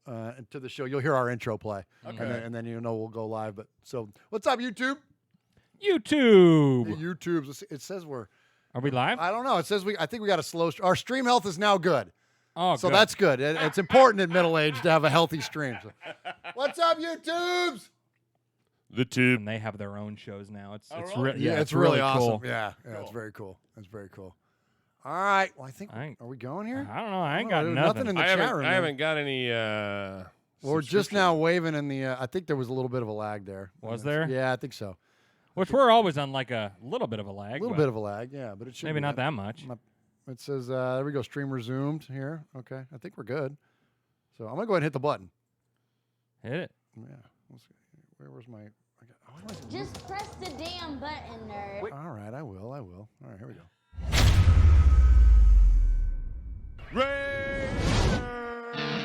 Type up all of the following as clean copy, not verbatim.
to the show, you'll hear our intro play. Okay. And then we'll go live. But so, what's up, YouTube? YouTube. Hey, YouTube's. It says we're. Are we live? I don't know. It says I think we got a slow. Our stream health is now good. Oh, so good. that's good. It's important at middle age to have a healthy stream. So. What's up, YouTubes? The tube. And they have their own shows now. It's really? It's really cool. awesome. Yeah, it's very cool. It's very cool. All right. Well, I think are we going here? I don't know. I ain't Oh, got there's nothing. in the chat room. I haven't got any. Well, we're just now waving in the. I think there was a little bit of a lag there. Was there? Yeah, I think so. Which we're always on like a little bit of a lag. A little bit of a lag, yeah, but it should maybe be not that much. It says there we go. Stream resumed here. Okay, I think we're good. So I'm gonna go ahead and hit the button. Hit it. Yeah. Let's see. Where's my? Just press the damn button, nerd. All right, I will. All right, here we go.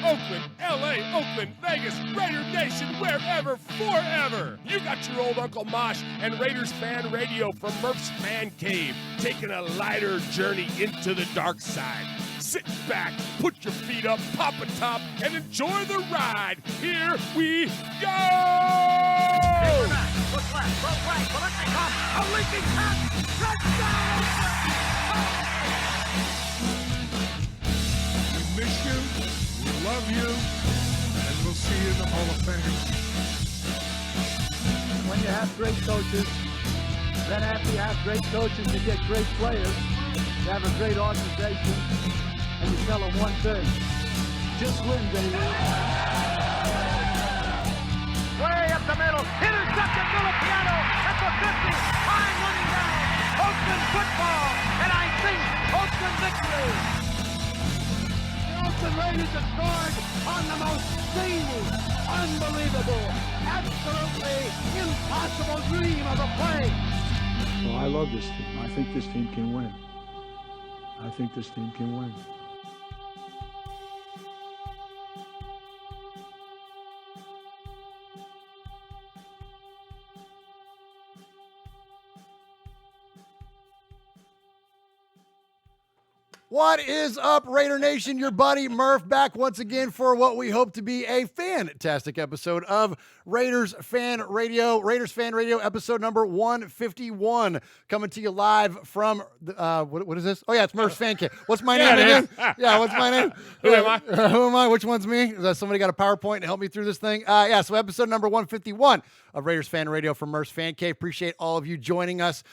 Oakland, LA, Oakland, Vegas, Raider Nation, wherever, forever. You got your old Uncle Mosh and Raiders Fan Radio from Murf's Fan Cave, taking a lighter journey into the dark side. Sit back, put your feet up, pop a top, and enjoy the ride. Here we go! Look left, look right, Biletnikoff, a leaping pass, touchdown! We miss you, we love you, and we'll see you in the Hall of Fame. When you have great coaches, then after you have great coaches, you get great players, you have a great organization, and you tell them one thing, just win, baby. Way up the middle, intercepted Biletnikoff at the 50, time running down, Oakland football, and I think Oakland victory. The Oakland Raiders have scored on the most zany, unbelievable, absolutely impossible dream of a play. Well, I love this team. I think this team can win. I think this team can win. What is up, Raider Nation? Your buddy Murf back once again for what we hope to be a fantastic episode of Raiders Fan Radio. Raiders Fan Radio episode number 151. Coming to you live from, what is this? Oh, yeah, it's Murf's Fan Cave. What's my name again? Yeah, what's my name? Who am I? Who am I? Which one's me? Somebody got a PowerPoint to help me through this thing? Yeah, so episode number 151 of Raiders Fan Radio from Murf's Fan Cave. Appreciate all of you joining us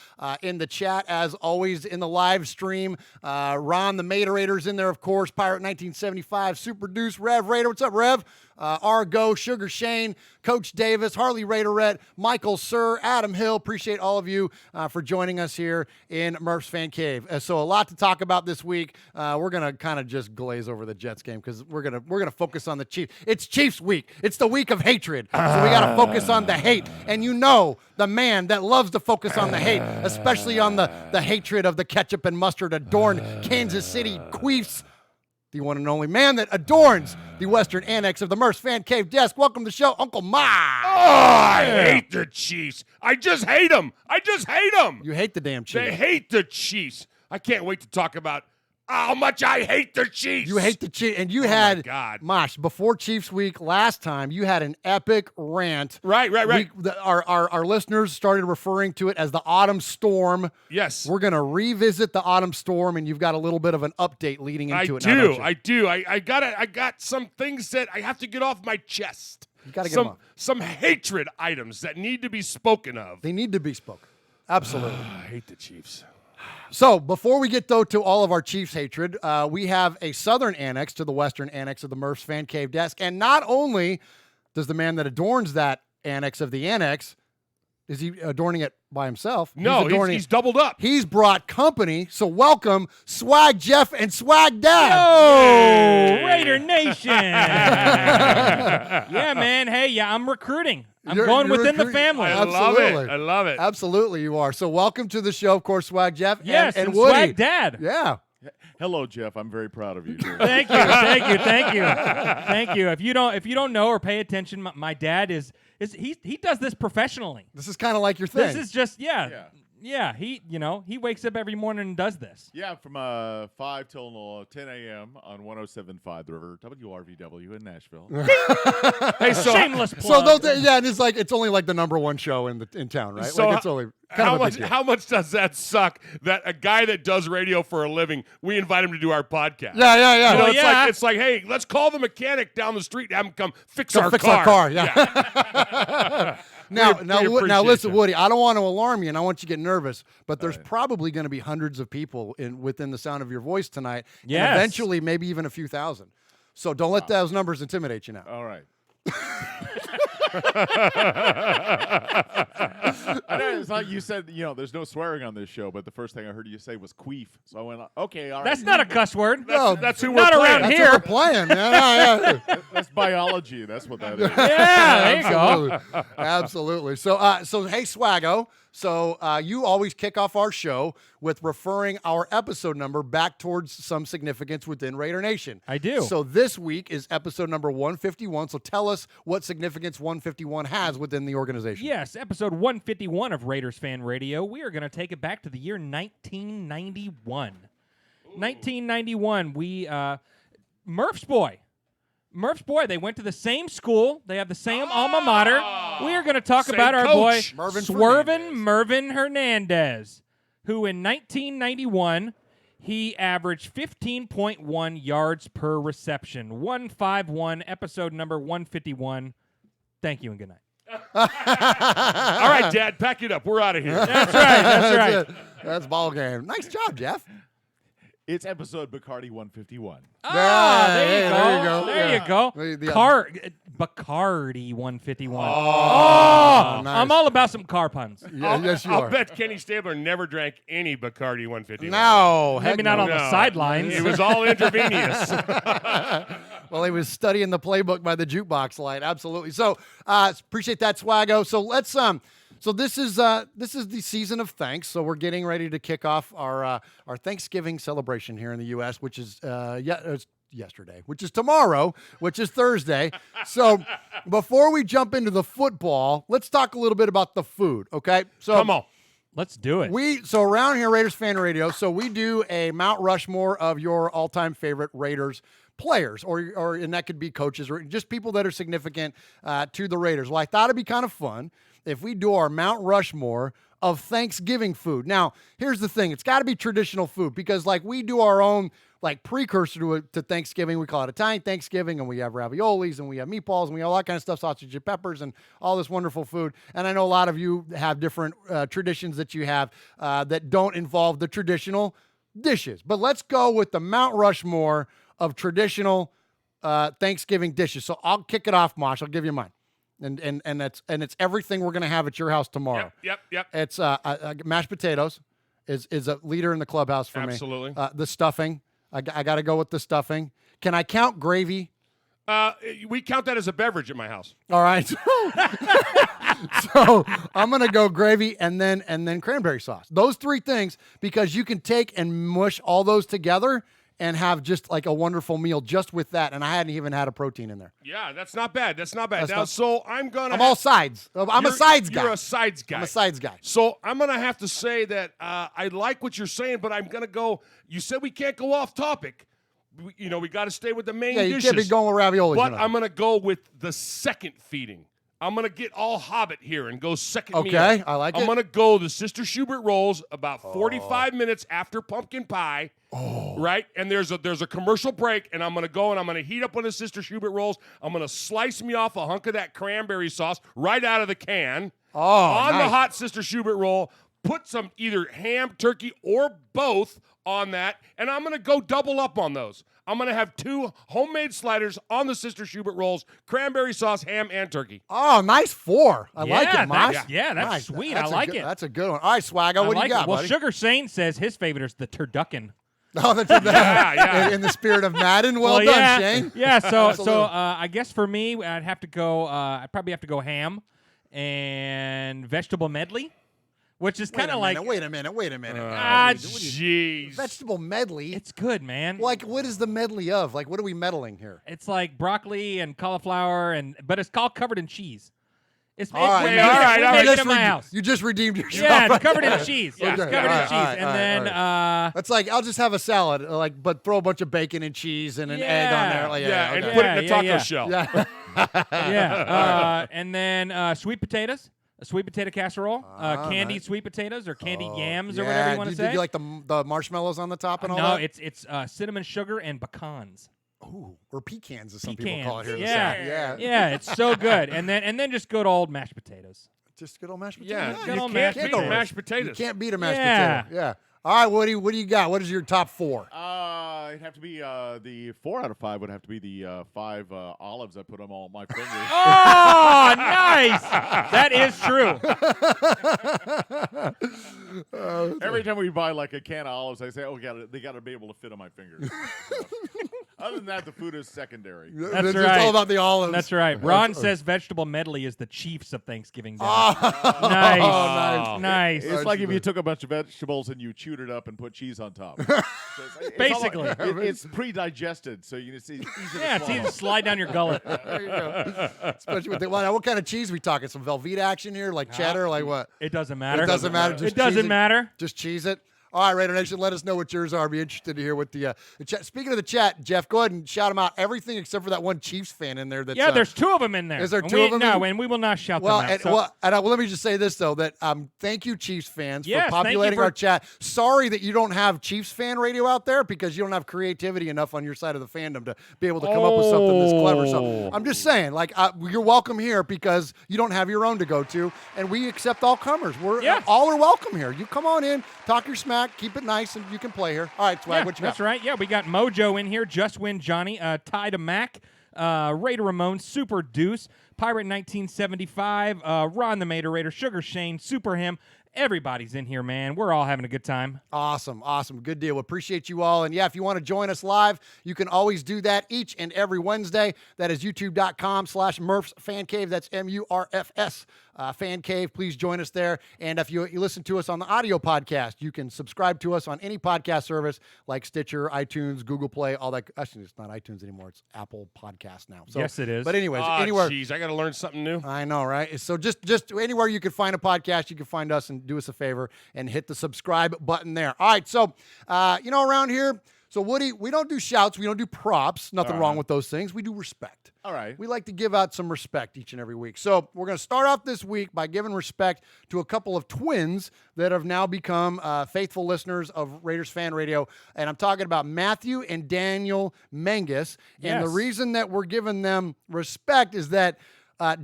in the chat, as always, in the live stream. Ron, the Materator's in there, of course. Pirate 1975, Super Deuce, Rev Raider. What's up, Rev? Argo, Sugar Shane, Coach Davis, Harley Raiderette, Michael Sir, Adam Hill. Appreciate all of you for joining us here in Murf's Fan Cave. So a lot to talk about this week. We're gonna kind of just glaze over the Jets game because we're gonna focus on the Chiefs. It's Chiefs week. It's the week of hatred, so we gotta focus on the hate. And you know the man that loves to focus on the hate, especially on the hatred of the ketchup and mustard adorned Kansas City Queefs. The one and only man that adorns the Western Annex of the Murf's Fan Cave desk. Welcome to the show, Uncle Ma. Oh, I hate the Chiefs. I just hate them. You hate the damn Chiefs. They hate the Chiefs. I can't wait to talk about how much I hate the Chiefs. You hate the Chiefs. And you my had, God. Mosh, before Chiefs week last time, you had an epic rant. Right. Our listeners started referring to it as the autumn storm. Yes. We're going to revisit the autumn storm, and you've got a little bit of an update leading into it. I do. I got some things that I have to get off my chest. You got to get them off. Some hatred items that need to be spoken of. They need to be spoken. Absolutely. I hate the Chiefs. So before we get, though, to all of our Chiefs hatred, we have a southern annex to the western annex of the Murf's Fan Cave desk. And not only does the man that adorns that annex of the annex, is he adorning it by himself? No, he's doubled up. He's brought company. So welcome Swag Jeff and Swag Dad. Yo, Raider Nation. Yeah, man. Hey, yeah, I'm recruiting. I'm going within the family. I love it. Absolutely, you are. So welcome to the show, of course, Swag Jeff. Yes, and and Woody. Swag Dad. Yeah. Hello, Jeff. I'm very proud of you. Thank you. If you don't know or pay attention, my dad is he does this professionally. This is kind of like your thing. This is just Yeah, he wakes up every morning and does this. Yeah, from 5 till 10 a.m. on 107.5 The River, WRVW in Nashville. Hey, so Shameless So plug. and it's only like the number one show in town, right? So like it's only kind of a big deal. how much does that suck that a guy that does radio for a living, we invite him to do our podcast? Yeah. You know, Well, it's like, hey, let's call the mechanic down the street and have him come fix Go our fix car. our car. Yeah. Now, appreciate listen, you. Woody. I don't want to alarm you, and I want you to get nervous. But there's probably going to be hundreds of people within the sound of your voice tonight. Yes. And eventually, maybe even a few thousand. So don't let those numbers intimidate you now. All right. I know it's like you said, there's no swearing on this show, but the first thing I heard you say was queef. So I went, okay, all right. That's not a cuss word. That's who Not we're around playing. here. That's what we're playing, man. Yeah. That's biology. That's what that is. Yeah, there you go. Absolutely. Absolutely. So hey, Swaggo. So you always kick off our show with referring our episode number back towards some significance within Raider Nation. I do. So this week is episode number 151. So tell us what significance 151 has within the organization. Yes, episode 151 of Raiders Fan Radio. We are going to take it back to the year 1991. 1991, Murf's boy, they went to the same school. They have the same alma mater. We are going to talk Same about our coach. boy, Mervin Swervin' Mervin Hernandez, who in 1991, he averaged 15.1 yards per reception. 151, episode number 151. Thank you and good night. All right, Dad, pack it up. We're out of here. That's right. That's right. it. That's ball game. Nice job, Jeff. It's episode Bacardi 151. Oh, there you there you go. go. There Yeah. you go. The- Bacardi 151. Oh, nice. I'm all about some car puns. Yeah, yes, you I'll are. bet Kenny Stabler never drank any Bacardi 151. No. Maybe heck not no. on the sidelines. It was all intravenous. Well, he was studying the playbook by the jukebox light. Absolutely. So appreciate that, Swaggo. So let's So this is the season of thanks. So we're getting ready to kick off our Thanksgiving celebration here in the U.S., which is yesterday, which is tomorrow, which is Thursday. So before we jump into the football, let's talk a little bit about the food. Okay, so Come on. Let's do it. So around here, Raiders Fan Radio, so we do a Mount Rushmore of your all-time favorite Raiders players, or and that could be coaches or just people that are significant to the Raiders. Well, I thought it'd be kind of fun if we do our Mount Rushmore of Thanksgiving food. Now, here's the thing. It's got to be traditional food because, like, we do our own, like, precursor to Thanksgiving. We call it Italian Thanksgiving, and we have raviolis, and we have meatballs, and we have all that kind of stuff, sausage and peppers, and all this wonderful food. And I know a lot of you have different traditions that you have that don't involve the traditional dishes. But let's go with the Mount Rushmore of traditional Thanksgiving dishes. So I'll kick it off, Mosh. I'll give you mine. And it's everything we're gonna have at your house tomorrow. Yep. It's mashed potatoes is a leader in the clubhouse for Absolutely. me. The stuffing, I got to go with the stuffing. Can I count gravy? We count that as a beverage at my house. All right. So I'm gonna go gravy and then cranberry sauce. Those three things, because you can take and mush all those together and have just like a wonderful meal just with that. And I hadn't even had a protein in there. Yeah, that's not bad. That's not bad. That's Now, not- so I'm gonna. I'm all sides. I'm a sides guy. You're a sides guy. I'm a sides guy. So I'm gonna have to say that I like what you're saying, but I'm gonna go. You said we can't go off topic. We got to stay with the main Yeah, you dishes. can't be going with raviolis. But I'm gonna go with the second feeding. I'm going to get all Hobbit here and go second meal. Okay, I like it. I'm going to go the Sister Schubert rolls about 45 minutes after pumpkin pie. Right? And there's a commercial break, and I'm going to go and I'm going to heat up one of the Sister Schubert rolls. I'm going to slice me off a hunk of that cranberry sauce right out of the can on the nice. hot Sister Schubert roll. Put some either ham, turkey, or both on that, and I'm going to go double up on those. I'm going to have 2 homemade sliders on the Sister Schubert rolls, cranberry sauce, ham, and turkey. Oh, nice 4. I like it, Mosh. that's Nice. sweet. That's I like good, it. That's a good one. All right, Swaggo, what do you got, Well, buddy? Sugar Shane says his favorite is the turducken. Oh, that's Yeah. in the spirit of Madden. Well done, yeah, Shane. Yeah, so Absolutely. I guess for me, I'd have to go. I'd probably have to go ham and vegetable medley, which is kind of like Wait a minute. Jeez. Vegetable medley. it's good, man. Like, what is the medley of? Like, what are we meddling here? It's like broccoli and cauliflower, but it's all covered in cheese. It's All right, we all made it- right, we all made right. it in my house. You just redeemed yourself. Yeah, it's covered in cheese. Yeah, it's Okay, covered all in right, cheese. all right, And all then right. That's like I'll just have a salad, but throw a bunch of bacon and cheese and an egg on there. Like, Yeah, and okay. put it in a Yeah, taco yeah. shell. Yeah. and then sweet potatoes, a sweet potato casserole, candied nice. sweet potatoes or candied yams or Yeah, whatever you want to Did say. you like the marshmallows on the top and all no, that? it's cinnamon sugar and pecans. Ooh, or pecans, as some people call it here. in the Yeah. South. Yeah. Yeah, it's so good. And then just good old mashed potatoes. Just good old mashed potatoes. Yeah, Good you old can't mashed beat potatoes. mashed You potatoes. can't beat a mashed Yeah. potato. Yeah. All right, Woody, what do you got? What is your top 4? It'd have to be the 4 out of 5 would have to be the 5 olives I put on all my fingers. Oh, nice. That is true. Every time we buy like a can of olives, I say, "Oh, they got to be able to fit on my fingers." So, other than that, the food is secondary. That's It's right. all about the olives. That's right. Ron says vegetable medley is the Chiefs of Thanksgiving dinner. Oh, Nice. Nice. It's like if you took a bunch of vegetables and you chewed it up and put cheese on top. So Basically. it's pre-digested, so you can see. Yeah, it's easy to slide down your gullet. There you go. Especially with what kind of cheese we talking? Some Velveeta action here, like cheddar, like what? It doesn't matter. It doesn't matter. Just It doesn't cheese it. matter. Just cheese it. All right, Raider Nation, let us know what yours are. I'd be interested to hear what the chat. Speaking of the chat, Jeff, go ahead and shout them out. Everything except for that one Chiefs fan in there. That's, Yeah, there's 2 of them in there. Is there And 2 we- of them No, in- and we will not shout well, them out. and, so- well, let me just say this though: that thank you, Chiefs fans, Yes, for thank you populating for- our chat. Sorry that you don't have Chiefs fan radio out there because you don't have creativity enough on your side of the fandom to be able to come up with something this clever. So I'm just saying, like, you're welcome here because you don't have your own to go to, and we accept all comers. All are welcome here. You come on in, talk your smack, keep it nice, and you can play here. All right, Swag, Yeah, what you that's got? right. Yeah, we got Mojo in here. Just Win Johnny. Ty to Mac. Raider Ramon. Super Deuce. Pirate 1975. Ron the Mater Raider. Sugar Shane. Super Him. Everybody's in here, man. We're all having a good time. Awesome. Good deal. Appreciate you all. And yeah, if you want to join us live, you can always do that each and every Wednesday. That is youtube.com/Murf's Fan Cave. That's MURFS Fan Cave. Please join us there. And if you listen to us on the audio podcast, you can subscribe to us on any podcast service like Stitcher, iTunes, Google Play, all that. Actually, it's not iTunes anymore. It's Apple Podcast now. So, Yes, it is. But anyways, anywhere. Jeez, I got to learn something new. I know, right? So just anywhere you can find a podcast, you can find us and do us a favor and hit the subscribe button there. All right, so around here, so Woody, we don't do shouts, we don't do props. Nothing wrong with those things. We do respect. All right. We like to give out some respect each and every week. So we're going to start off this week by giving respect to a couple of twins that have now become faithful listeners of Raiders Fan Radio. And I'm talking about Matthew and Daniel Menges. And the Yes. reason that we're giving them respect is that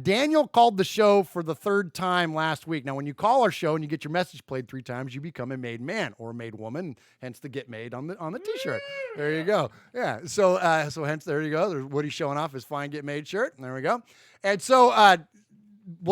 Daniel called the show for the 3rd time last week. Now, when you call our show and you get your message played 3 times, you become a made man or a made woman, hence the get made on the T-shirt. There you go. Yeah. So hence there you go. There's Woody showing off his fine get made shirt. There we go. And so,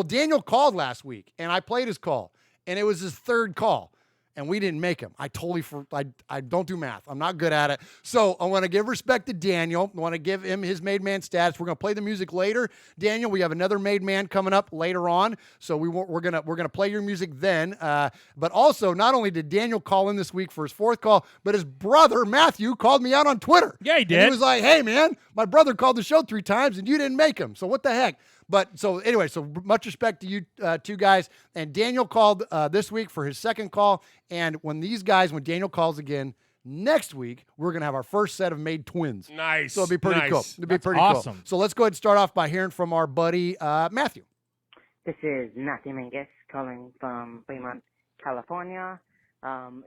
Daniel called last week, and I played his call, and it was his 3rd call. And we didn't make him. I don't do math. I'm not good at it. So I want to give respect to Daniel. I want to give him his made man status. We're going to play the music later. Daniel, we have another made man coming up later on. So we're gonna play your music then. But also, not only did Daniel call in this week for his 4th call, but his brother Matthew called me out on Twitter. Yeah, he And did. he was like, "Hey man, my brother called the show 3 times and you didn't make him. So what the heck?" But so anyway, so much respect to you 2 guys. And Daniel called this week for his 2nd call. And when Daniel calls again next week, we're going to have our first set of made twins. Nice. So it'll be pretty Nice. cool. It'll be That's pretty awesome. cool. So let's go ahead and start off by hearing from our buddy Matthew. This is Matthew Menges calling from Fremont, California.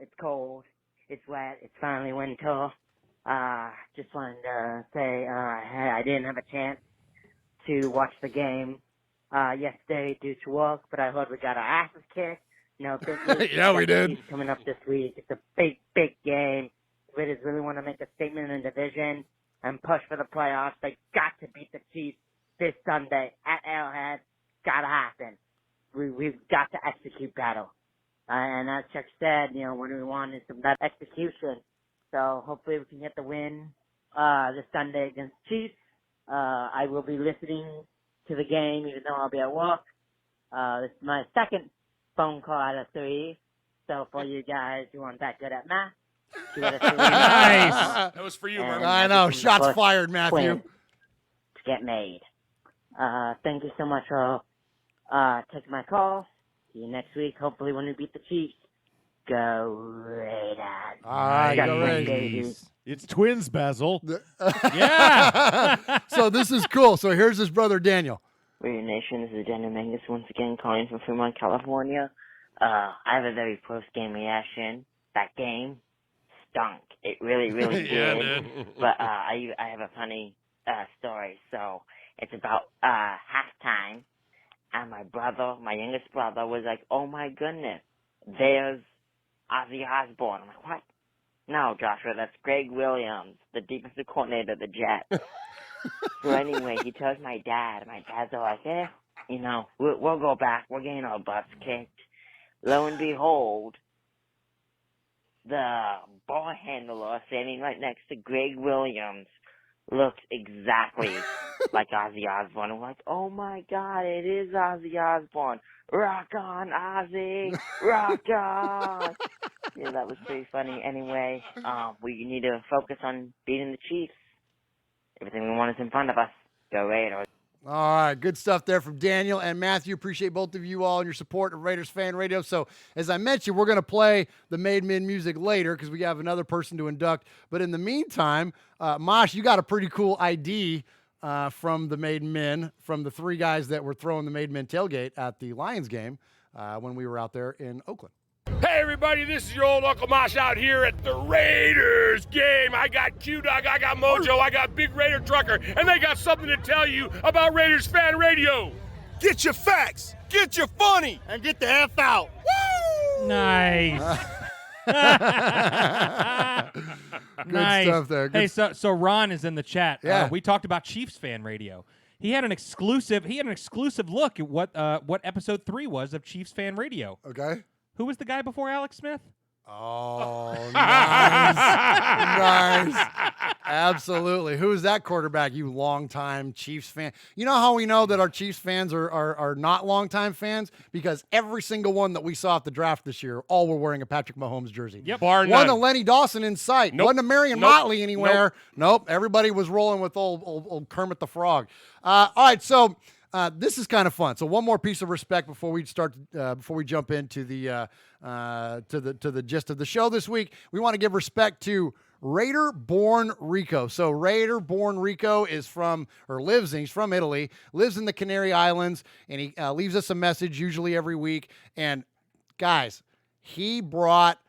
It's cold, it's wet, it's finally winter. Just wanted to say I didn't have a chance to watch the game yesterday due to work, but I heard we got our asses kicked. Yeah, we did. Coming up this week, it's a big, big game. Raiders really want to make a statement in the division and push for the playoffs. They got to beat the Chiefs this Sunday at Arrowhead. Gotta happen. We've got to execute battle. And as Chuck said, what we want is some that execution. So hopefully we can get the win this Sunday against Chiefs. I will be listening to the game even though I'll be at work. This is my 2nd phone call out of 3. So for you guys who aren't that good at math, 2 out of 3. Nice. That was for you, And Murf. I know. just Shots wanted fired, to Matthew. win to get made. Thank you so much for Take my call. See you next week. Hopefully when we beat the Chiefs. Go Raiders. All right, go Raiders. Raiders. It's twins, Basil. Yeah. So this is cool. So here's his brother Daniel. Raider Nation, this is Daniel Mangus once again calling from Fremont, California. I have a very post-game reaction. That game stunk. It really, really did. But I have a funny story. So it's about halftime, and my youngest brother, was like, "Oh my goodness, there's Ozzy Osbourne." I'm like, "What?" "No, Joshua, that's Greg Williams, the defensive coordinator of the Jets." So anyway, he tells my dad. My dad's all like, we'll go back. We're getting our butts kicked. Lo and behold, the ball handler standing right next to Greg Williams looks exactly like Ozzy Osbourne. I'm like, "Oh my God, it is Ozzy Osbourne. Rock on, Ozzy. Rock on." Yeah, that was pretty funny. Anyway, we need to focus on beating the Chiefs. Everything we want is in front of us. Go Raiders. All right, good stuff there from Daniel and Matthew. Appreciate both of you all and your support of Raiders Fan Radio. So, as I mentioned, we're going to play the Made Men music later because we have another person to induct. But in the meantime, Mosh, you got a pretty cool ID from the Made Men, from the three guys that were throwing the Made Men tailgate at the Lions game when we were out there in Oakland. Hey everybody, this is your old Uncle Mosh out here at the Raiders game. I got Q-Dog, I got Mojo, I got Big Raider Trucker, and they got something to tell you about Raiders Fan Radio. Get your facts, get your funny, and get the F out. Woo! Nice. Good Nice. stuff there. Good Hey, so Ron is in the chat. Yeah. We talked about Chiefs Fan Radio. He had an exclusive look at what episode 3 was of Chiefs Fan Radio. Okay. Who was the guy before Alex Smith? Oh, nice. Nice. Absolutely. Who is that quarterback, you longtime Chiefs fan? You know how we know that our Chiefs fans are not longtime fans? Because every single one that we saw at the draft this year, all were wearing a Patrick Mahomes jersey. Yep. Bar Wasn't a none. Lenny Dawson in sight. Nope. Wasn't a Marion Nope. Motley anywhere. Nope. Everybody was rolling with old Kermit the Frog. All right, so this is kind of fun. So one more piece of respect before we start, before we jump into the to the gist of the show this week. We want to give respect to Raider-born Rico. So Raider-born Rico is he's from Italy, lives in the Canary Islands, and he leaves us a message usually every week. And guys, he brought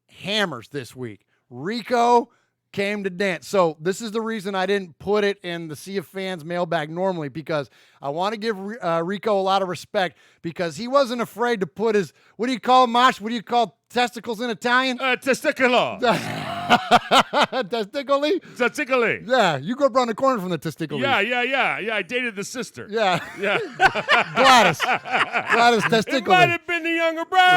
hammers this week. Rico came to dance. So this is the reason I didn't put it in the Sea of Fans mailbag normally, because I want to give Rico a lot of respect, because he wasn't afraid to put his, what do you call Mosh? What do you call testicles in Italian? Testicular. Testicoli? Testiculi. Yeah, you grew up around the corner from the testicoli. Yeah. I dated the sister. Yeah. Yeah. Gladys testicoli. It might have been the younger brother.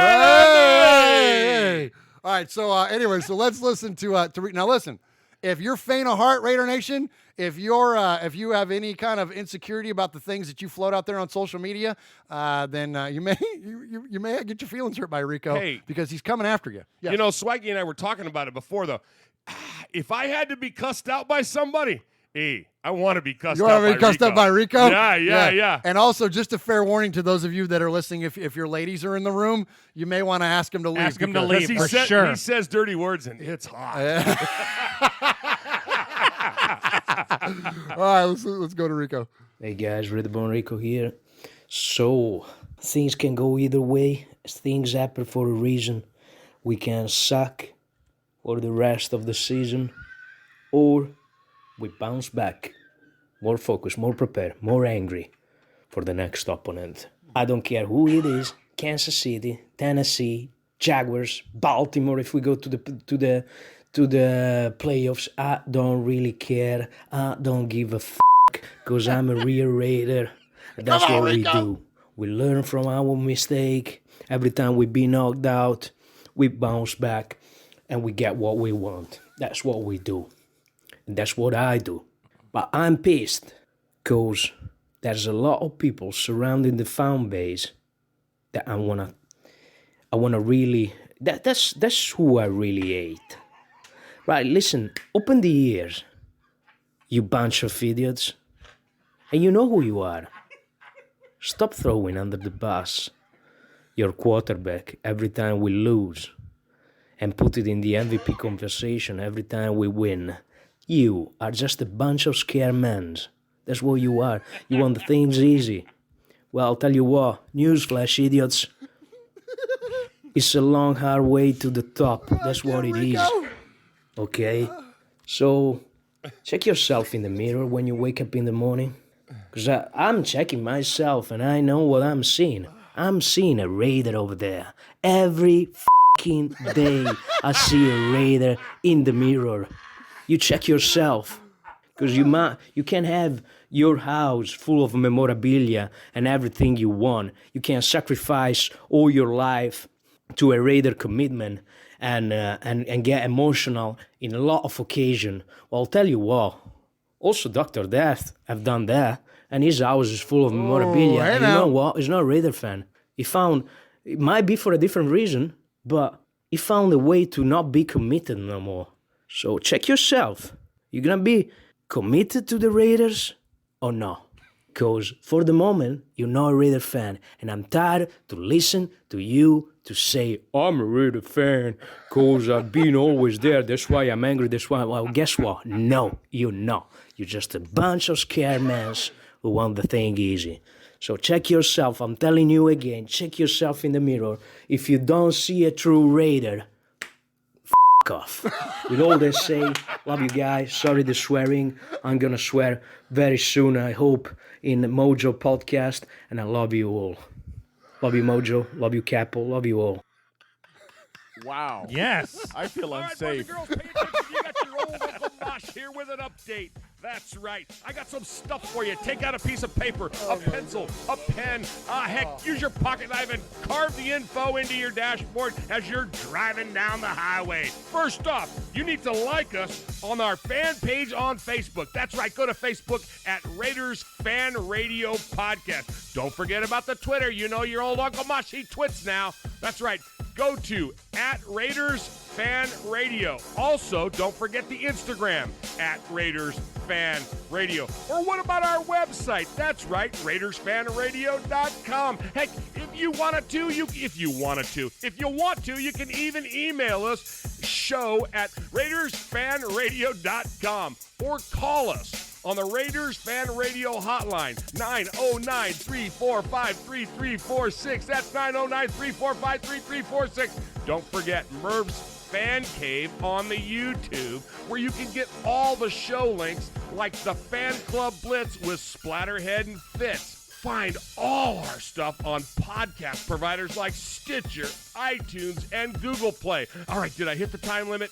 Hey. All right, so anyway, so let's listen to now listen. If you're faint of heart, Raider Nation, if you have any kind of insecurity about the things that you float out there on social media, then you may get your feelings hurt by Rico, because he's coming after you. Yes. You know, Swaggy and I were talking about it before, though. If I had to be cussed out by somebody, I want to be cussed out by Rico. You want to be cussed out by Rico? Yeah. And also, just a fair warning to those of you that are listening, if your ladies are in the room, you may want to ask him to leave. Ask him to leave, He for sure. He says dirty words, and it's hot. All right, let's go to Rico. Hey guys, Redborn Rico here. So, things can go either way. Things happen for a reason. We can suck for the rest of the season, or we bounce back, more focused, more prepared, more angry for the next opponent. I don't care who it is, Kansas City, Tennessee, Jaguars, Baltimore, if we go to the playoffs. I don't really care. I don't give a because I'm a real Raider. That's what we do. We learn from our mistake. Every time we be knocked out, we bounce back and we get what we want. That's what we do. And that's what I do. But I'm pissed because there's a lot of people surrounding the fan base that I wanna really, that's who I really hate. Right, listen, open the ears, you bunch of idiots. And you know who you are. Stop throwing under the bus your quarterback every time we lose and put it in the MVP conversation every time we win. You are just a bunch of scared men. That's what you are. You want the things easy. Well, I'll tell you what, newsflash, idiots. It's a long, hard way to the top. That's what it is. Okay? So, check yourself in the mirror when you wake up in the morning. Because I'm checking myself and I know what I'm seeing. I'm seeing a Raider over there. Every fucking day I see a Raider in the mirror. You check yourself. Because you can't have your house full of memorabilia and everything you want. You can't sacrifice all your life to a Raider commitment and get emotional in a lot of occasion. Well, I'll tell you what. Also, Dr. Death have done that, and his house is full of memorabilia. Hey, and you know what? He's not a Raider fan. It might be for a different reason, but he found a way to not be committed no more. So check yourself. You're gonna be committed to the Raiders or not? Because for the moment, you're not a Raider fan, and I'm tired to listen to you to say, I'm a Raider fan because I've been always there, that's why I'm angry, that's why, well, guess what? No, you're not. You're just a bunch of scared men who want the thing easy. So check yourself, I'm telling you again, check yourself in the mirror. If you don't see a true Raider, off. With all this say, love you guys, sorry the swearing, I'm gonna swear very soon, I hope, in the Mojo podcast, and I love you all. Love you, Mojo, love you, Capo, love you all. Wow. Yes. I feel All right, boys unsafe. and girls, pay attention. You got your old Uncle Mosh here with an update. That's right. I got some stuff for you. Take out a piece of paper, a pencil, a pen. Heck, use your pocket knife and carve the info into your dashboard as you're driving down the highway. First off, you need to like us on our fan page on Facebook. That's right. Go to Facebook at Raiders Fan Radio Podcast. Don't forget about the Twitter. You know your old Uncle Mosh, he twits now. That's right. Go to at Raiders Fan Radio. Also, don't forget the Instagram at Raiders Fan Radio. Or what about our website? That's right, RaidersFanRadio.com. Heck, if you want to, you can even email us show at RaidersFanRadio.com or call us on the Raiders Fan Radio hotline, 909-345-3346. That's 909-345-3346. Don't forget Murf's Fan Cave on the YouTube, where you can get all the show links like the Fan Club Blitz with Splatterhead and Fitz. Find all our stuff on podcast providers like Stitcher, iTunes, and Google Play. All right, did I hit the time limit?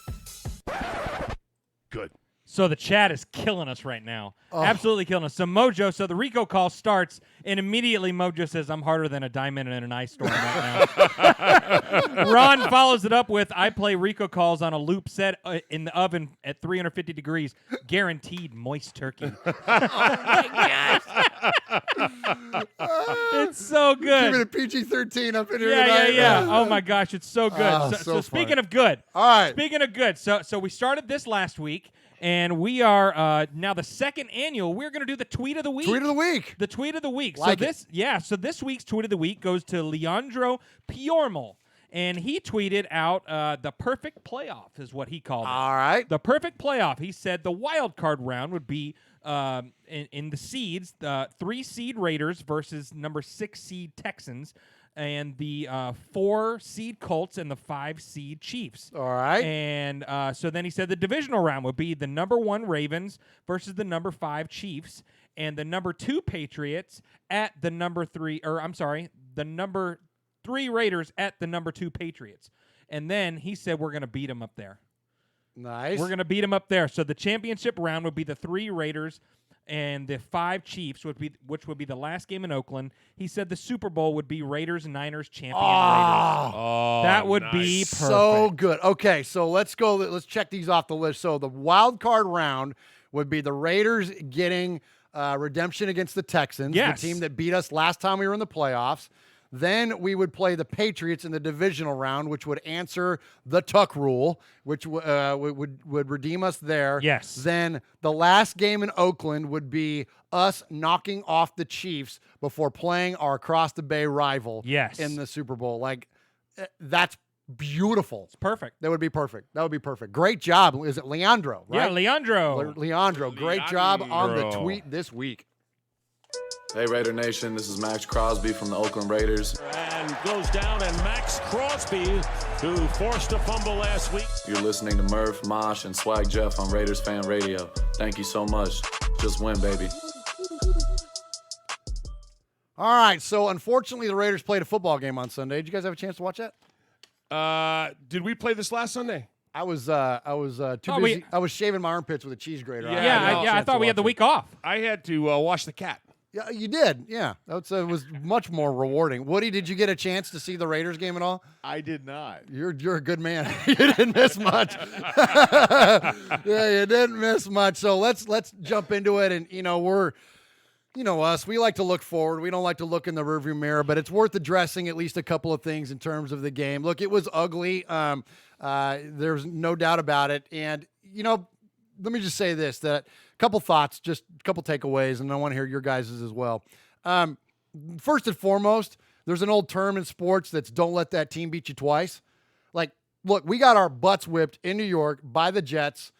Good. So the chat is killing us right now. Absolutely killing us. So Mojo, so the Rico call starts, and immediately Mojo says, I'm harder than a diamond in an ice storm right now. Ron follows it up with, I play Rico calls on a loop set in the oven at 350 degrees. Guaranteed moist turkey. Oh, my gosh. It's so good. Give it a PG-13 up in here Yeah, tonight. yeah. Oh, my gosh. It's so good. Oh, so so speaking funny. of good. All right. Speaking of good. So we started this last week. And we are now the second annual. We're going to do the tweet of the week. Tweet of the week. The tweet of the week. Like so it. So this week's tweet of the week goes to Leandro Piormal, and he tweeted out the perfect playoff is what he called it. All right. The perfect playoff. He said the wild card round would be in the seeds, the 3 seed Raiders versus number 6 seed Texans, and the 4 seed Colts and the 5 seed Chiefs. All right. And so then he said the divisional round would be the number 1 Ravens versus the number 5 Chiefs, and the number 2 Patriots at the number 3, the number 3 Raiders at the number 2 Patriots. And then he said we're going to beat them up there. Nice. We're going to beat them up there. So the championship round would be the 3 Raiders and the 5 Chiefs, which would be the last game in Oakland. He said the Super Bowl would be Raiders and Niners champion Raiders. Oh, That would nice. be perfect. So good. Okay, so let's go. Let's check these off the list. So the wild card round would be the Raiders getting redemption against the Texans, Yes. the team that beat us last time we were in the playoffs. Then we would play the Patriots in the divisional round, which would answer the Tuck rule, which would redeem us there. Yes. Then the last game in Oakland would be us knocking off the Chiefs before playing our across the bay rival in the Super Bowl. Like, that's beautiful. It's perfect. That would be perfect. That would be perfect. Great job. Is it Leandro, right? Yeah, Leandro. Leandro. Great job on the tweet this week. Hey, Raider Nation, this is Max Crosby from the Oakland Raiders. And goes down, and Max Crosby, who forced a fumble last week. You're listening to Murf, Mosh, and Swag Jeff on Raiders Fan Radio. Thank you so much. Just win, baby. All right, so unfortunately the Raiders played a football game on Sunday. Did you guys have a chance to watch that? Did we play this last Sunday? I was too busy. I was shaving my armpits with a cheese grater. I thought we had the week off. I had to wash the cat. Yeah, you did. Yeah, it was much more rewarding. Woody, did you get a chance to see the Raiders game at all? I did not. You're a good man. You didn't miss much. Yeah, you didn't miss much. So let's jump into it. And we're us. We like to look forward. We don't like to look in the rearview mirror. But it's worth addressing at least a couple of things in terms of the game. Look, it was ugly. There's no doubt about it. And let me just say this: that couple thoughts, just a couple takeaways, and I want to hear your guys' as well. First and foremost, there's an old term in sports that's "don't let that team beat you twice." Like, look, we got our butts whipped in New York by the Jets.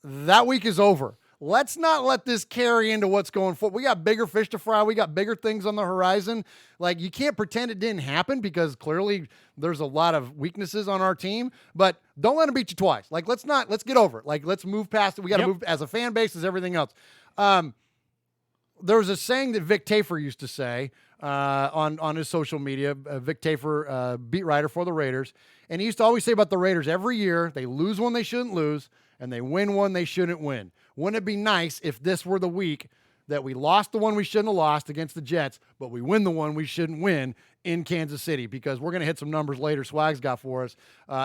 That week is over. Let's not let this carry into what's going forward. We got bigger fish to fry. We got bigger things on the horizon. Like, you can't pretend it didn't happen because clearly there's a lot of weaknesses on our team, but don't let them beat you twice. Like, let's get over it. Like, let's move past it. We got to move as a fan base as everything else. There was a saying that Vic Tafur used to say on his social media. Vic Tafur, beat writer for the Raiders. And he used to always say about the Raiders, every year they lose one they shouldn't lose and they win one they shouldn't win. Wouldn't it be nice if this were the week that we lost the one we shouldn't have lost against the Jets, but we win the one we shouldn't win in Kansas City? Because we're going to hit some numbers later Swag's got for us.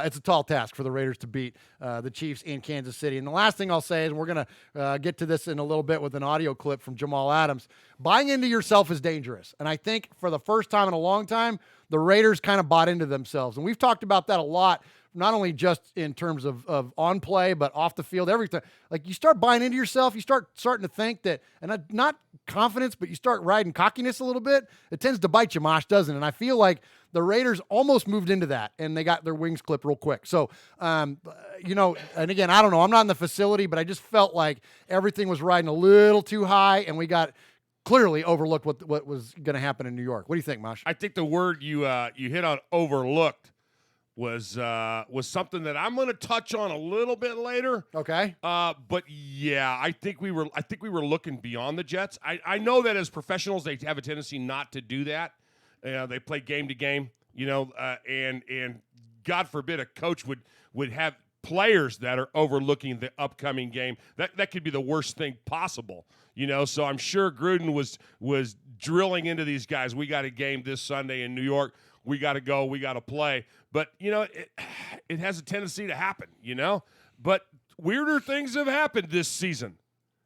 It's a tall task for the Raiders to beat the Chiefs in Kansas City. And the last thing I'll say is we're going to get to this in a little bit with an audio clip from Jamal Adams. Buying into yourself is dangerous. And I think for the first time in a long time, the Raiders kind of bought into themselves. And we've talked about that a lot, not only just in terms of on play, but off the field, everything. Like, you start buying into yourself, you starting to think that, and not confidence, but you start riding cockiness a little bit. It tends to bite you, Mosh, doesn't it? And I feel like the Raiders almost moved into that, and they got their wings clipped real quick. So, and again, I don't know. I'm not in the facility, but I just felt like everything was riding a little too high, and we got clearly overlooked what was going to happen in New York. What do you think, Mosh? I think the word you hit on, overlooked, was something that I'm going to touch on a little bit later. Okay. But yeah, I think we were looking beyond the Jets. I know that as professionals they have a tendency not to do that. They play game to game, and God forbid a coach would have players that are overlooking the upcoming game. That could be the worst thing possible. So I'm sure Gruden was drilling into these guys. We got a game this Sunday in New York. We got to go. We got to play. But, it has a tendency to happen, But weirder things have happened this season.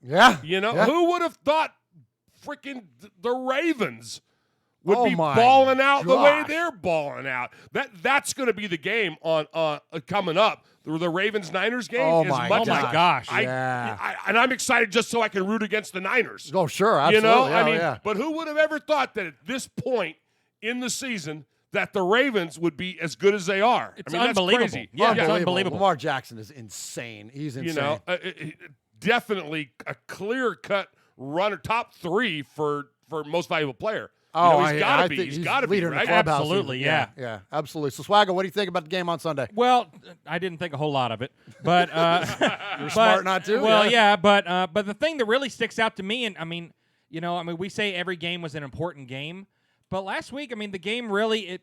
Yeah. Who would have thought freaking the Ravens would be balling out the way they're balling out? That's going to be the game on coming up. The Ravens-Niners game. Oh, my gosh. And I'm excited just so I can root against the Niners. Oh, sure. Absolutely. But who would have ever thought that at this point in the season that the Ravens would be as good as they are? It's unbelievable. That's crazy. Yeah, it's unbelievable. Lamar Jackson is insane. He's insane. Definitely a clear-cut runner, top 3 for most valuable player. He's got to be. He's got to be, right? Absolutely, yeah. Yeah, absolutely. So, Swagger, what do you think about the game on Sunday? Well, I didn't think a whole lot of it, but you're smart not to. Well, yeah, but the thing that really sticks out to me, and we say every game was an important game. But last week, the game really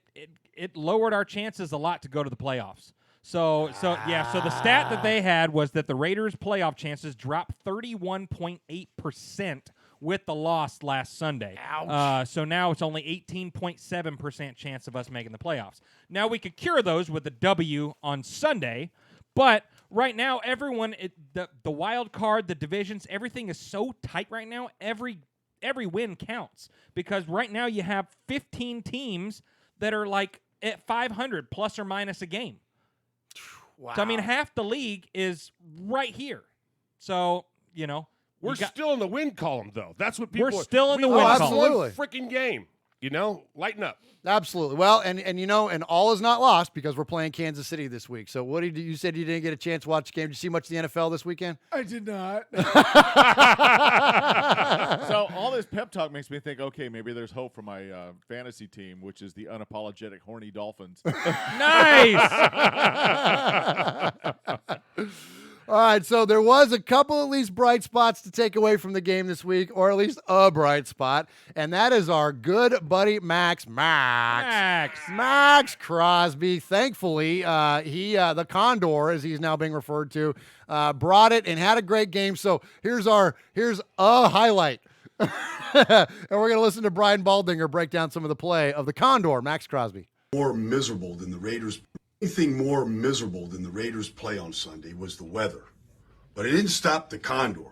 it lowered our chances a lot to go to the playoffs. So the stat that they had was that the Raiders' playoff chances dropped 31.8% with the loss last Sunday. Ouch. So now it's only 18.7% chance of us making the playoffs. Now we could cure those with a W on Sunday, but right now everyone, the wild card, the divisions, everything is so tight right now. Every win counts because right now you have 15 teams that are like at 500 plus or minus a game. Wow. So, I mean, half the league is right here. So, we're still in the win column, though. That's what people. We're still in the win column. Absolutely. Freaking game. Lighten up. Absolutely. Well, and all is not lost because we're playing Kansas City this week. So, Woody, you said you didn't get a chance to watch the game. Did you see much of the NFL this weekend? I did not. So all this pep talk makes me think, okay, maybe there's hope for my fantasy team, which is the unapologetic horny Dolphins. Nice. All right, so there was a couple at least bright spots to take away from the game this week, or at least a bright spot, and that is our good buddy Max Crosby. Thankfully, he the Condor, as he's now being referred to, brought it and had a great game. So here's a highlight. And we're going to listen to Brian Baldinger break down some of the play of the Condor, Max Crosby. More miserable than the Raiders. Anything more miserable than the Raiders' play on Sunday was the weather. But it didn't stop the Condor.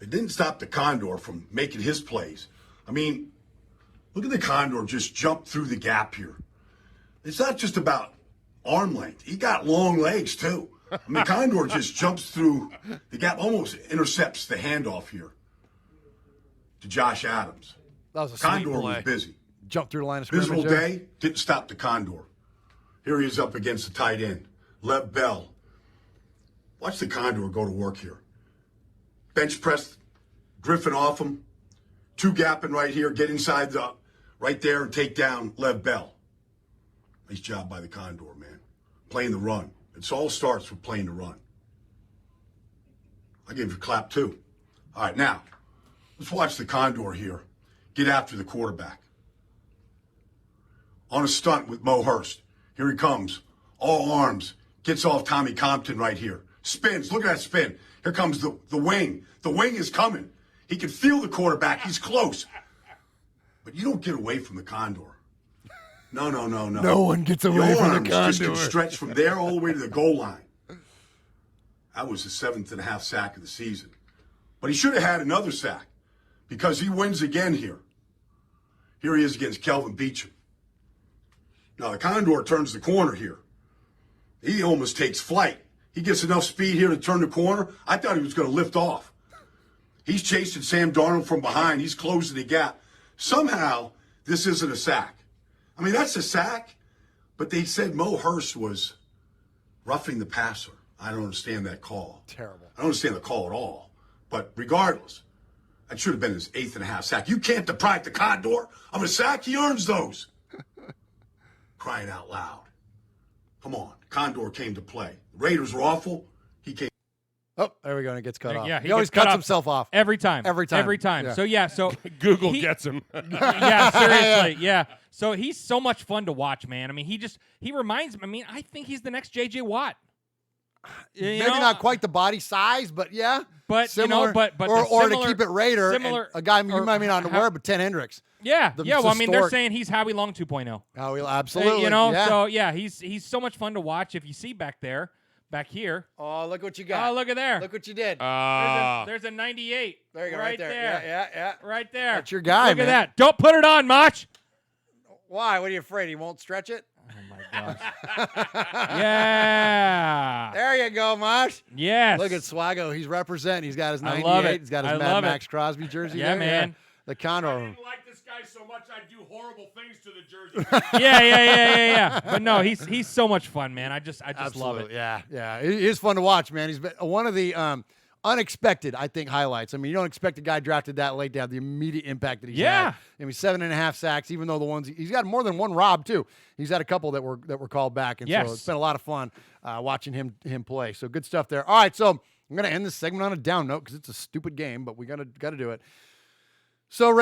It didn't stop the Condor from making his plays. I mean, look at the Condor just jump through the gap here. It's not just about arm length. He got long legs, too. I mean, the Condor just jumps through the gap, almost intercepts the handoff here to Josh Adams. That was a Condor sweet play. was busy. Jumped through the line of scrimmage. Miserable there. day, didn't stop the Condor. Here he is up against the tight end, Lev Bell. Watch the Condor go to work here. Bench press, Griffin off him, two gapping right here, get inside right there and take down Lev Bell. Nice job by the Condor, man. Playing the run. It all starts with playing the run. I give you a clap too. All right, now, let's watch the Condor here get after the quarterback. On a stunt with Mo Hurst. Here he comes. All arms. Gets off Tommy Compton right here. Spins. Look at that spin. Here comes the wing. The wing is coming. He can feel the quarterback. He's close. But you don't get away from the Condor. No. No one gets away from the arms Condor. just can stretch from there all the way to the goal line. That was the 7.5 sack of the season. But he should have had another sack because he wins again here. Here he is against Kelvin Beachum. Now, the Condor turns the corner here. He almost takes flight. He gets enough speed here to turn the corner. I thought he was going to lift off. He's chasing Sam Darnold from behind. He's closing the gap. Somehow, this isn't a sack. I mean, that's a sack, but they said Mo Hurst was roughing the passer. I don't understand that call. Terrible. I don't understand the call at all. But regardless, that should have been his 8.5 sack. You can't deprive the Condor of a sack. He earns those. Crying out loud. Come on. Condor came to play. The Raiders were awful. He came. Oh, there we go. And it gets cut off. Yeah, he always gets cut cuts off himself off. every time. Yeah. So Google gets him. Yeah, seriously. Yeah. So he's so much fun to watch, man. I mean, he reminds me. I mean, I think he's the next J.J. Watt. Maybe not quite the body size, but yeah. But similar. but or similar, to keep it Raider, similar, a guy you might be not aware, but 10 Hendricks. Yeah, well, I mean, they're historic- saying he's Howie Long 2.0. Howie, absolutely. Yeah. So yeah, he's so much fun to watch. If you see back here. Oh, look what you got. Oh, look at there. Look what you did. There's a 98. There you go, right there. Yeah. Right there. That's your guy, Look man. at that. Don't put it on, Mosh. Why? What are you afraid? He won't stretch it? Oh, my gosh. Yeah. There you go, Mosh. Yes. Look at Swago. He's representing. He's got his I 98. love it. He's got his I Mad love Max it. Crosby jersey. Yeah, there. man. The Condor. I didn't like this guy so much I'd do horrible things to the jersey. Yeah. But no, he's so much fun, man. I just love it. Yeah. It is fun to watch, man. He's been one of the unexpected, I think, highlights. I mean, you don't expect a guy drafted that late to have the immediate impact that he's had. I mean, 7.5 sacks, even though the ones he's got more than one rob too. He's had a couple that were called back, and so it's been a lot of fun watching him play. So good stuff there. All right, so I'm gonna end this segment on a down note because it's a stupid game, but we gotta do it. So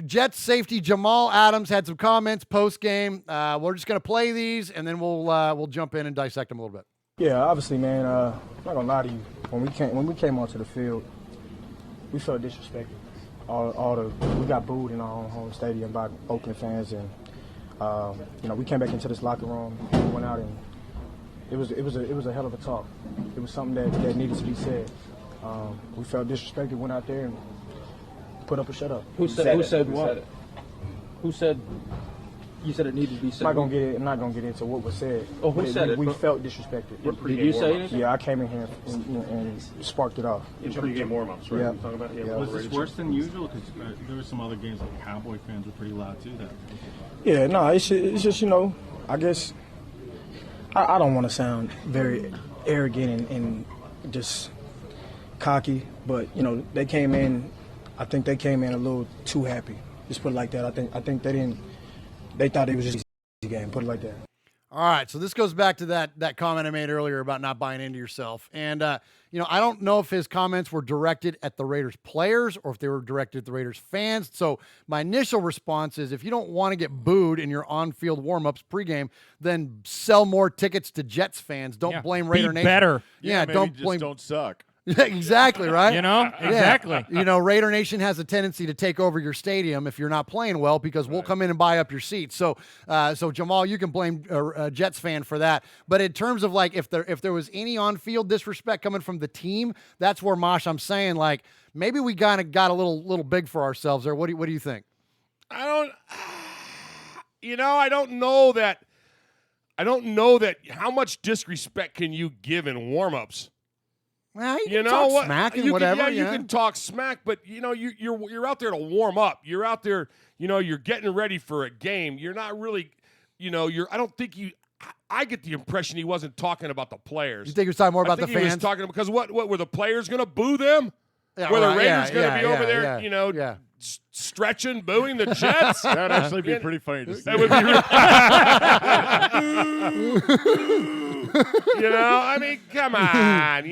Jets safety Jamal Adams had some comments post game. We're just gonna play these, and then we'll jump in and dissect them a little bit. Yeah, obviously, man. I'm not gonna lie to you. When we came onto the field, we felt disrespected. We got booed in our own home stadium by Oakland fans, and we came back into this locker room, and went out, and it was a hell of a talk. It was something that needed to be said. We felt disrespected. Went out there and put up or shut up. Who said what? Who said? You said it needed to be said. I'm not gonna get into what was said. Oh, who said it? We felt disrespected. Did you say anything? Yeah, I came in here and sparked it off. In pregame warm-ups, right? Yeah. You're talking about? Yeah. Was this worse than usual? Because there were some other games like Cowboy fans were pretty loud too. Yeah, no, it's just I guess I don't want to sound very arrogant and just cocky, but they came in. I think they came in a little too happy. Just put it like that. I think they didn't. They thought it was just a game. Put it like that. All right, so this goes back to that comment I made earlier about not buying into yourself. And, I don't know if his comments were directed at the Raiders players or if they were directed at the Raiders fans. So my initial response is if you don't want to get booed in your on-field warm-ups pregame, then sell more tickets to Jets fans. Don't blame Raider Nation. Better. Yeah, don't blame. Don't suck. Yeah, exactly, right? Exactly. Raider Nation has a tendency to take over your stadium if you're not playing well because we'll come in and buy up your seats. So Jamal, you can blame a Jets fan for that. But in terms of if there was any on-field disrespect coming from the team, that's where Mosh, I'm saying maybe we kind of got a little big for ourselves there. What do you think? I don't know that. How much disrespect can you give in warm-ups? Well, you can talk smack and whatever. You can talk smack, but you're out there to warm up. You're out there, you're getting ready for a game. You're not really, I don't think you. I get the impression he wasn't talking about the players. You think he was talking more about the fans? He was talking because what were the players going to boo them? Yeah, were the right. Raiders going to be over there, stretching, booing the Jets? That'd actually be pretty funny to see. That would be. I mean, come on,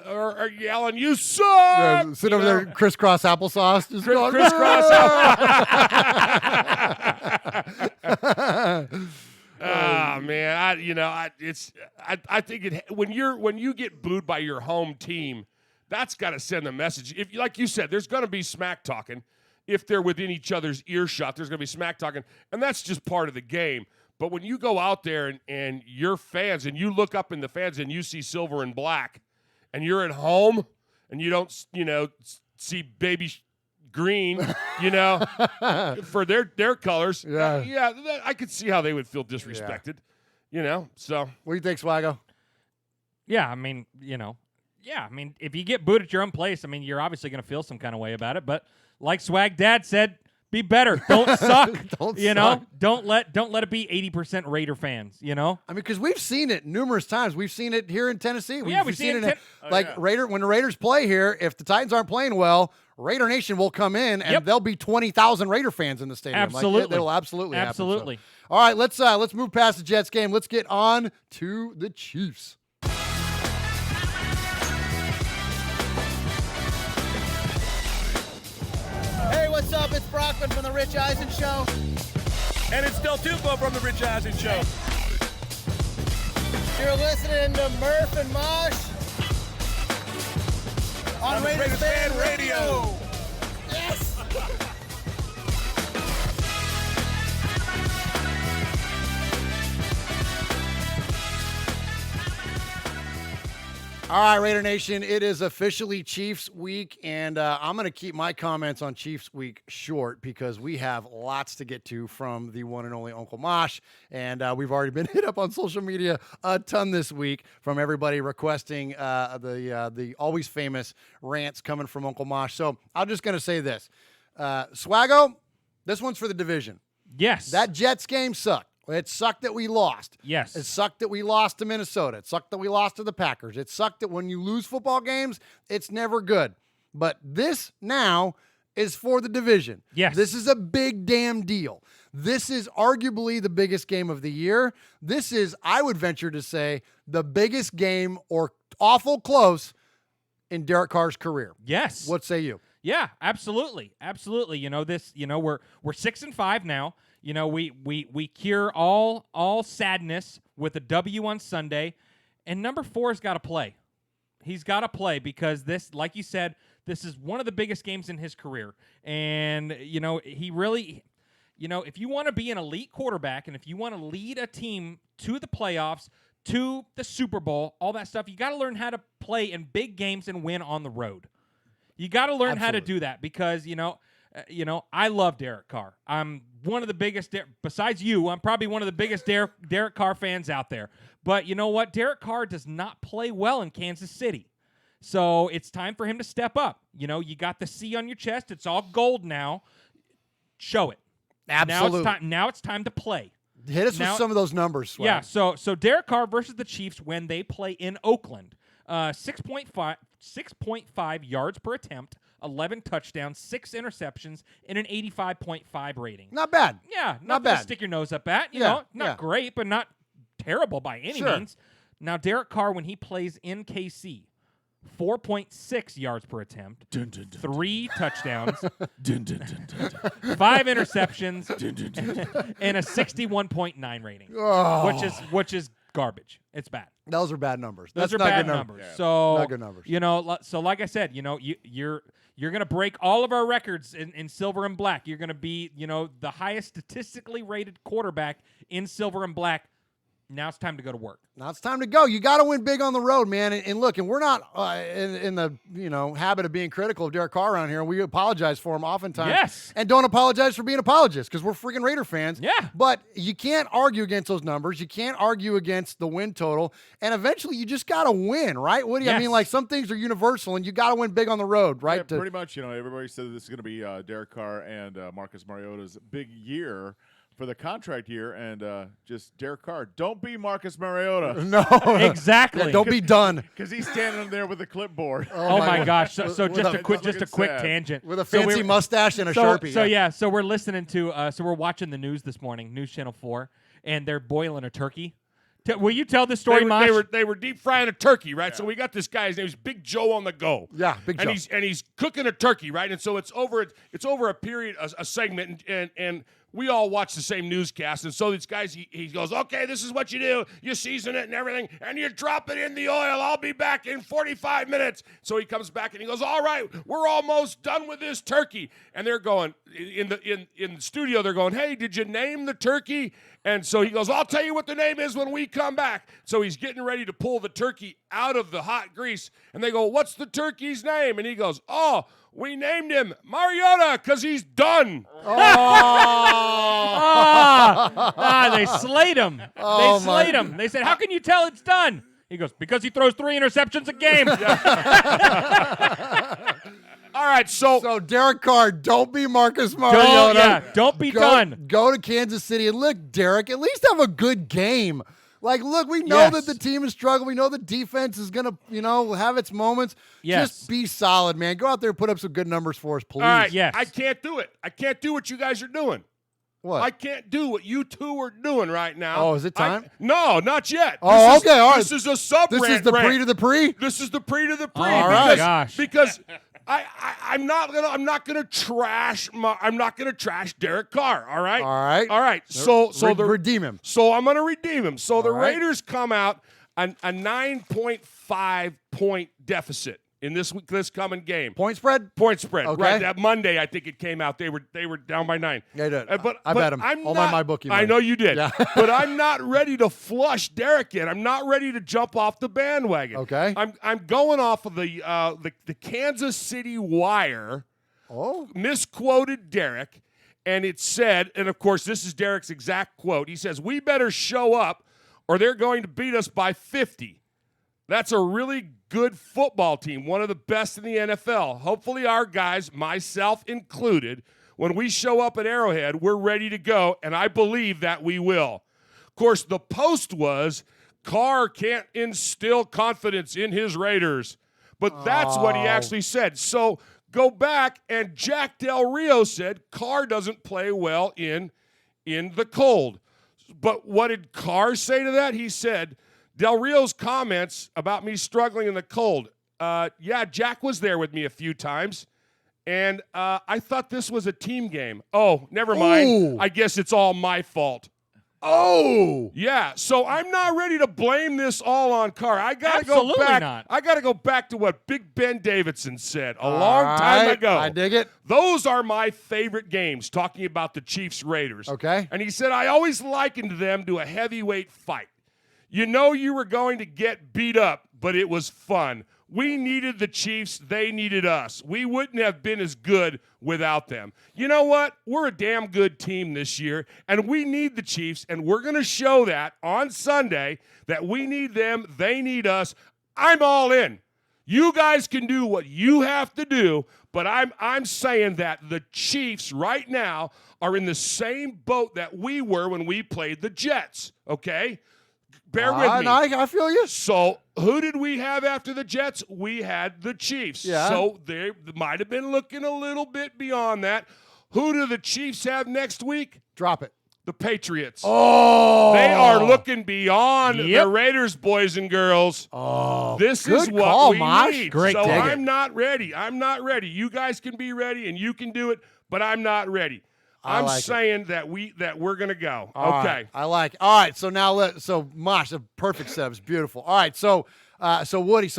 or yelling, "You suck!" Yeah, sit over there, crisscross applesauce, just crisscross. Oh man, I think when you get booed by your home team, that's got to send a message. If, like you said, there's going to be smack talking. If they're within each other's earshot, there's going to be smack talking, and that's just part of the game. But when you go out there and you're fans and you look up in the fans and you see silver and black, and you're at home and you don't, see baby green, for their colors. Yeah. I could see how they would feel disrespected. So what do you think, Swaggo? Yeah, I mean, if you get booed at your own place, I mean, you're obviously going to feel some kind of way about it. But like Swag Dad said, be better. Don't suck. Don't let it be 80% Raider fans. I mean, because we've seen it numerous times. We've seen it here in Tennessee. We've seen it. When the Raiders play here, if the Titans aren't playing well, Raider Nation will come in and there'll be 20,000 Raider fans in the stadium. Absolutely, it'll absolutely happen. Absolutely. So. All right, let's move past the Jets game. Let's get on to the Chiefs. Hey, what's up? It's Brockman from The Rich Eisen Show. And it's Del Tufo from The Rich Eisen Show. You're listening to Murf and Mosh on Raiders Fan Radio. Yes! All right, Raider Nation, it is officially Chiefs week, and I'm going to keep my comments on Chiefs week short because we have lots to get to from the one and only Uncle Mosh, and we've already been hit up on social media a ton this week from everybody requesting the always famous rants coming from Uncle Mosh. So I'm just going to say this. Swaggo, this one's for the division. Yes. That Jets game sucked. It sucked that we lost. Yes. It sucked that we lost to Minnesota. It sucked that we lost to the Packers. It sucked that when you lose football games, it's never good. But this now is for the division. Yes. This is a big damn deal. This is arguably the biggest game of the year. This is, I would venture to say, the biggest game or awful close in Derek Carr's career. Yes. What say you? Yeah, absolutely. Absolutely. We're 6-5 now. We cure all sadness with a W on Sunday, and number 4's got to play. He's got to play because this, like you said, this is one of the biggest games in his career. And, he really, if you want to be an elite quarterback and if you want to lead a team to the playoffs, to the Super Bowl, all that stuff, you got to learn how to play in big games and win on the road. You got to learn how to do that because, I love Derek Carr. I'm one of the biggest, besides you, I'm probably one of the biggest Derek Carr fans out there. But you know what? Derek Carr does not play well in Kansas City. So it's time for him to step up. You got the C on your chest. It's all gold now. Show it. Absolutely. Now it's time to play. Hit us with some of those numbers, Swag. Yeah, so Derek Carr versus the Chiefs when they play in Oakland. 6.5 yards per attempt, 11 touchdowns, 6 interceptions, and an 85.5 rating. Not bad. Yeah, not bad. bad. To stick your nose up at. Not great, but not terrible by any means. Now, Derek Carr, when he plays in KC, 4.6 yards per attempt, 3 touchdowns, 5 interceptions, and a 61.9 rating, which is garbage. It's bad. Those are bad numbers. Those are not bad good numbers. Yeah. So not good numbers. So like I said, you're gonna break all of our records in silver and black. You're gonna be the highest statistically rated quarterback in silver and black. Now it's time to go to work. Now it's time to go. You got to win big on the road, man. And look, and we're not in the habit of being critical of Derek Carr around here. We apologize for him oftentimes. Yes. And don't apologize for being apologists because we're freaking Raider fans. Yeah. But you can't argue against those numbers. You can't argue against the win total. And eventually you just got to win, right? What do you I mean? Like some things are universal and you got to win big on the road, right? Yeah, pretty much. Everybody said this is going to be Derek Carr and Marcus Mariota's big year for the contract year, and just Derek Carr. Don't be Marcus Mariota. No. Exactly. Yeah, don't be done. Because he's standing there with a clipboard. Oh my gosh. So just a quick tangent. With a fancy mustache and a Sharpie. So we're listening to we're watching the news this morning, News Channel 4, and they're boiling a turkey. Will you tell the story, Mosh? They were deep frying a turkey, right? Yeah. So we got this guy. His name's Big Joe on the go. Yeah, Big Joe. And he's cooking a turkey, right? And so it's over a period, a segment, and we all watch the same newscast. And so these guys, he goes, okay, this is what you do. You season it and everything, and you drop it in the oil. I'll be back in 45 minutes. So he comes back and he goes, all right, we're almost done with this turkey. And they're going in the studio. They're going, hey, did you name the turkey? And so he goes, I'll tell you what the name is when we come back. So he's getting ready to pull the turkey out of the hot grease. And they go, what's the turkey's name? And he goes, oh, we named him Mariota because he's done. They slayed him. They slayed him. They said, how can you tell it's done? He goes, because he throws 3 interceptions a game. All right, so Derek Carr, don't be Marcus Mariota. Don't be done. Go to Kansas City and look, Derek, at least have a good game. Like, look, we know that the team is struggling. We know the defense is going to, have its moments. Yes. Just be solid, man. Go out there and put up some good numbers for us, please. All right, I can't do it. I can't do what you guys are doing. What? I can't do what you two are doing right now. Oh, is it time? No, not yet. Oh, okay, all right. This is a sub This is the pre to the pre? This is the pre to the pre. All right. Gosh. Because I'm not gonna trash Derek Carr. All right. All right. So redeem him. So I'm gonna redeem him. So the right. Raiders come out a 9.5 point deficit in this coming game. Point spread. Okay. Right. That Monday, I think it came out. They were down by 9. Yeah, I did. But I bet him. My bookie. I know you did. Yeah. But I'm not ready to flush Derek yet. I'm not ready to jump off the bandwagon. Okay. I'm going off of the Kansas City Wire. Oh. Misquoted Derek, and it said, and of course this is Derek's exact quote. He says, "We better show up, or they're going to beat us by 50." That's a really good football team, one of the best in the NFL. Hopefully our guys, myself included, when we show up at Arrowhead, we're ready to go, and I believe that we will. Of course, the post was, Carr can't instill confidence in his Raiders. But that's what he actually said. So go back, and Jack Del Rio said Carr doesn't play well in the cold. But what did Carr say to that? He said, Del Rio's comments about me struggling in the cold. Jack was there with me a few times, and I thought this was a team game. Oh, never mind. Ooh. I guess it's all my fault. Oh. Yeah, so I'm not ready to blame this all on Carr. I got to go back. Not. I got to go back to what Big Ben Davidson said a long time ago. I dig it. Those are my favorite games, talking about the Chiefs Raiders. Okay. And he said, I always likened them to a heavyweight fight. You know you were going to get beat up, but it was fun. We needed the Chiefs. They needed us. We wouldn't have been as good without them. You know what? We're a damn good team this year, and we need the Chiefs, and we're going to show that on Sunday that we need them. They need us. I'm all in. You guys can do what you have to do, but I'm saying that the Chiefs right now are in the same boat that we were when we played the Jets, okay? Bear with me. I feel you. So who did we have after the Jets? We had the Chiefs. Yeah. So they might have been looking a little bit beyond that. Who do the Chiefs have next week? Drop it. The Patriots. Oh. They are looking beyond the Raiders, boys and girls. Oh. This good is what call, we Mosh. need. Great so dig I'm it. not ready. I'm not ready. You guys can be ready and you can do it, but I'm not ready. I I'm like saying that we're gonna go. All okay. right. I like it. All right. So now Mosh, a perfect setup. It's beautiful. All right. So Woody,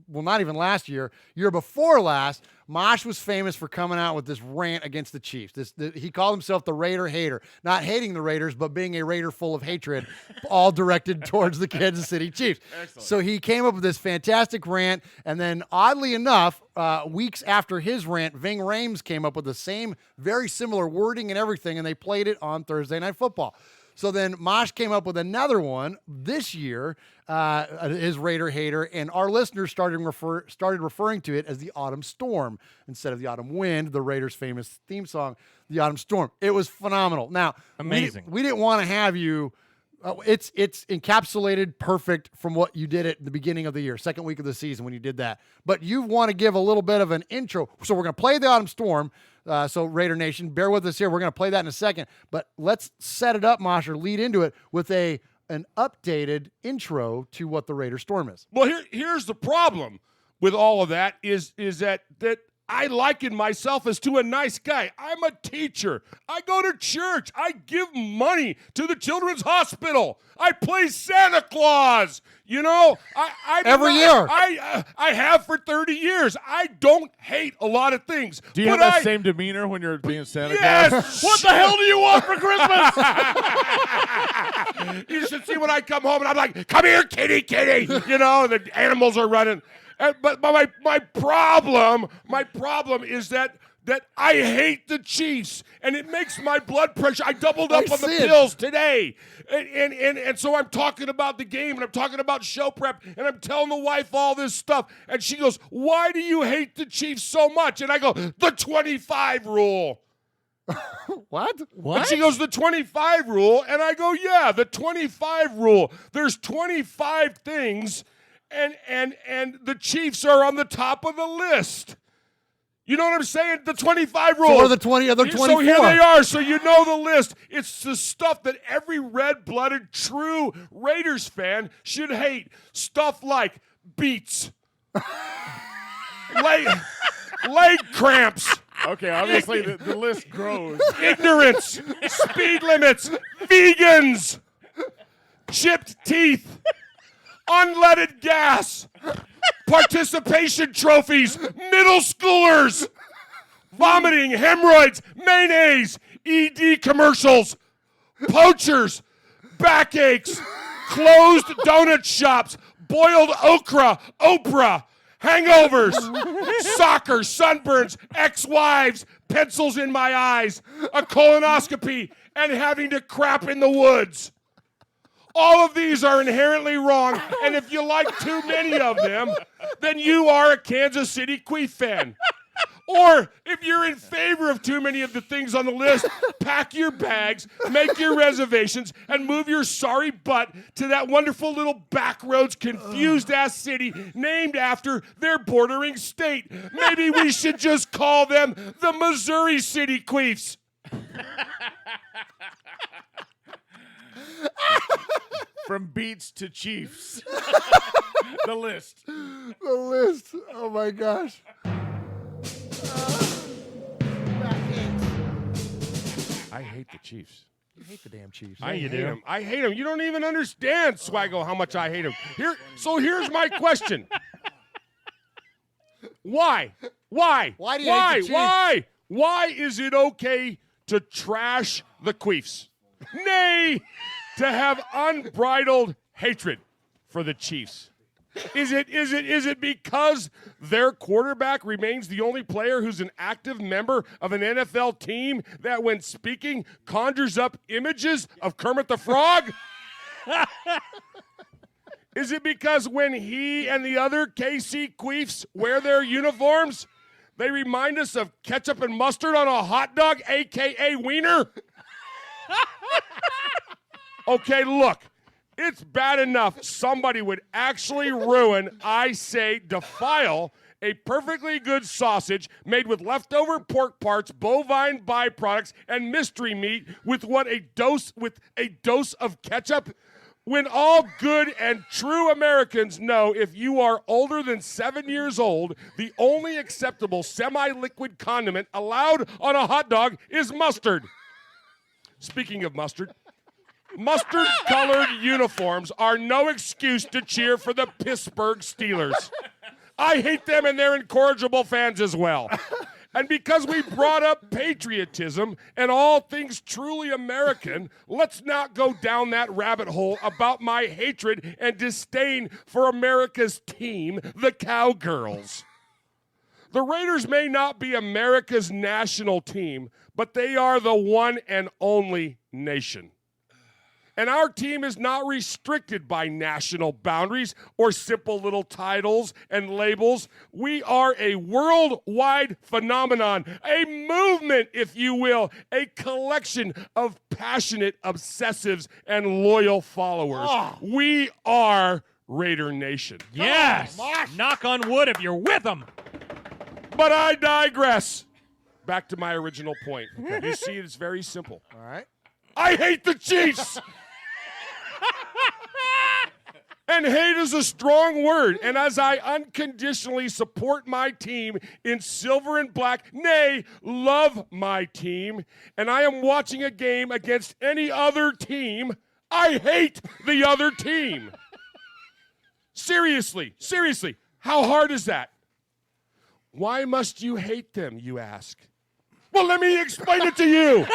not even last year before last, Mosh was famous for coming out with this rant against the Chiefs. He called himself the Raider hater, not hating the Raiders, but being a Raider full of hatred, all directed towards the Kansas City Chiefs. Excellent. So he came up with this fantastic rant, and then oddly enough, weeks after his rant, Ving Rhames came up with the same, very similar wording and everything, and they played it on Thursday Night Football. So then Mosh came up with another one this year, his Raider hater, and our listeners started referring to it as the Autumn Storm instead of the Autumn Wind, the Raiders' famous theme song, the Autumn Storm. It was phenomenal. Now, amazing. We didn't want to have you. It's encapsulated perfect from what you did at the beginning of the year, second week of the season when you did that. But you want to give a little bit of an intro. So we're going to play the Autumn Storm. So Raider Nation, bear with us here. We're going to play that in a second. But let's set it up, Mosh, or lead into it with an updated intro to what the Raider Storm is. Well, here's the problem with all of that is that I liken myself as to a nice guy. I'm a teacher. I go to church. I give money to the Children's Hospital. I play Santa Claus. You know, Every year. I have for 30 years. I don't hate a lot of things. Do you have that same demeanor when you're being Santa Claus? Yes. What the hell do you want for Christmas? You should see when I come home and I'm like, come here, kitty. You know, and the animals are running. But my problem is that I hate the Chiefs, and it makes my blood pressure. I doubled up on the pills today, and so I'm talking about the game, and I'm talking about show prep, and I'm telling the wife all this stuff, and she goes, "Why do you hate the Chiefs so much?" And I go, "The 25 rule." What? And she goes, the 25 rule, and I go, yeah, the 25 rule. There's 25 things. And the Chiefs are on the top of the list. You know what I'm saying? The 25 rule. So what are the 20 other 24? So here they are. So you know the list. It's the stuff that every red-blooded, true Raiders fan should hate. Stuff like beats, leg cramps. Okay, obviously the list grows. Ignorance, speed limits, vegans, chipped teeth, unleaded gas, participation trophies, middle schoolers, vomiting, hemorrhoids, mayonnaise, ED commercials, poachers, backaches, closed donut shops, boiled okra, Oprah, hangovers, soccer, sunburns, ex-wives, pencils in my eyes, a colonoscopy, and having to crap in the woods. All of these are inherently wrong, and if you like too many of them, then you are a Kansas City Queef fan. Or if you're in favor of too many of the things on the list, pack your bags, make your reservations, and move your sorry butt to that wonderful little backroads, confused-ass city named after their bordering state. Maybe we should just call them the Missouri City Queefs. From beats to Chiefs. The list. The list. Oh, my gosh. I hate the Chiefs. You hate the damn Chiefs. I hate them. I hate them. You don't even understand, Swaggo, how much I hate them. Here's my question. Why? Why? Why do you hate the Chiefs? Why is it okay to trash the Queefs? Nay, to have unbridled hatred for the Chiefs. Is it because their quarterback remains the only player who's an active member of an NFL team that, when speaking, conjures up images of Kermit the Frog? Is it because when he and the other KC Queefs wear their uniforms, they remind us of ketchup and mustard on a hot dog, a.k.a. wiener? Okay, look. It's bad enough somebody would actually ruin, I say defile, a perfectly good sausage made with leftover pork parts, bovine byproducts, and mystery meat with a dose of ketchup. When all good and true Americans know if you are older than 7 years old, the only acceptable semi-liquid condiment allowed on a hot dog is mustard. Speaking of mustard, mustard-colored uniforms are no excuse to cheer for the Pittsburgh Steelers. I hate them, and they're incorrigible fans as well. And because we brought up patriotism and all things truly American, let's not go down that rabbit hole about my hatred and disdain for America's team, the Cowgirls. The Raiders may not be America's national team, but they are the one and only nation. And our team is not restricted by national boundaries or simple little titles and labels. We are a worldwide phenomenon, a movement, if you will, a collection of passionate obsessives and loyal followers. Oh. We are Raider Nation. Yes! Knock on wood if you're with them. But I digress. Back to my original point. You see, it's very simple. All right. I hate the Chiefs! And hate is a strong word. And as I unconditionally support my team in silver and black, nay, love my team, and I am watching a game against any other team, I hate the other team. Seriously, how hard is that? Why must you hate them, you ask? Well, let me explain it to you.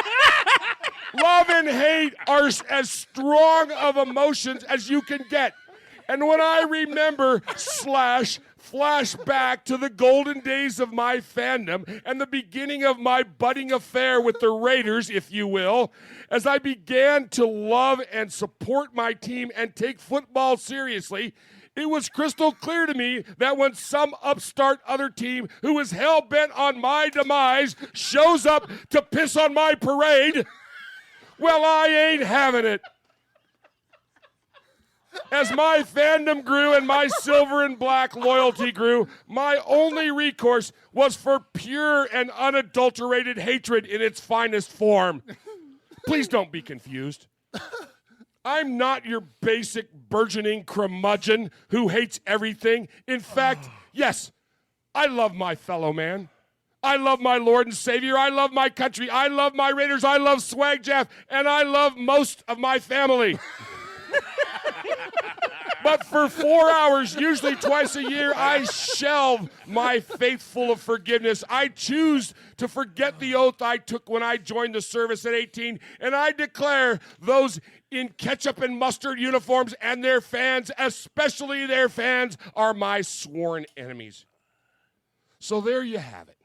Love and hate are as strong of emotions as you can get. And when I remember flash back to the golden days of my fandom and the beginning of my budding affair with the Raiders, if you will, as I began to love and support my team and take football seriously, it was crystal clear to me that when some upstart other team who is hell-bent on my demise shows up to piss on my parade, well, I ain't having it. As my fandom grew and my silver and black loyalty grew, my only recourse was for pure and unadulterated hatred in its finest form. Please don't be confused. I'm not your basic burgeoning curmudgeon who hates everything. In fact, yes, I love my fellow man. I love my Lord and Savior. I love my country. I love my Raiders. I love Swag Jeff. And I love most of my family. But for 4 hours, usually twice a year, I shelve my faithful of forgiveness. I choose to forget the oath I took when I joined the service at 18, and I declare those in ketchup and mustard uniforms and their fans, especially their fans, are my sworn enemies. So there you have it.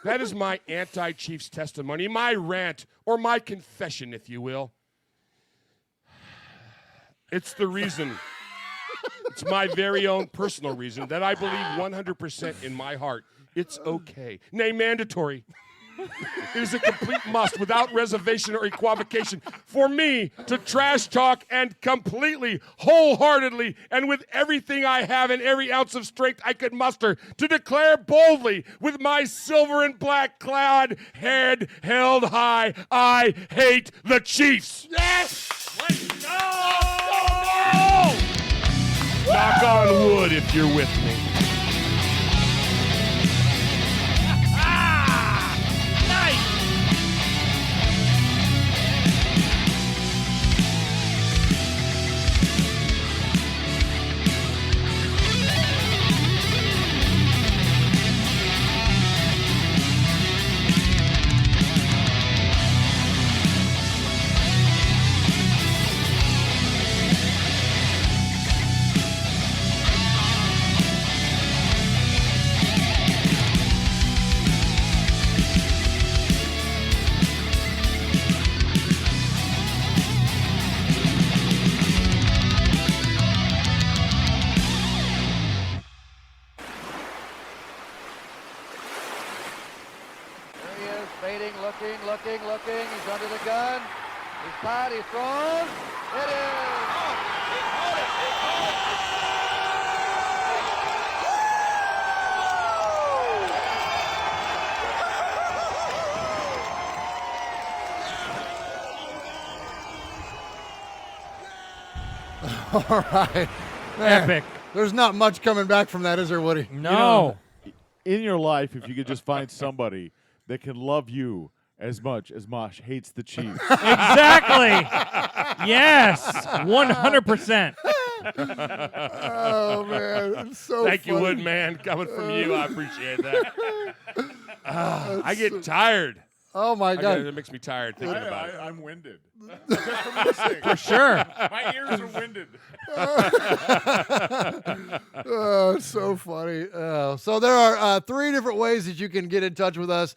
That is my anti-Chiefs testimony, my rant, or my confession, if you will. It's the reason, it's my very own personal reason that I believe 100% in my heart it's okay, nay, mandatory. It is a complete must, without reservation or equivocation, for me to trash talk and completely, wholeheartedly, and with everything I have and every ounce of strength I could muster, to declare boldly, with my silver and black clad head held high, I hate the Chiefs. Yes! Let's go! Knock on wood if you're with me. looking. He's under the gun. He's caught. He's thrown. It All right. Man, Epic. There's not much coming back from that, is there, Woody? No. In your life, if you could just find somebody that can love you as much as Mosh hates the Chiefs. Exactly. Yes. 100%. Oh, man. It's so Thank you, funny. Woodman. Coming from you, I appreciate that. I get tired. Oh, my God. It makes me tired thinking about it. I'm winded. Just from listening. For sure. My ears are winded. Oh, it's so funny. So there are 3 different ways that you can get in touch with us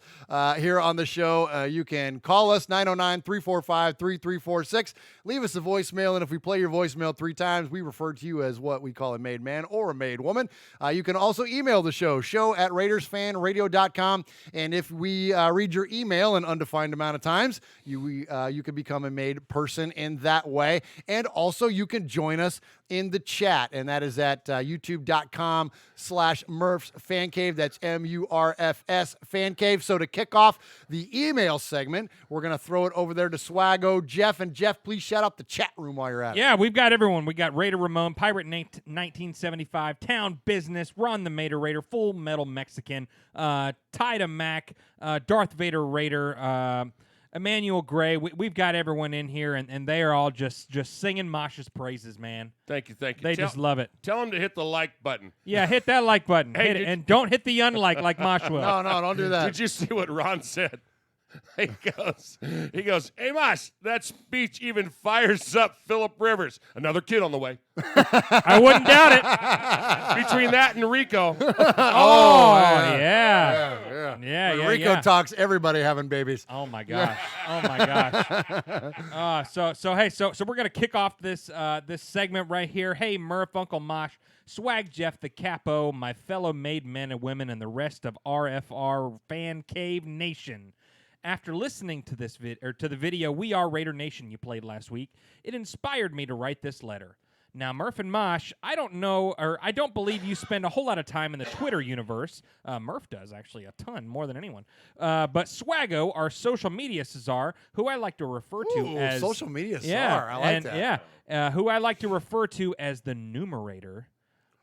here on the show. You can call us, 909-345-3346. Leave us a voicemail, and if we play your voicemail 3 times, we refer to you as what we call a made man or a made woman. You can also email the show at RaidersFanRadio.com, and if we read your email an undefined amount of times, you can become a made person in that way. And also you can join us in the chat, and that is at youtube.com/Murf's Fan Cave. That's MURFS Fan Cave. So to kick off the email segment, we're going to throw it over there to Swaggo Jeff. And Jeff, please shout out the chat room while you're at it. Yeah, we've got everyone. We got Raider Ramon, Pirate 1975, Town Business, Ron the Mater Raider, Full Metal Mexican, Tida Mac, Darth Vader Raider, Emmanuel Gray. We've got everyone in here, and they are all just singing Mosh's praises, man. Thank you. They just love it. Tell them to hit the like button. Yeah, hit that like button. Hey, Hit it, and don't hit the unlike like Mosh will. No, don't do that. Did you see what Ron said? He goes, hey, Mosh, that speech even fires up Phillip Rivers. Another kid on the way. I wouldn't doubt it. Between that and Rico. Oh, yeah. When Rico talks, everybody having babies. Oh my gosh! Oh my gosh! So we're gonna kick off this segment right here. Hey, Murf, Uncle Mosh, Swag, Jeff, the Capo, my fellow made men and women, and the rest of RFR Fan Cave Nation. After listening to this to the video "We Are Raider Nation" you played last week, it inspired me to write this letter. Now, Murf and Mosh, I don't believe you spend a whole lot of time in the Twitter universe. Murf does, actually, a ton, more than anyone. But Swaggo, our social media czar, who I like to refer to as... social media czar. I like that. Yeah, who I like to refer to as the numerator.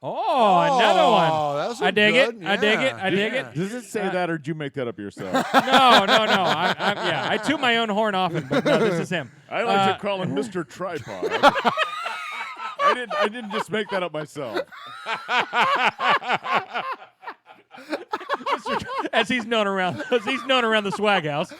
Oh, another one. That's I dig good. it. I dig it. I dig it. Does it say that, or did you make that up yourself? No. I toot my own horn often, but no, this is him. I like to call him Mr. Tripod. I didn't just make that up myself. As he's known around the swag house.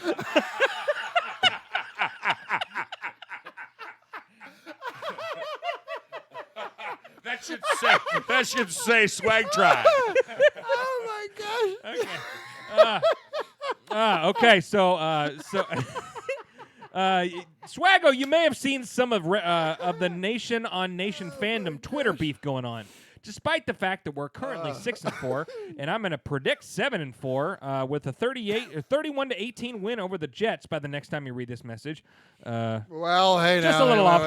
That should say Swag Tribe. Oh my gosh. Okay. So Swaggo, you may have seen some of the Nation on Nation fandom Twitter beef going on. Despite the fact that we're currently 6-4, and I'm going to predict 7-4 with a 31-18 win over the Jets by the next time you read this message. Well, hey, just now, a little off.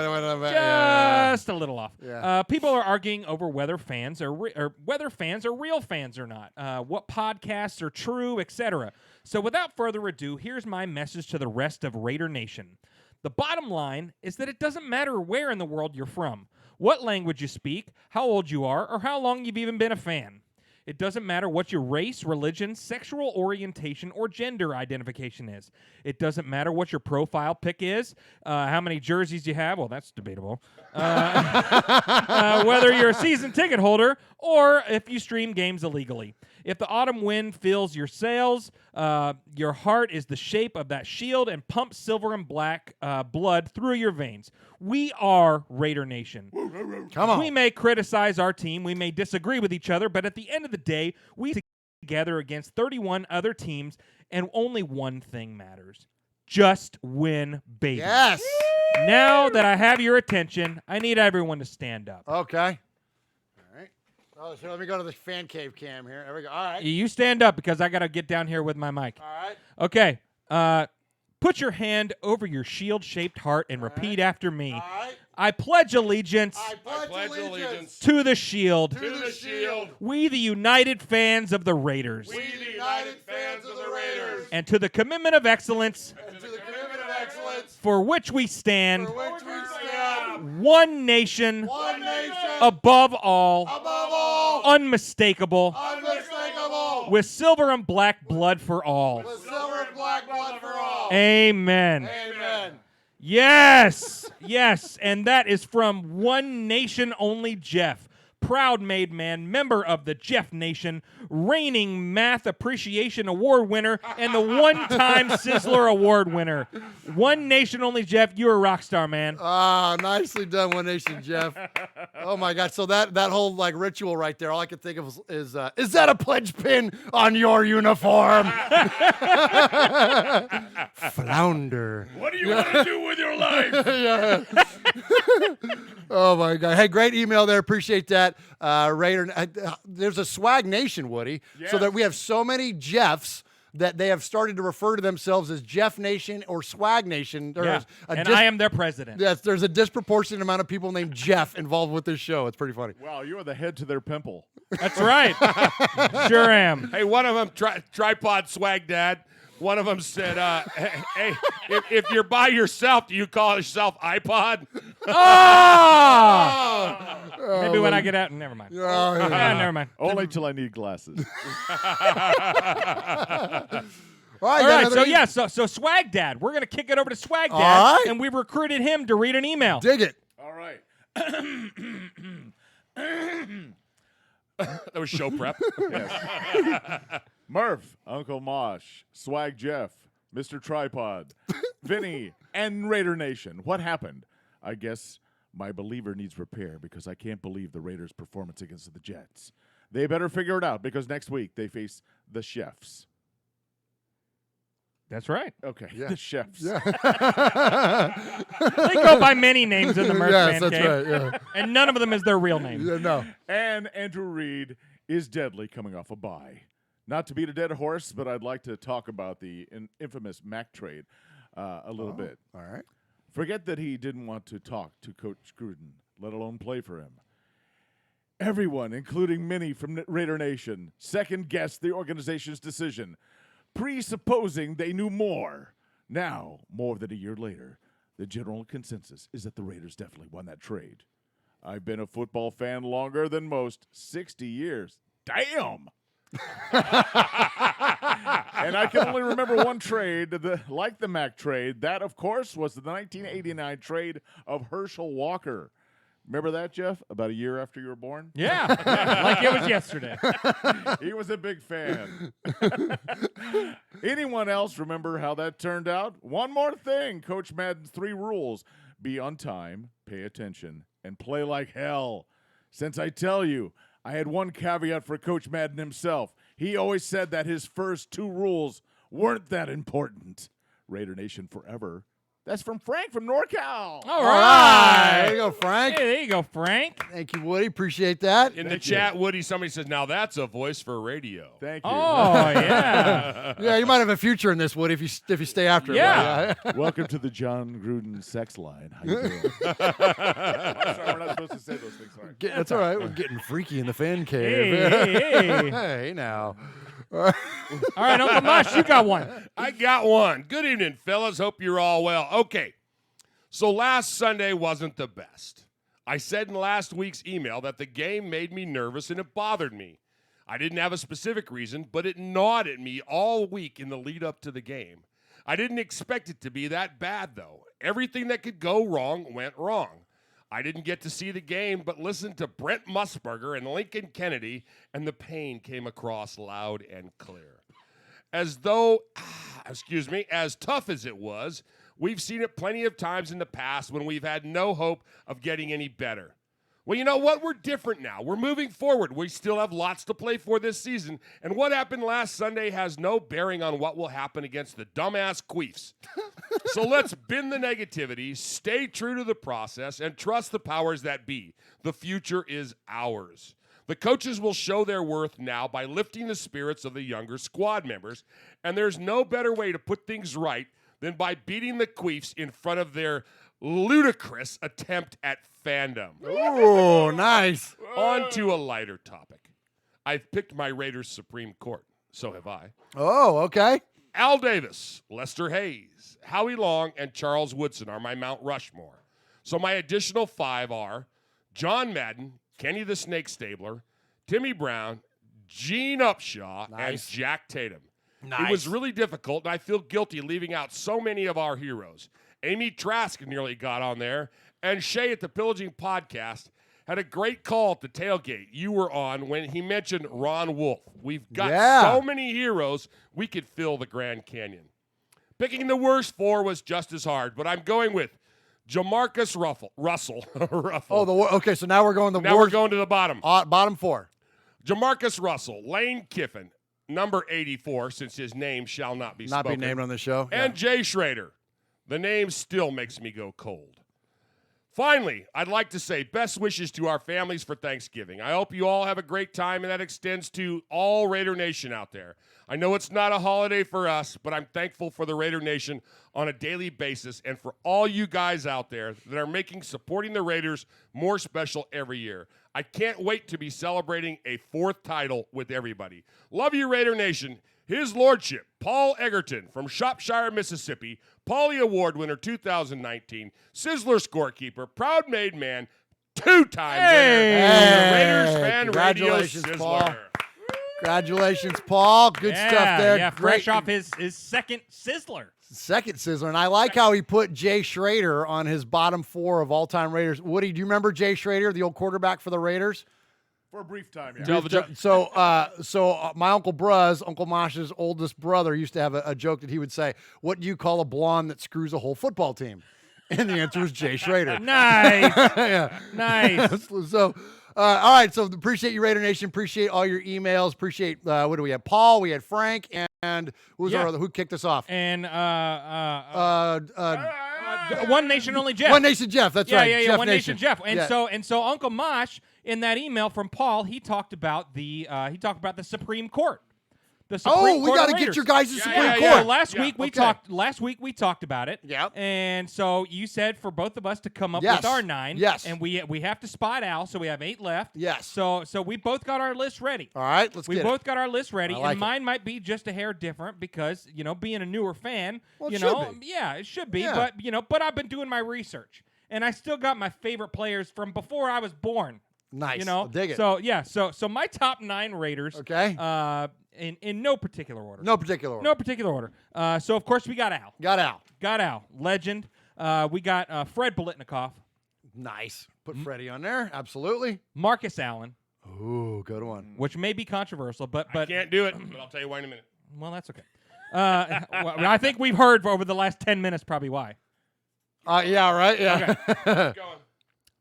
Just a little off. Yeah. People are arguing over whether fans are whether fans are real fans or not. What podcasts are true, etc. So, without further ado, here's my message to the rest of Raider Nation. The bottom line is that it doesn't matter where in the world you're from, what language you speak, how old you are, or how long you've even been a fan. It doesn't matter what your race, religion, sexual orientation, or gender identification is. It doesn't matter what your profile pic is, how many jerseys you have. Well, that's debatable. Whether you're a season ticket holder or if you stream games illegally. If the autumn wind fills your sails, your heart is the shape of that shield and pumps silver and black blood through your veins. We are Raider Nation. Come on. We may criticize our team, we may disagree with each other, but at the end of the day, we together against 31 other teams, and only one thing matters. Just win, baby. Yes. Now that I have your attention, I need everyone to stand up. Okay. All right. Oh, so let me go to the fan cave cam here. There we go. All right. You stand up because I got to get down here with my mic. All right. Okay. Put your hand over your shield-shaped heart and repeat after me. I pledge allegiance. I pledge allegiance to the shield. to the shield. We, the united fans of the Raiders. We, the united fans of the Raiders. And to the commitment of excellence. And to the commitment of excellence. For which we stand. For which we stand. One nation. One nation. Above all. Above all. Unmistakable. Unmistakable. With silver and black blood for all. With silver and black blood for all. Amen. Amen. Yes. Yes. And that is from One Nation Only Jeff. Proud made man, member of the Jeff Nation, reigning Math Appreciation Award winner, and the one-time Sizzler Award winner. One Nation Only Jeff, you're a rock star, man. Ah, nicely done, One Nation, Jeff. Oh my God! So that whole like ritual right there, all I could think of is that a pledge pin on your uniform? Flounder. What do you want to do with your life? Yeah. Oh my God! Hey, great email there. Appreciate that, Raider. There's a Swag Nation, Woody, so that we have so many Jeffs that they have started to refer to themselves as Jeff Nation or Swag Nation. Yeah. And I am their president. Yes, there's a disproportionate amount of people named Jeff involved with this show. It's pretty funny. Wow, you are the head to their pimple. That's right. Sure am. Hey, one of them, Tripod Swag Dad. One of them said, hey, if you're by yourself, do you call yourself iPod? Oh! Maybe when I get out, never mind. Never mind. Only till I need glasses. All right, so Swag Dad. We're going to kick it over to Swag Dad, and we've recruited him to read an email. Dig it. All right. That was show prep. Murf, Uncle Mosh, Swag Jeff, Mr. Tripod, Vinny, and Raider Nation. What happened? I guess my believer needs repair because I can't believe the Raiders' performance against the Jets. They better figure it out because next week they face the Chefs. That's right. Okay, the Chefs. Yeah. They go by many names in the Murf Yes, Man that's Cave, right, yeah. and none of them is their real name. Yeah, no. And Andrew Reid is deadly coming off a bye. Not to beat a dead horse, but I'd like to talk about the infamous Mac trade a little bit. All right. Forget that he didn't want to talk to Coach Gruden, let alone play for him. Everyone, including many from Raider Nation, second-guessed the organization's decision, presupposing they knew more. Now, more than a year later, the general consensus is that the Raiders definitely won that trade. I've been a football fan longer than most, 60 years. Damn! And I can only remember one trade, like the Mac trade. That, of course, was the 1989 trade of Herschel Walker. Remember that, Jeff? About a year after you were born? Yeah, like it was yesterday. He was a big fan. Anyone else remember how that turned out? One more thing, Coach Madden's 3 rules. Be on time, pay attention, and play like hell. Since I tell you, I had one caveat for Coach Madden himself. He always said that his first 2 rules weren't that important. Raider Nation forever. That's from Frank from NorCal. All right. There you go, Frank. Hey, there you go, Frank. Thank you, Woody. Appreciate that. In the chat, Woody, somebody says, now that's a voice for radio. Thank you. Oh, yeah. Yeah, you might have a future in this, Woody, if you stay after Yeah. it. Welcome to the John Gruden sex line. How you doing? I'm sorry, we're not supposed to say those things. Sorry. That's all right. We're getting freaky in the fan cave. Hey. Hey, now. All right, Uncle Mosh, you got one. I got one. Good evening, fellas. Hope you're all well. Okay, so last Sunday wasn't the best. I said in last week's email that the game made me nervous and it bothered me. I didn't have a specific reason, but it gnawed at me all week in the lead up to the game. I didn't expect it to be that bad, though. Everything that could go wrong went wrong. I didn't get to see the game, but listened to Brent Musburger and Lincoln Kennedy, and the pain came across loud and clear. As tough as it was, we've seen it plenty of times in the past when we've had no hope of getting any better. Well, you know what? We're different now. We're moving forward. We still have lots to play for this season, and what happened last Sunday has no bearing on what will happen against the dumbass Queefs. So let's bin the negativity, stay true to the process, and trust the powers that be. The future is ours. The coaches will show their worth now by lifting the spirits of the younger squad members, and there's no better way to put things right than by beating the Queefs in front of their ludicrous attempt at fandom. Oh, nice. On to a lighter topic. I've picked my Raiders Supreme Court. So have I. Oh, okay. Al Davis, Lester Hayes, Howie Long, and Charles Woodson are my Mount Rushmore. So my additional 5 are John Madden, Kenny the Snake Stabler, Timmy Brown, Gene Upshaw, and Jack Tatum. Nice. It was really difficult, and I feel guilty leaving out so many of our heroes. Amy Trask nearly got on there, and Shay at the Pillaging Podcast had a great call at the tailgate you were on when he mentioned Ron Wolf. We've got so many heroes, we could fill the Grand Canyon. Picking the worst 4 was just as hard, but I'm going with Jamarcus Russell. Oh, okay, so now we're going Now we're going to the bottom. Bottom 4. Jamarcus Russell, Lane Kiffin, number 84, since his name shall not be spoken. Not be named on the show. And Jay Schrader. The name still makes me go cold. Finally, I'd like to say best wishes to our families for Thanksgiving. I hope you all have a great time, and that extends to all Raider Nation out there. I know it's not a holiday for us, but I'm thankful for the Raider Nation on a daily basis and for all you guys out there that are making supporting the Raiders more special every year. I can't wait to be celebrating a 4th title with everybody. Love you, Raider Nation. His Lordship, Paul Egerton from Shropshire, Mississippi, Paulie Award winner 2019, Sizzler scorekeeper, proud made man, 2-time winner of the Raiders Fan Radio Sizzler. Paul. Congratulations, Paul. Good stuff there. Yeah, fresh off his second Sizzler. Second Sizzler. And I like how he put Jay Schrader on his bottom 4 of all-time Raiders. Woody, do you remember Jay Schrader, the old quarterback for the Raiders? For a brief time, yeah. So my Uncle Bruz, Uncle Mosh's oldest brother, used to have a joke that he would say, what do you call a blonde that screws a whole football team? And the answer was Jay Schrader. Nice. Yeah. Nice. So, all right. So appreciate you, Raider Nation. Appreciate all your emails. Appreciate, what do we have? Paul, we had Frank, and who kicked us off? And One Nation Only Jeff. One Nation Jeff. That's right. Yeah. Jeff One Nation Jeff. And yeah. so Uncle Mosh, in that email from Paul, he talked about the Supreme Court. The Supreme we got to get your guys' Supreme Court. Yeah. Last week we talked about it. Yeah. And so you said for both of us to come up with our 9. Yes. And we have to spot Al, so we have 8 left. Yes. So we both got our list ready. All right, We both got our list ready, like and mine might be just a hair different because being a newer fan, it should be. Yeah. But I've been doing my research, and I still got my favorite players from before I was born. Nice. Dig it. So my top 9 Raiders. Okay. In no particular order. No particular order. So of course we got Al. Got Al. Legend. We got Fred Biletnikoff. Nice. Put Freddie on there. Absolutely. Marcus Allen. Ooh, good one. Which may be controversial, but I can't do it, but I'll tell you why in a minute. Well, that's okay. Well, I think we've heard over the last 10 minutes probably why. Yeah, right. Yeah. Okay. Keep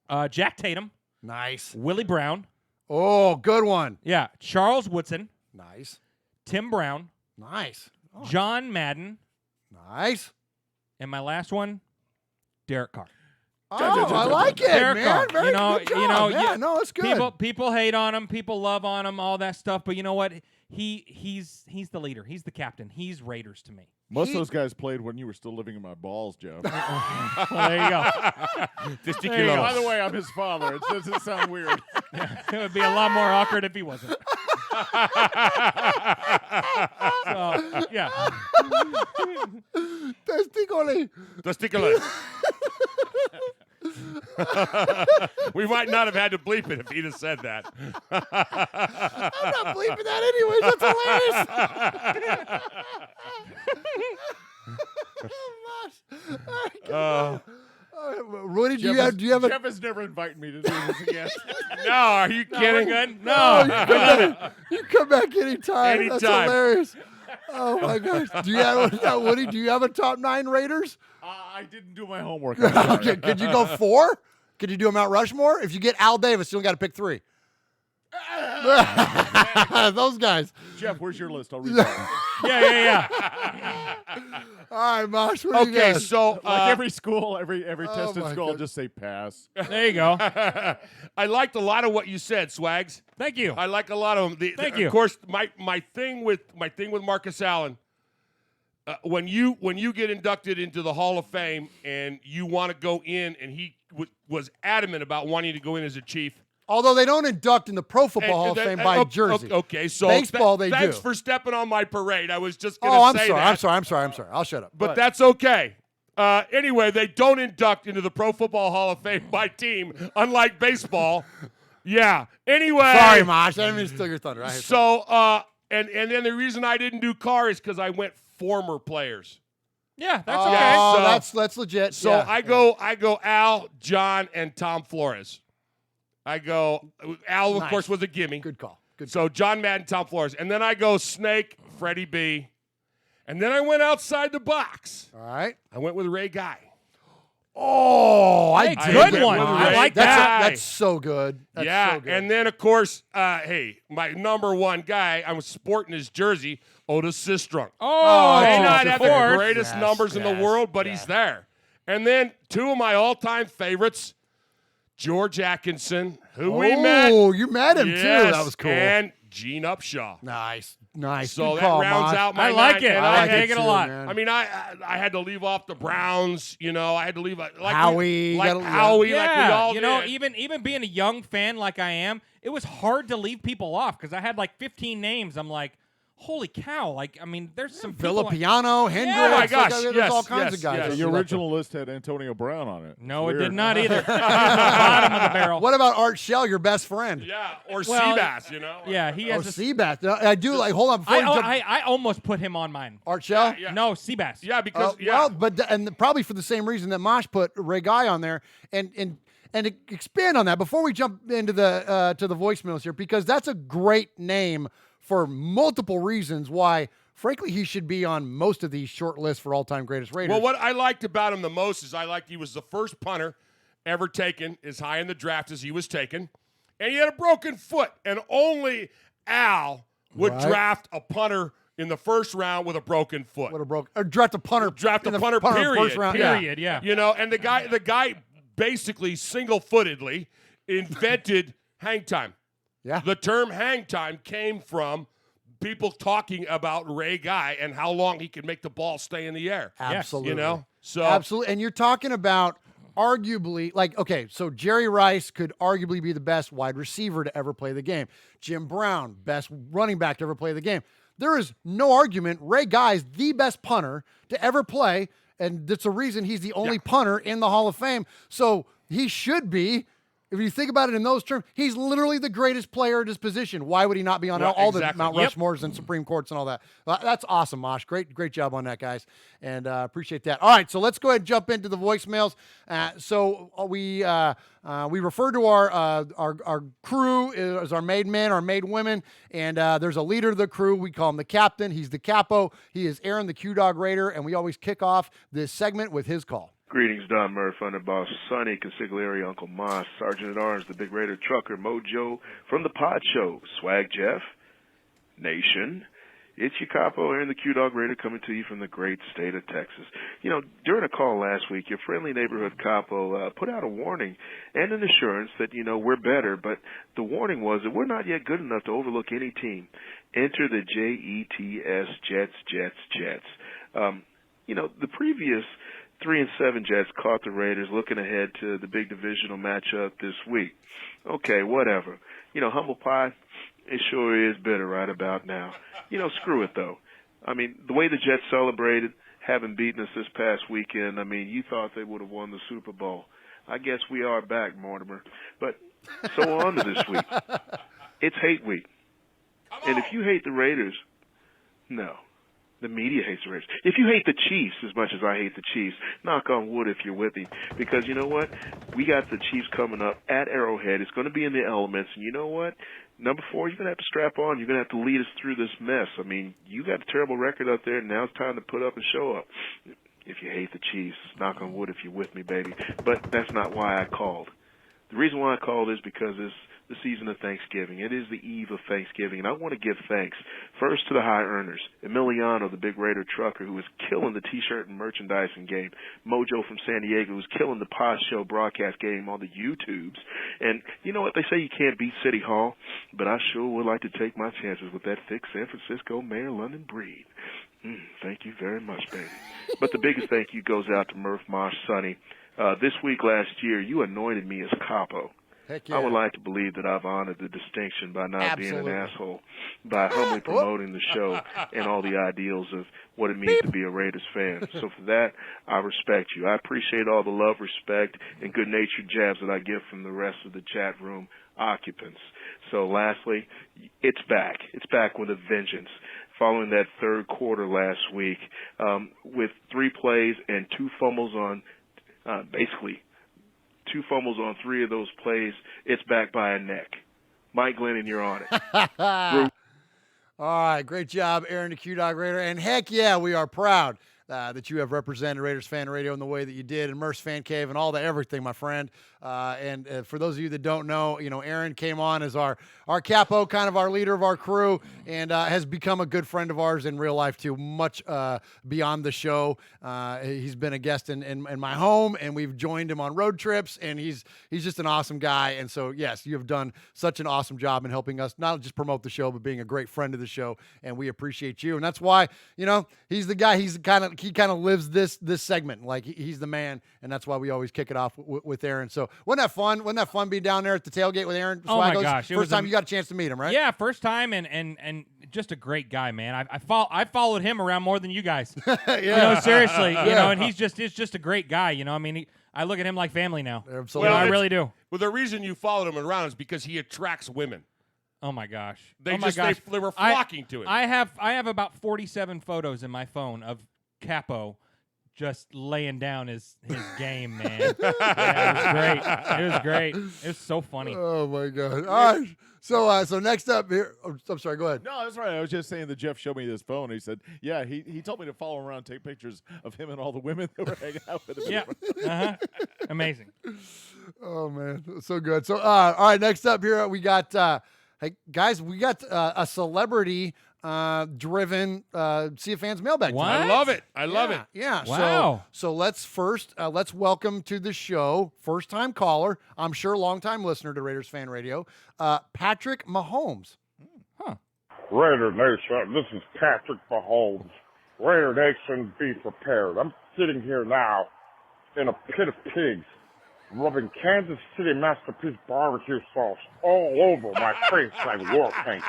going. Jack Tatum. Nice. Willie Brown. Oh, good one. Yeah. Charles Woodson. Nice. Tim Brown. Nice. Oh. John Madden. Nice. And my last one, Derek Carr. Oh, I like it, Derek man. Carr. Very good job. Yeah, no, it's good. People hate on him. People love on him. All that stuff. But you know what? He's the leader. He's the captain. He's Raiders to me. Most of those guys played when you were still living in my balls, Jeff. Well, there you go. Testicular. By the way, I'm his father. It doesn't sound weird. It would be a lot more awkward if he wasn't. So, yeah. Testicular. We might not have had to bleep it if he'd have said that. I'm not bleeping that anyways. That's hilarious. Rudy, do you have Jeff has never invited me to do this again. No, are you kidding? We're good? No. You come back anytime. That's hilarious. Oh my gosh. Do you have Woody? Do you have a top 9 Raiders? I didn't do my homework. Okay, could you go 4? Could you do a Mount Rushmore? If you get Al Davis, you only got to pick 3. Those guys. Jeff, where's your list? I'll read that. Yeah. All right, Mosh. What do you got? So like every school, every tested school, I'll just say pass. There you go. I liked a lot of what you said, Swags. Thank you. I like a lot of them. Thank you. Of course, my thing with Marcus Allen. when you get inducted into the Hall of Fame and you want to go in, and he was adamant about wanting to go in as a Chief. Although they don't induct in the Pro Football Hall of Fame by jersey. Okay, so baseball they thanks do. for stepping on my parade. I was just going to say that. I'm sorry. I'll shut up. But that's okay. Anyway, they don't induct into the Pro Football Hall of Fame by team, unlike baseball. Yeah. Anyway. Sorry, Mosh. I didn't mean to steal your thunder. And then the reason I didn't do car is because I went former players. Yeah, that's okay. Oh, that's legit. So I go Al, John, and Tom Flores. Al, of course, was a gimme. Good call. So John Madden, Tom Flores. And then I go Snake, Freddie B. And then I went outside the box. All right. I went with Ray Guy. Oh, good one. I like that. That's so good. That's so good. And then, of course, my number one guy, I was sporting his jersey, Otis Sistrunk. Oh, may not have the course. greatest numbers in the world, but he's there. And then two of my all-time favorites, George Atkinson, who we met. Oh, you met him, too. Yes, That was cool. And Gene Upshaw. Nice. So Good that call, rounds Mosh. out my I like night, it. and I had like it a to, lot. man. I mean, I had to leave off the Browns. I had to leave like Howie. Howie, like we all did. Even being a young fan like I am, it was hard to leave people off because I had like 15 names. I'm like, holy cow! There's some people Villapiano, Hendricks. Oh my gosh, there's all kinds of guys. yes. Your original list had Antonio Brown on it. No, it did not either. Bottom of the barrel. What about Art Shell, your best friend? Yeah, or Seabass, Yeah, he has Seabass. I do like. Hold on. I almost put him on mine. Art Shell? Yeah. No, Seabass. Yeah, because Well, and probably for the same reason that Mosh put Ray Guy on there, and expand on that before we jump into the to the voicemails here, because that's a great name for multiple reasons why, frankly, he should be on most of these short lists for all-time greatest Raiders. Well, what I liked about him the most is he was the first punter ever taken as high in the draft as he was taken, and he had a broken foot, and only Al would draft a punter in the first round with a broken foot. Draft a punter. Period. First round. Period. Yeah. And the guy basically single-footedly invented hang time. Yeah. The term hang time came from people talking about Ray Guy and how long he could make the ball stay in the air. Absolutely. Absolutely. And you're talking about arguably, so Jerry Rice could arguably be the best wide receiver to ever play the game. Jim Brown, best running back to ever play the game. There is no argument. Ray Guy is the best punter to ever play, and that's a reason he's the only punter in the Hall of Fame. So he should be. If you think about it in those terms, he's literally the greatest player at his position. Why would he not be on all the Mount Rushmores and Supreme Courts and all that? That's awesome, Mosh. Great job on that, guys, and appreciate that. All right, so let's go ahead and jump into the voicemails. We refer to our crew as our made men, our made women, and there's a leader of the crew. We call him the captain. He's the capo. He is Aaron, the Q-Dog Raider, and we always kick off this segment with his call. Greetings, Don Murf, Underboss, Sonny, Consigliere, Uncle Moss, Sergeant at Arms, the Big Raider Trucker, Mojo, from the Pod Show, Swag Jeff, Nation. It's your capo, Aaron the Q-Dog Raider, coming to you from the great state of Texas. During a call last week, your friendly neighborhood capo put out a warning and an assurance that, we're better, but the warning was that we're not yet good enough to overlook any team. Enter the JETS, Jets. The previous 3-7 Jets caught the Raiders looking ahead to the big divisional matchup this week. Okay, whatever. Humble pie, it sure is bitter right about now. Screw it, though. The way the Jets celebrated having beaten us this past weekend, you thought they would have won the Super Bowl. I guess we are back, Mortimer. But so on to this week. It's hate week. And if you hate the Raiders, no. The media hates the Raiders. If you hate the Chiefs as much as I hate the Chiefs, knock on wood if you're with me. Because you know what? We got the Chiefs coming up at Arrowhead. It's going to be in the elements. And you know what? Number 4, you're going to have to strap on. You're going to have to lead us through this mess. You got a terrible record out there, and now it's time to put up and show up. If you hate the Chiefs, knock on wood if you're with me, baby. But that's not why I called. The reason why I called is because it's the season of Thanksgiving. It is the eve of Thanksgiving, and I want to give thanks first to the high earners. Emiliano, the Big Raider Trucker, who is killing the T-shirt and merchandising game. Mojo from San Diego, who's killing the Pod Show broadcast game on the YouTubes. And you know what? They say you can't beat City Hall, but I sure would like to take my chances with that thick San Francisco Mayor London breed. Thank you very much, baby. But the biggest thank you goes out to Murf, Mosh, Sonny. This week last year, you anointed me as capo. Heck yeah. I would like to believe that I've honored the distinction by not Absolutely. being an asshole, by humbly promoting the show and all the ideals of what it means to be a Raiders fan. So for that, I respect you. I appreciate all the love, respect, and good-natured jabs that I get from the rest of the chat room occupants. So lastly, it's back. It's back with a vengeance. Following that third quarter last week, with 3 plays and 2 fumbles on, basically 2 fumbles on 3 of those plays, it's back by a neck. Mike Glennon, you're on it. All right, great job, Aaron the Q-Dog Raider. And heck yeah, we are proud that you have represented Raiders Fan Radio in the way that you did, and Murph's Fan Cave and all the everything, my friend. And for those of you that don't know, Aaron came on as our capo, kind of our leader of our crew, and has become a good friend of ours in real life too, much beyond the show. He's been a guest in my home, and we've joined him on road trips, and he's just an awesome guy. And so, yes, you have done such an awesome job in helping us not just promote the show, but being a great friend of the show, and we appreciate you. And that's why, he's the guy. He kind of lives this segment. Like, he's the man, and that's why we always kick it off with Aaron. So wasn't that fun? Wasn't that fun being down there at the tailgate with Aaron? Oh my gosh! First time you got a chance to meet him, right? Yeah, first time, and just a great guy, man. I followed him around more than you guys. Yeah. Seriously, and he's just a great guy. I mean, I look at him like family now. Absolutely, I really do. Well, the reason you followed him around is because he attracts women. Oh my gosh! They were flocking to him. I have about 47 photos in my phone of Capo just laying down his game, man. Yeah, it was great. It was so funny. Oh my God! All right, so next up here, I'm sorry. Go ahead. No, that's right. I was just saying that Jeff showed me this phone. He said, "Yeah, he told me to follow him around, take pictures of him and all the women that were hanging out with him." Yeah, amazing. Oh man, so good. So all right, next up here we got hey guys, we got a celebrity driven See a Fans mailbag. What? Tonight. I love it. I love it. Yeah. Wow. So let's welcome to the show, first time caller, I'm sure long time listener to Raiders Fan Radio, Patrick Mahomes. Raider Nation, this is Patrick Mahomes. Raider Nation, be prepared. I'm sitting here now in a pit of pigs, rubbing Kansas City Masterpiece barbecue sauce all over my face like war paint.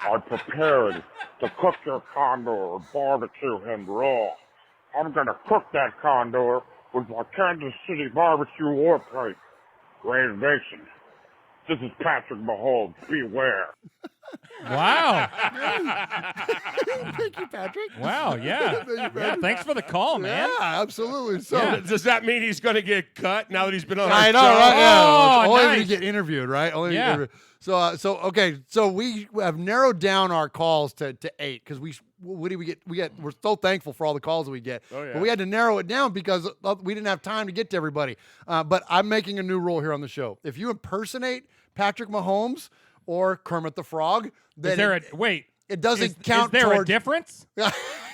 I'm prepared to cook your condor, barbecue him raw. I'm gonna cook that condor with my Kansas City barbecue war paint. Raider Nation, this is Patrick Mahomes. Beware. Wow. Thank you, Patrick. Wow, yeah. Yeah, thanks for the call, man. Yeah, absolutely. So Does that mean he's going to get cut now that he's been on our I know, show? right? Yeah. Oh, Only nice. when you get interviewed, right? Only when you get Yeah. interviewed. So okay. So we have narrowed down our calls to 8 because what do we get? We're so thankful for all the calls that we get. Oh, yeah. But we had to narrow it down because we didn't have time to get to everybody. But I'm making a new rule here on the show. If you impersonate Patrick Mahomes or Kermit the Frog, then it doesn't count. Is there towards a difference?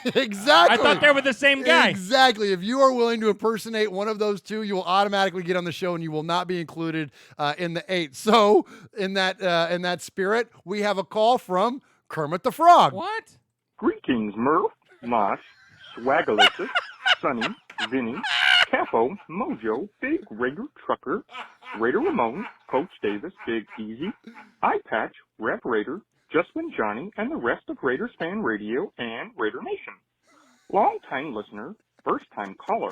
Exactly. I thought they were the same guy. Exactly. If you are willing to impersonate one of those two, you will automatically get on the show, and you will not be included in the 8. So, in that spirit, we have a call from Kermit the Frog. What? Greetings, Murf, Mosh, Swagalicious, Sonny, Vinny, Capo, Mojo, Big Raider Trucker, Raider Ramon, Coach Davis, Big Easy, Eye Patch, Rep Raider, Justwin Johnny, and the rest of Raiders Fan Radio and Raider Nation. Long-time listener, first-time caller,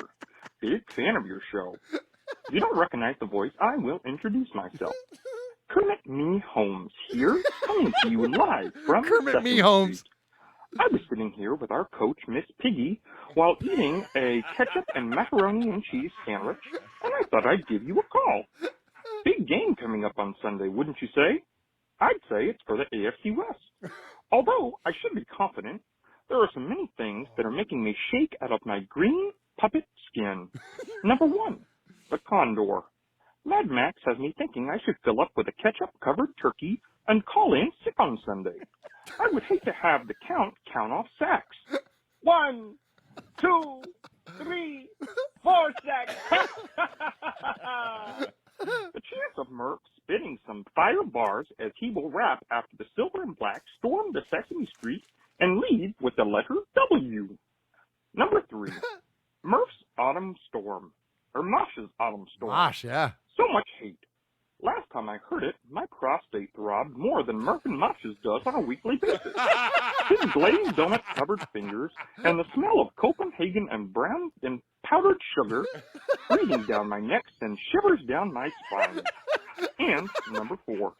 big fan of your show. If you don't recognize the voice, I will introduce myself. Kermit Me Holmes here, coming to you live from Kermit Me Sesame Holmes. Street. I was sitting here with our coach, Miss Piggy, while eating a ketchup and macaroni and cheese sandwich, and I thought I'd give you a call. Big game coming up on Sunday, wouldn't you say? I'd say it's for the AFC West. Although I should be confident, there are so many things that are making me shake out of my green puppet skin. Number 1, the condor. Mad Max has me thinking I should fill up with a ketchup-covered turkey and call in sick on Sunday. I would hate to have the count off sacks. 1, 2, 3, 4 sacks. The chance of Murf spitting some fire bars as he will rap after the silver and black storm the Sesame Street and lead with the letter W. Number 3, Murf's Autumn Storm, or Mosh's Autumn Storm. Mosh, yeah. So much hate. Last time I heard it, my prostate throbbed more than Murf and Mosh's does on a weekly basis. His glazed donut-covered fingers and the smell of Copenhagen and brown and powdered sugar breathing down my neck sends shivers down my spine. And number 4,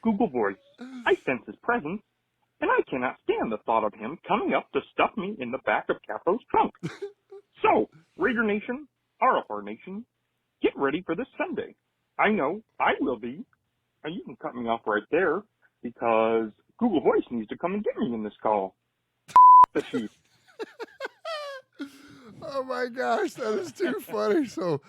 Google Voice. I sense his presence, and I cannot stand the thought of him coming up to stuff me in the back of Capo's trunk. So, Raider Nation, RFR Nation, get ready for this Sunday. I know I will be. And you can cut me off right there because Google Voice needs to come and get me in this call. The Chief. Oh my gosh, that is too funny. So,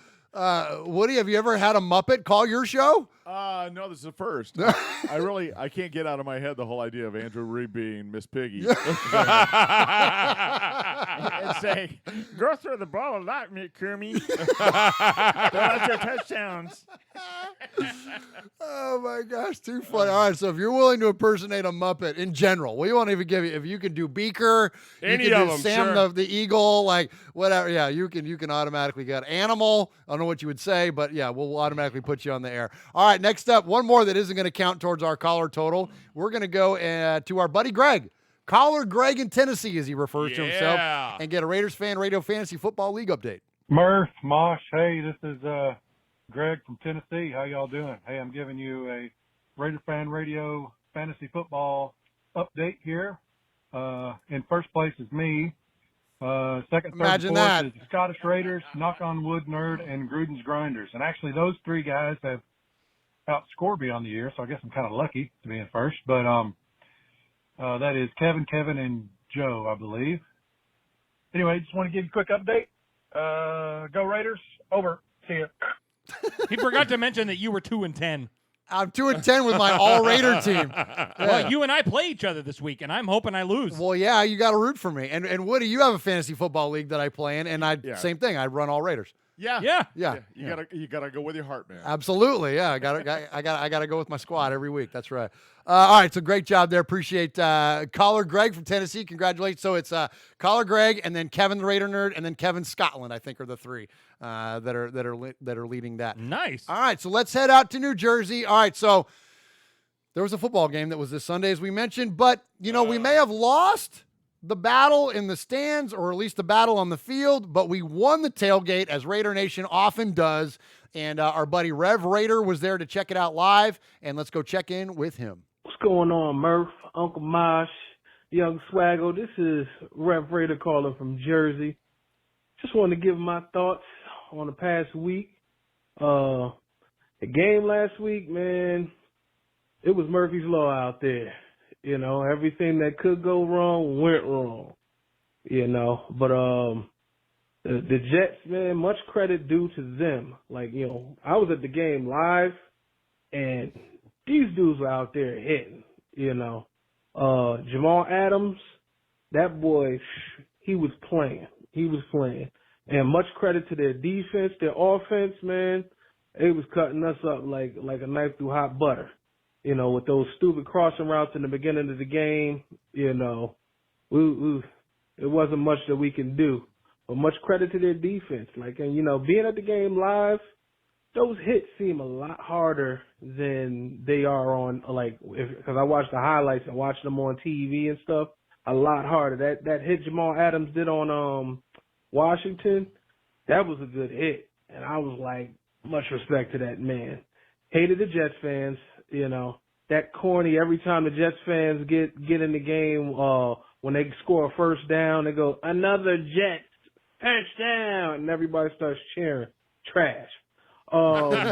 Woody, have you ever had a Muppet call your show? No, this is the first. I can't get out of my head the whole idea of Andrew Reed being Miss Piggy. And say, go through the ball a lot, Kermie. That's your touchdowns. Oh my gosh, too funny. All right, so if you're willing to impersonate a Muppet in general, we won't even give you. If you can do Beaker, Any you can of do them, Sam sure. the Eagle, like whatever. Yeah, you can automatically get Animal. I don't know what you would say, but yeah, we'll automatically put you on the air. All right, next up, one more that isn't going to count towards our caller total. We're going to go to our buddy Greg. Caller Greg in Tennessee, as he refers to himself, and get a Raiders Fan Radio Fantasy Football League update. Murf, Mosh, hey, this is Greg from Tennessee. How y'all doing? Hey, I'm giving you a Raider Fan Radio Fantasy Football update here. In first place is me. Second, third, and fourth is the Scottish Raiders, Knock on Wood Nerd, and Gruden's Grinders. And actually, those three guys have outscored me on the year, so I guess I'm kind of lucky to be in first. But that is Kevin, and Joe, I believe. Anyway, just want to give you a quick update. Go Raiders. Over. See ya. He forgot to mention that you were 2-10. I'm 2-10 with my all Raider team. Yeah. Well, you and I play each other this week, and I'm hoping I lose. Well, yeah, you got to root for me. And Woody, you have a fantasy football league that I play in, and same thing. I run all Raiders. Yeah. You gotta go with your heart, man. Absolutely, yeah. I gotta go with my squad every week. That's right. All right, so great job there. Appreciate caller Greg from Tennessee. Congratulations. So it's caller Greg, and then Kevin the Raider Nerd, and then Kevin Scotland. I think are the three that are leading that. Nice. All right, so let's head out to New Jersey. All right, so there was a football game that was this Sunday, as we mentioned, but we may have lost the battle in the stands, or at least the battle on the field, but we won the tailgate, as Raider Nation often does, and our buddy Rev Raider was there to check it out live, and let's go check in with him. What's going on, Murf, Uncle Mosh, Young Swaggo? This is Rev Raider calling from Jersey. Just want to give my thoughts on the past week. The game last week, man, it was Murphy's Law out there. Everything that could go wrong went wrong, but the Jets, man, much credit due to them. Like, I was at the game live, and these dudes were out there hitting, Jamal Adams, that boy, he was playing. And much credit to their defense, their offense, man, it was cutting us up like a knife through hot butter. With those stupid crossing routes in the beginning of the game, it wasn't much that we can do. But much credit to their defense. Being at the game live, those hits seem a lot harder than they are on, because I watched the highlights and watched them on TV and stuff, a lot harder. That hit Jamal Adams did on Washington, that was a good hit. And I was like, much respect to that man. Hated the Jets fans. That corny, every time the Jets fans get in the game, when they score a first down, they go, another Jets, first down, and everybody starts cheering. Trash. But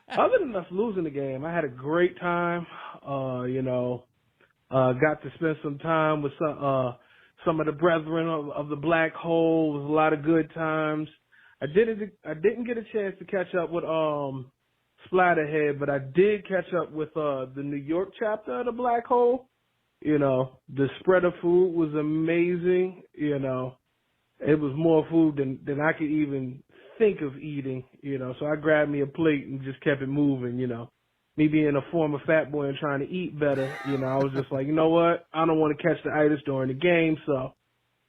other than us losing the game, I had a great time. Got to spend some time with some of the brethren of the Black Hole. It was a lot of good times. I didn't get a chance to catch up with Splatterhead, but I did catch up with the New York chapter of the Black Hole. The spread of food was amazing. It was more food than I could even think of eating. So I grabbed me a plate and just kept it moving. me being a former fat boy and trying to eat better, you know, I was just like, you know what? I don't want to catch the itis during the game, so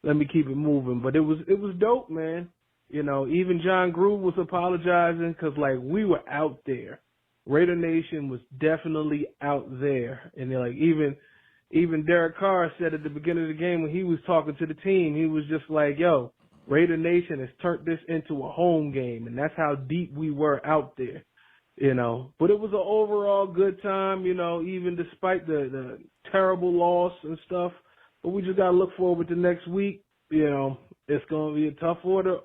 let me keep it moving. But it was dope, man. You know, even John Groove was apologizing because, like, we were out there. Raider Nation was definitely out there. And, like, even Derek Carr said at the beginning of the game when he was talking to the team, he was just like, yo, Raider Nation has turned this into a home game. And that's how deep we were out there, you know. But it was an overall good time, you know, even despite the terrible loss and stuff. But we just got to look forward to next week. You know, it's going to be a tough order,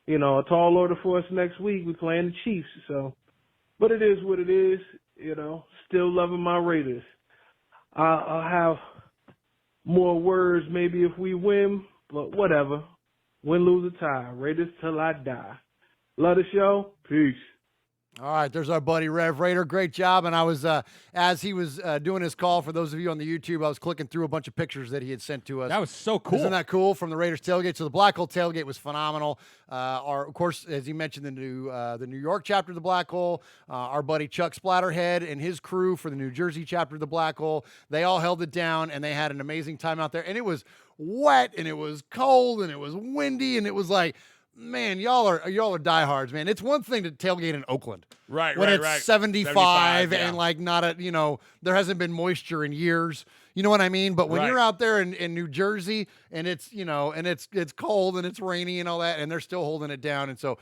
you know, a tall order for us next week. We're playing the Chiefs. So, but it is what it is, you know, still loving my Raiders. I'll have more words maybe if we win, but whatever. Win, lose, or tie. Raiders till I die. Love the show. Peace. All right, there's our buddy Rev Raider. Great job. And I was, as he was doing his call, for those of you on the YouTube, I was clicking through a bunch of pictures that he had sent to us. That was so cool. Isn't that cool? From the Raiders tailgate. So the Black Hole tailgate was phenomenal. Of course, as he mentioned, the New York chapter of the Black Hole, our buddy Chuck Splatterhead and his crew for the New Jersey chapter of the Black Hole, they all held it down, and they had an amazing time out there. And it was wet, and it was cold, and it was windy, and it was like, man, y'all are diehards, man. It's one thing to tailgate in Oakland, right? When right, it's 75 yeah. and like not a, you know, there hasn't been moisture in years. You know what I mean? But when Right. you're out there in New Jersey and it's, you know, and it's cold and it's rainy and all that, and they're still holding it down. And so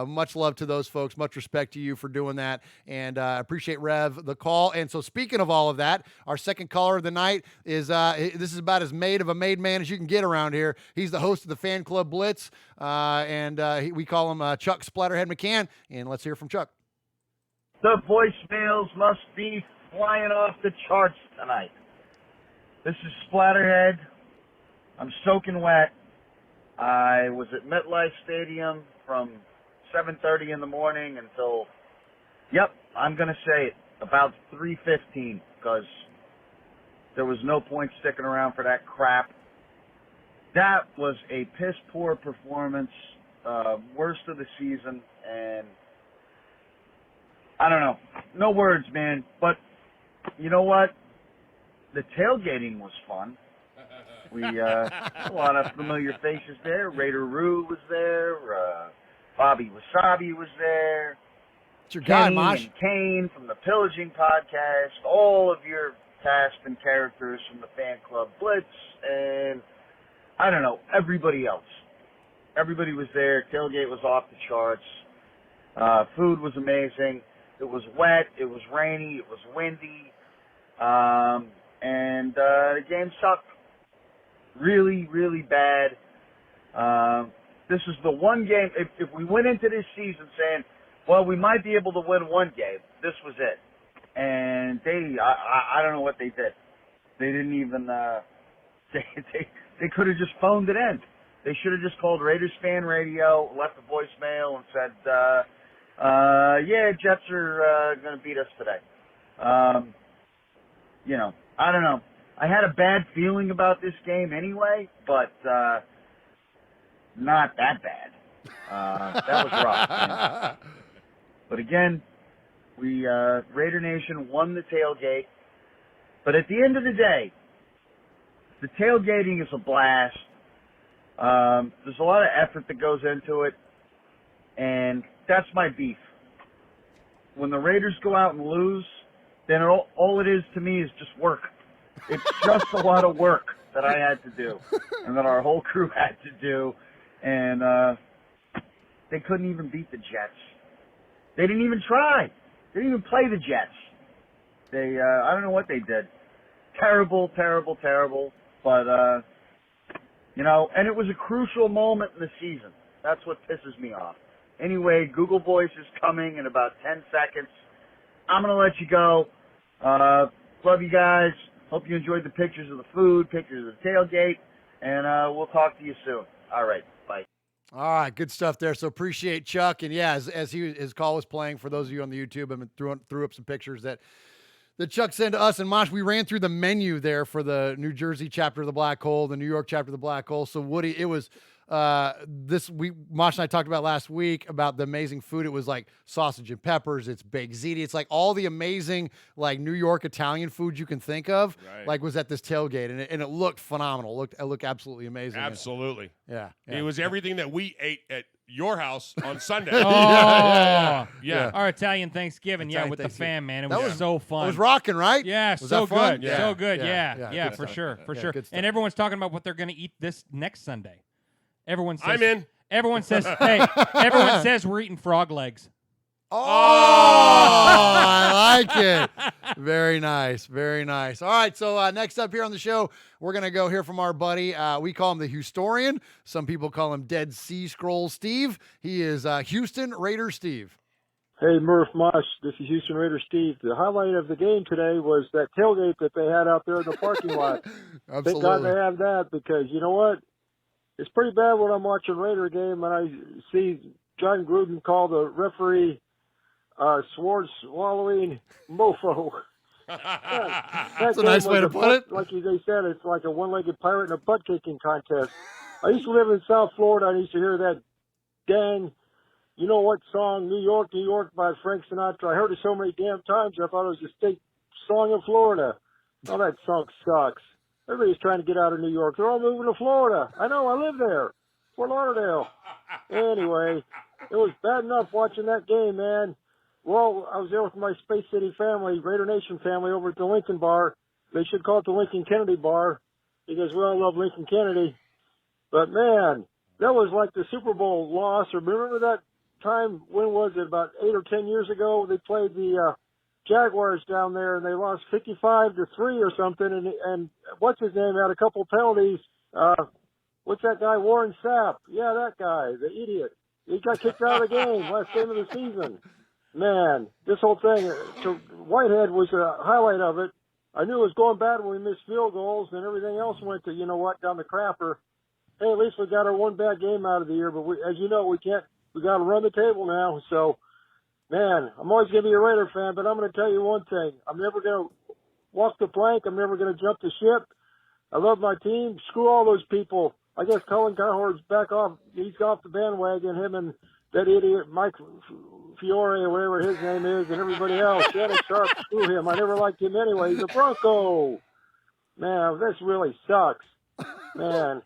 much love to those folks. Much respect to you for doing that. And appreciate Rev the call. And so speaking of all of that, our second caller of the night is this is about as made of a made man as you can get around here. He's the host of the Fan Club Blitz, and we call him Chuck Splatterhead McCann. And let's hear from Chuck. The voicemails must be flying off the charts tonight. This is Splatterhead. I'm soaking wet. I was at MetLife Stadium from 7:30 in the morning until, I'm going to say it, about 3:15, because there was no point sticking around for that crap. That was a piss-poor performance, worst of the season, and I don't know. No words, man. But you know what? The tailgating was fun. We a lot of familiar faces there. Raider Roo was there. Bobby Wasabi was there. It's your guy, Kenny Mosh. and Kane from the Pillaging Podcast. All of your cast and characters from the Fan Club Blitz. And I don't know, everybody else. Everybody was there. Tailgate was off the charts. Food was amazing. It was wet. It was rainy. It was windy. And the game sucked. Really, really bad. This is the one game, if we went into this season saying, well, we might be able to win one game, this was it. And I don't know what they did. They didn't even, they could have just phoned it in. They should have just called Raiders Fan Radio, left a voicemail, and said, yeah, Jets are going to beat us today. You know, I don't know. I had a bad feeling about this game anyway, but not that bad. That was rough, man. But again, Raider Nation won the tailgate. But at the end of the day, the tailgating is a blast. There's a lot of effort that goes into it, and that's my beef. When the Raiders go out and lose, then all it is to me is just work. It's just a lot of work that I had to do and that our whole crew had to do. And they couldn't even beat the Jets. They didn't even try. They didn't even play the Jets. They, I don't know what they did. Terrible, terrible, terrible. But, you know, and it was a crucial moment in the season. That's what pisses me off. Anyway, Google Voice is coming in about 10 seconds. I'm going to let you go. Love you guys. Hope you enjoyed the pictures of the food, pictures of the tailgate, and we'll talk to you soon. All right, bye. All right, good stuff there. So appreciate Chuck. And yeah, as his call was playing, for those of you on the YouTube, I threw up some pictures that Chuck sent to us. And Mosh, we ran through the menu there for the New Jersey chapter of the Black Hole, the New York chapter of the Black Hole. So Woody, it was this week, Mosh and I talked about last week about the amazing food. It was like sausage and peppers. It's baked ziti. It's like all the amazing like New York Italian food you can think of. Right. Like was at this tailgate, and it looked phenomenal. It looked absolutely amazing. Absolutely. Yeah. It was everything that we ate at your house on Sunday. Yeah. Our Italian Thanksgiving, Italian with Thanksgiving. the fam, man. It That was was- so fun. it was rocking, right? Yeah, Was so that fun? good. Yeah. So good. Yeah. Yeah, Yeah, good for stuff. sure. For Yeah, sure. good stuff. And everyone's talking about what they're going to eat this next Sunday. Everyone says I'm in. Everyone says, hey, everyone says we're eating frog legs. Oh, I like it. Very nice. Very nice. All right. So next up here on the show, we're going to go hear from our buddy. We call him the Houstorian. Some people call him Dead Sea Scroll Steve. He is Houston Raider Steve. Hey, Murf, Mosh, this is Houston Raider Steve. The highlight of the game today was that tailgate that they had out there in the parking lot. Thank God they have that because, you know what? It's pretty bad when I'm watching Raider game and I see John Gruden call the referee sword swallowing mofo. That's a nice way to put it. Like they said, it's like a one-legged pirate in a butt-kicking contest. I used to live in South Florida. I used to hear that dang, you know what song, New York, New York by Frank Sinatra. I heard it so many damn times I thought it was a state song of Florida. Oh, that song sucks. Everybody's trying to get out of New York. They're all moving to Florida. I know, I live there. Fort Lauderdale. Anyway, it was bad enough watching that game, man. Well, I was there with my Space City family, Raider Nation family, over at the Lincoln Bar. They should call it the Lincoln Kennedy Bar because we all love Lincoln Kennedy. But, man, that was like the Super Bowl loss. Remember that time, when was it, about 8 or 10 years ago? They played the Jaguars down there, and they lost 55-3 or something. And what's his name had a couple penalties. What's that guy, Warren Sapp? Yeah, that guy, the idiot. He got kicked out of the game, last game of the season. Man, this whole thing, to Whitehead was a highlight of it. I knew it was going bad when we missed field goals, and everything else went to, you know what, down the crapper. Hey, at least we got our one bad game out of the year, but as you know, we got to run the table now, so. Man, I'm always going to be a Raider fan, but I'm going to tell you one thing. I'm never going to walk the plank. I'm never going to jump the ship. I love my team. Screw all those people. I guess Colin Cowherd's back off. He's off the bandwagon, him and that idiot Mike Fiore or whatever his name is and everybody else. Shannon Sharp, screw him. I never liked him anyway. He's a Bronco. Man, this really sucks. Man,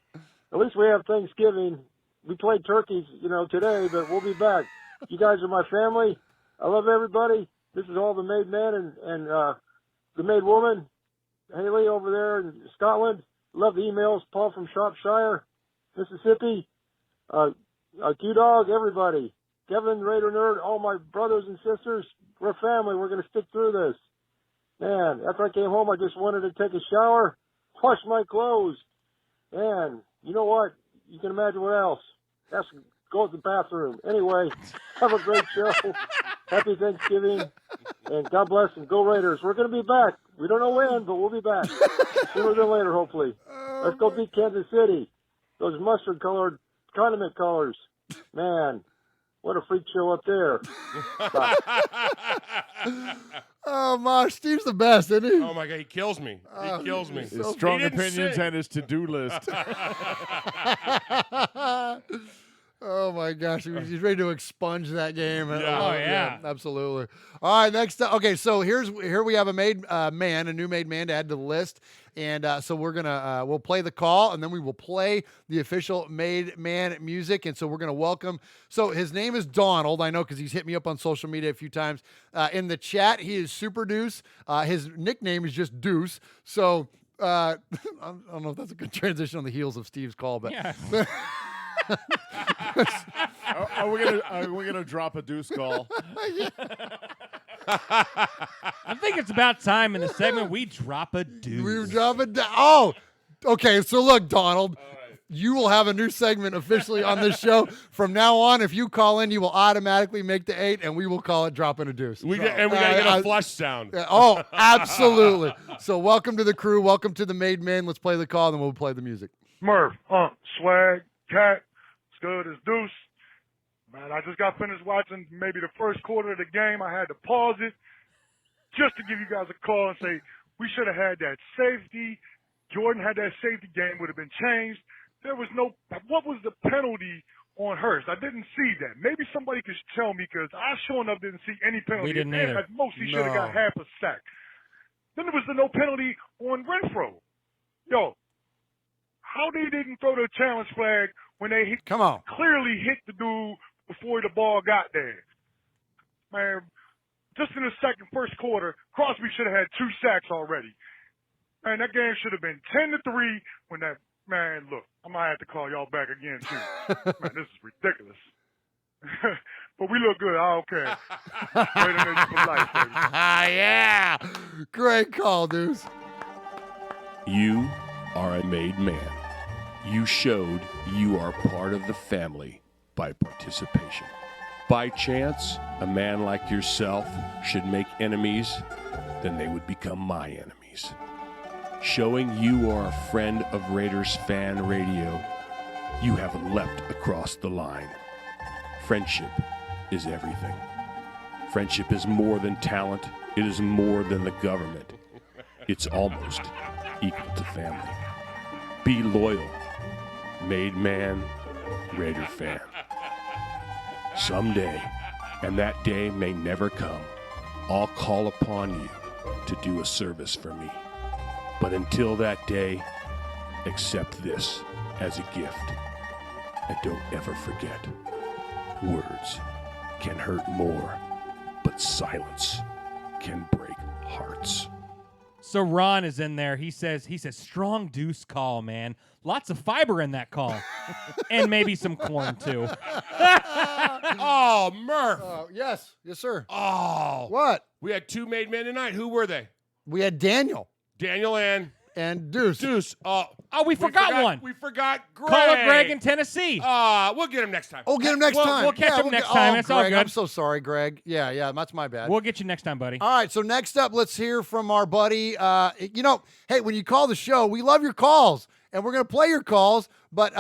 at least we have Thanksgiving. We played turkeys, today, but we'll be back. You guys are my family. I love everybody. This is all the made man and the made woman, Haley over there in Scotland. Love the emails. Paul from Shropshire, Mississippi. Q-Dog, everybody. Kevin, Raider Nerd, all my brothers and sisters. We're family. We're going to stick through this. Man, after I came home, I just wanted to take a shower, wash my clothes. Man, you know what? You can imagine what else. Go to the bathroom. Anyway, have a great show. Happy Thanksgiving. And God bless and go Raiders. We're going to be back. We don't know when, but we'll be back. Sooner than later, hopefully. Let's go beat Kansas City. Those mustard-colored condiment colors. Man, what a freak show up there. Oh, Mosh, Steve's the best, isn't he? Oh, my God, he kills me. He kills me. His strong opinions and his to-do list. Oh my gosh, he's ready to expunge that game. Yeah. Oh, yeah. Absolutely. All right, next up. Okay, so here we have a new made man to add to the list, and so we'll play the call, and then we will play the official made man music, and so we're gonna welcome. So his name is Donald. I know because he's hit me up on social media a few times. In the chat, he is Super Deuce. His nickname is just Deuce. So I don't know if that's a good transition on the heels of Steve's call, but. Yeah. Are we gonna drop a deuce call? I think it's about time in the segment we drop a deuce. We drop a oh, okay. So look, Donald, you will have a new segment officially on this show from now on. If you call in, you will automatically make the 8, and we will call it dropping a deuce. We gotta get a flush sound. Oh, absolutely. So welcome to the crew. Welcome to the made men. Let's play the call, then we'll play the music. Murf, Swag, Cat. Good as Deuce. Man, I just got finished watching maybe the first quarter of the game. I had to pause it just to give you guys a call and say we should have had that safety. Jordan had that safety, game would have been changed. there was no, what was the penalty on Hurst? I didn't see that. Maybe somebody could tell me because I sure enough didn't see any penalty. We didn't And either. at most, he should have got half a sack. Then there was the no penalty on Renfro. Yo, how they didn't throw the challenge flag when they clearly hit the dude before the ball got there? Man, just in the first quarter, Crosby should have had 2 sacks already. Man, that game should have been 10-3 when that, man, look, I might have to call y'all back again, too. Man, this is ridiculous. But we look good. I don't care. Raider Nation for life, baby. Yeah. Great call, Deuce. You are a made man. You showed you are part of the family by participation. By chance, a man like yourself should make enemies, then they would become my enemies. Showing you are a friend of Raiders Fan Radio, you have leapt across the line. Friendship is everything. Friendship is more than talent. It is more than the government. It's almost equal to family. Be loyal. Made man, Raider fan. Someday, and that day may never come, I'll call upon you to do a service for me. But until that day, accept this as a gift. And don't ever forget, words can hurt more, but silence can break hearts. So Ron is in there. He says, strong Deuce call, man. Lots of fiber in that call. And maybe some corn, too. Oh, Murf. Yes, sir. Oh. What? We had 2 made men tonight. Who were they? We had Daniel. Daniel and Deuce. We forgot one. We forgot Greg. Caller Greg in Tennessee. We'll get him next time. Oh, get him next time. We'll catch him next time. That's all Greg, good. I'm so sorry, Greg. Yeah, that's my bad. We'll get you next time, buddy. All right, so next up, let's hear from our buddy. Hey, when you call the show, we love your calls, and we're going to play your calls, but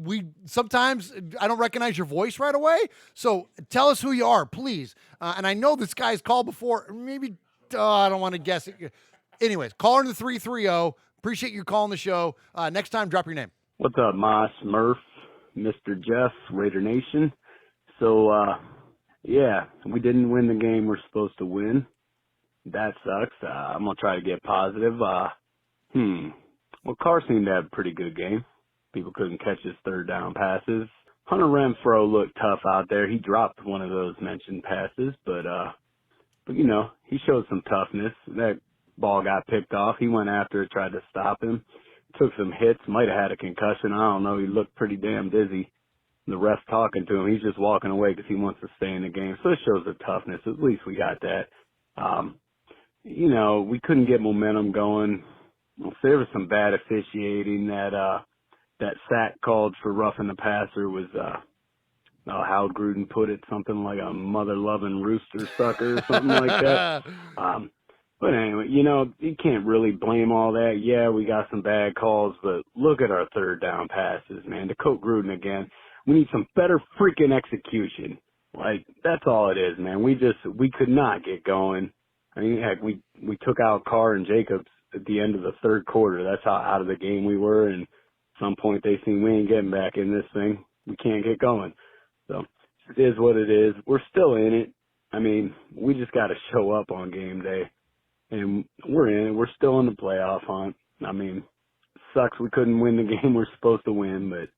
we sometimes I don't recognize your voice right away, so tell us who you are, please. And I know this guy's called before. Maybe, I don't want to guess it. Anyways, call in the 330. Appreciate you calling the show. Next time, drop your name. What's up, Mosh, Murf, Mr. Jeff, Raider Nation? So, we didn't win the game we're supposed to win. That sucks. I'm going to try to get positive. Well, Carr seemed to have a pretty good game. People couldn't catch his third down passes. Hunter Renfro looked tough out there. He dropped one of those mentioned passes, but he showed some toughness. That ball got picked off. He went after it, tried to stop him. Took some hits, might have had a concussion. I don't know. He looked pretty damn dizzy. The ref talking to him, he's just walking away because he wants to stay in the game. So it shows the toughness. At least we got that. We couldn't get momentum going. There was some bad officiating. That sack called for roughing the passer was, how Gruden put it, something like a mother-loving rooster sucker or something like that. But anyway, you can't really blame all that. Yeah, we got some bad calls, but look at our third down passes, man. To quote Gruden again, we need some better freaking execution. Like, that's all it is, man. We could not get going. I mean, heck, we took out Carr and Jacobs at the end of the third quarter. That's how out of the game we were, and at some point they seen we ain't getting back in this thing. We can't get going. So it is what it is. We're still in it. I mean, we just got to show up on game day. And we're in it. We're still in the playoff hunt. I mean, sucks we couldn't win the game we're supposed to win, but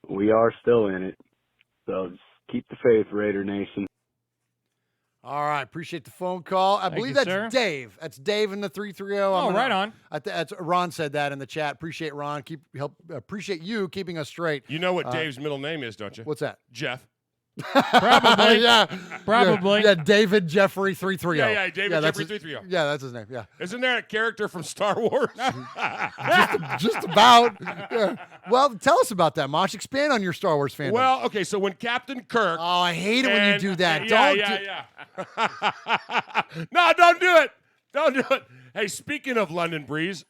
we are still in it. So just keep the faith, Raider Nation. All right. Appreciate the phone call. I believe that's sir. Dave. That's Dave in the 330. Oh, right on. That's Ron said that in the chat. Appreciate Ron. Appreciate you keeping us straight. You know what Dave's middle name is, don't you? What's that? Jeff. Probably. Yeah. Probably. Yeah, David Jeffrey 330. Yeah, David Jeffrey 330. Yeah, that's his name. Yeah. Isn't there a character from Star Wars? just about. Yeah. Well, tell us about that, Mosh. Expand on your Star Wars fandom. Well, okay, so when Captain Kirk. Oh, I hate it when you do that. Yeah. No, don't do it. Don't do it. Hey, speaking of London Breeze.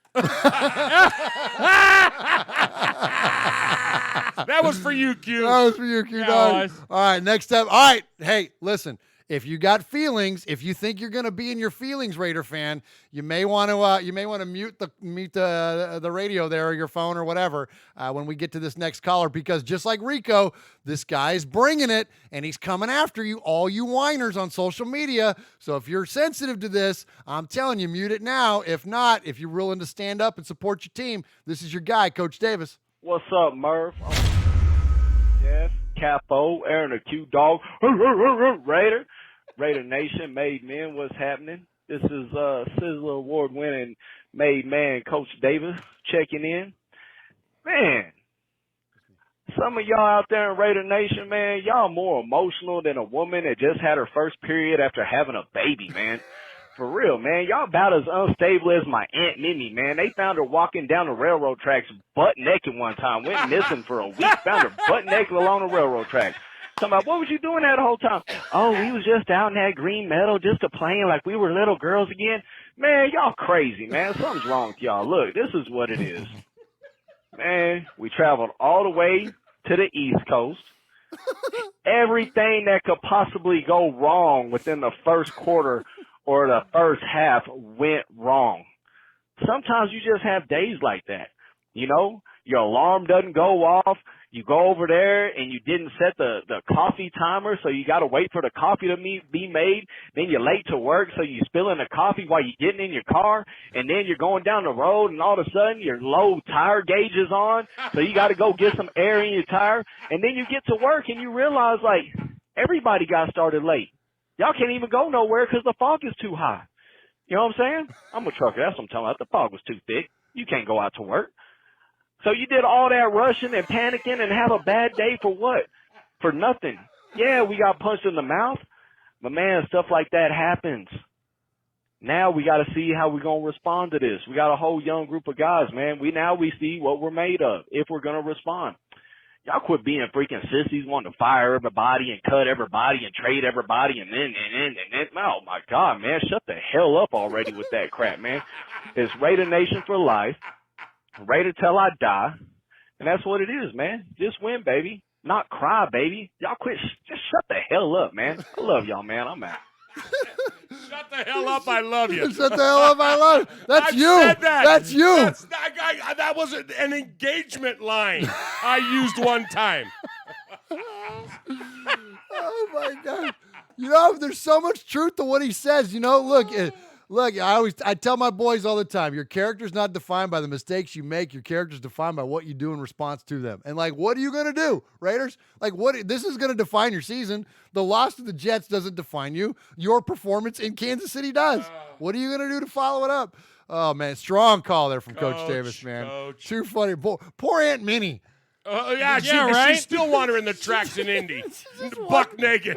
That was for you, Q. That was for you, Q. All right, next up. All right. Hey, listen. if you got feelings, if you think you're going to be in your feelings, Raider fan, you may want to mute the radio there or your phone or whatever when we get to this next caller, because just like Rico, this guy's bringing it and he's coming after you, all you whiners on social media. So if you're sensitive to this, I'm telling you, mute it now. If not, if you're willing to stand up and support your team, this is your guy, Coach Davis. What's up, Murf? Jeff, Capo, Aaron, the cute dog, Raider Nation, Made Men, what's happening? This is Sizzler Award-winning Made Man Coach Davis checking in. Man, some of y'all out there in Raider Nation, man, y'all more emotional than a woman that just had her first period after having a baby, man. For real, man. Y'all about as unstable as my Aunt Mimi, man. They found her walking down the railroad tracks butt naked one time. Went missing for a week. Found her butt naked along the railroad tracks. Talking about, what was you doing that whole time? Oh, we was just out in that green meadow just playing like we were little girls again. Man, y'all crazy, man. Something's wrong with y'all. Look, this is what it is. Man, we traveled all the way to the East Coast. Everything that could possibly go wrong within the first quarter or the first half went wrong. Sometimes you just have days like that. You know, your alarm doesn't go off. You go over there and you didn't set the coffee timer, so you got to wait for the coffee to be made. Then you're late to work, so you spilling the coffee while you're getting in your car. And then you're going down the road, and all of a sudden your low tire gauge is on, so you got to go get some air in your tire. And then you get to work and you realize, like, everybody got started late. Y'all can't even go nowhere because the fog is too high. You know what I'm saying? I'm a trucker. That's what I'm talking about. The fog was too thick. You can't go out to work. So you did all that rushing and panicking and have a bad day for what? For nothing. Yeah, we got punched in the mouth. But, man, stuff like that happens. Now we got to see how we're going to respond to this. We got a whole young group of guys, man. We see what we're made of if we're going to respond. Y'all quit being freaking sissies, wanting to fire everybody and cut everybody and trade everybody and then. Oh, my God, man, shut the hell up already with that crap, man. It's Raider Nation for life. Raider till I die. And that's what it is, man. Just win, baby. Not cry, baby. Y'all quit. Just shut the hell up, man. I love y'all, man. I'm out. Shut the hell up. I love you. Shut the hell up. I love you. That's you. Said that. That's you. That was an engagement line I used one time. Oh, my God. You know, there's so much truth to what he says. You know, look, I tell my boys all the time, your character's not defined by the mistakes you make. Your character's defined by what you do in response to them. And, like, what are you going to do, Raiders? Like, this is going to define your season. The loss to the Jets doesn't define you. Your performance in Kansas City does. What are you going to do to follow it up? Oh, man, strong call there from Coach Davis, man. Coach. Too funny. Poor Aunt Minnie. Right? She's still wandering the tracks in Indy. Buck naked.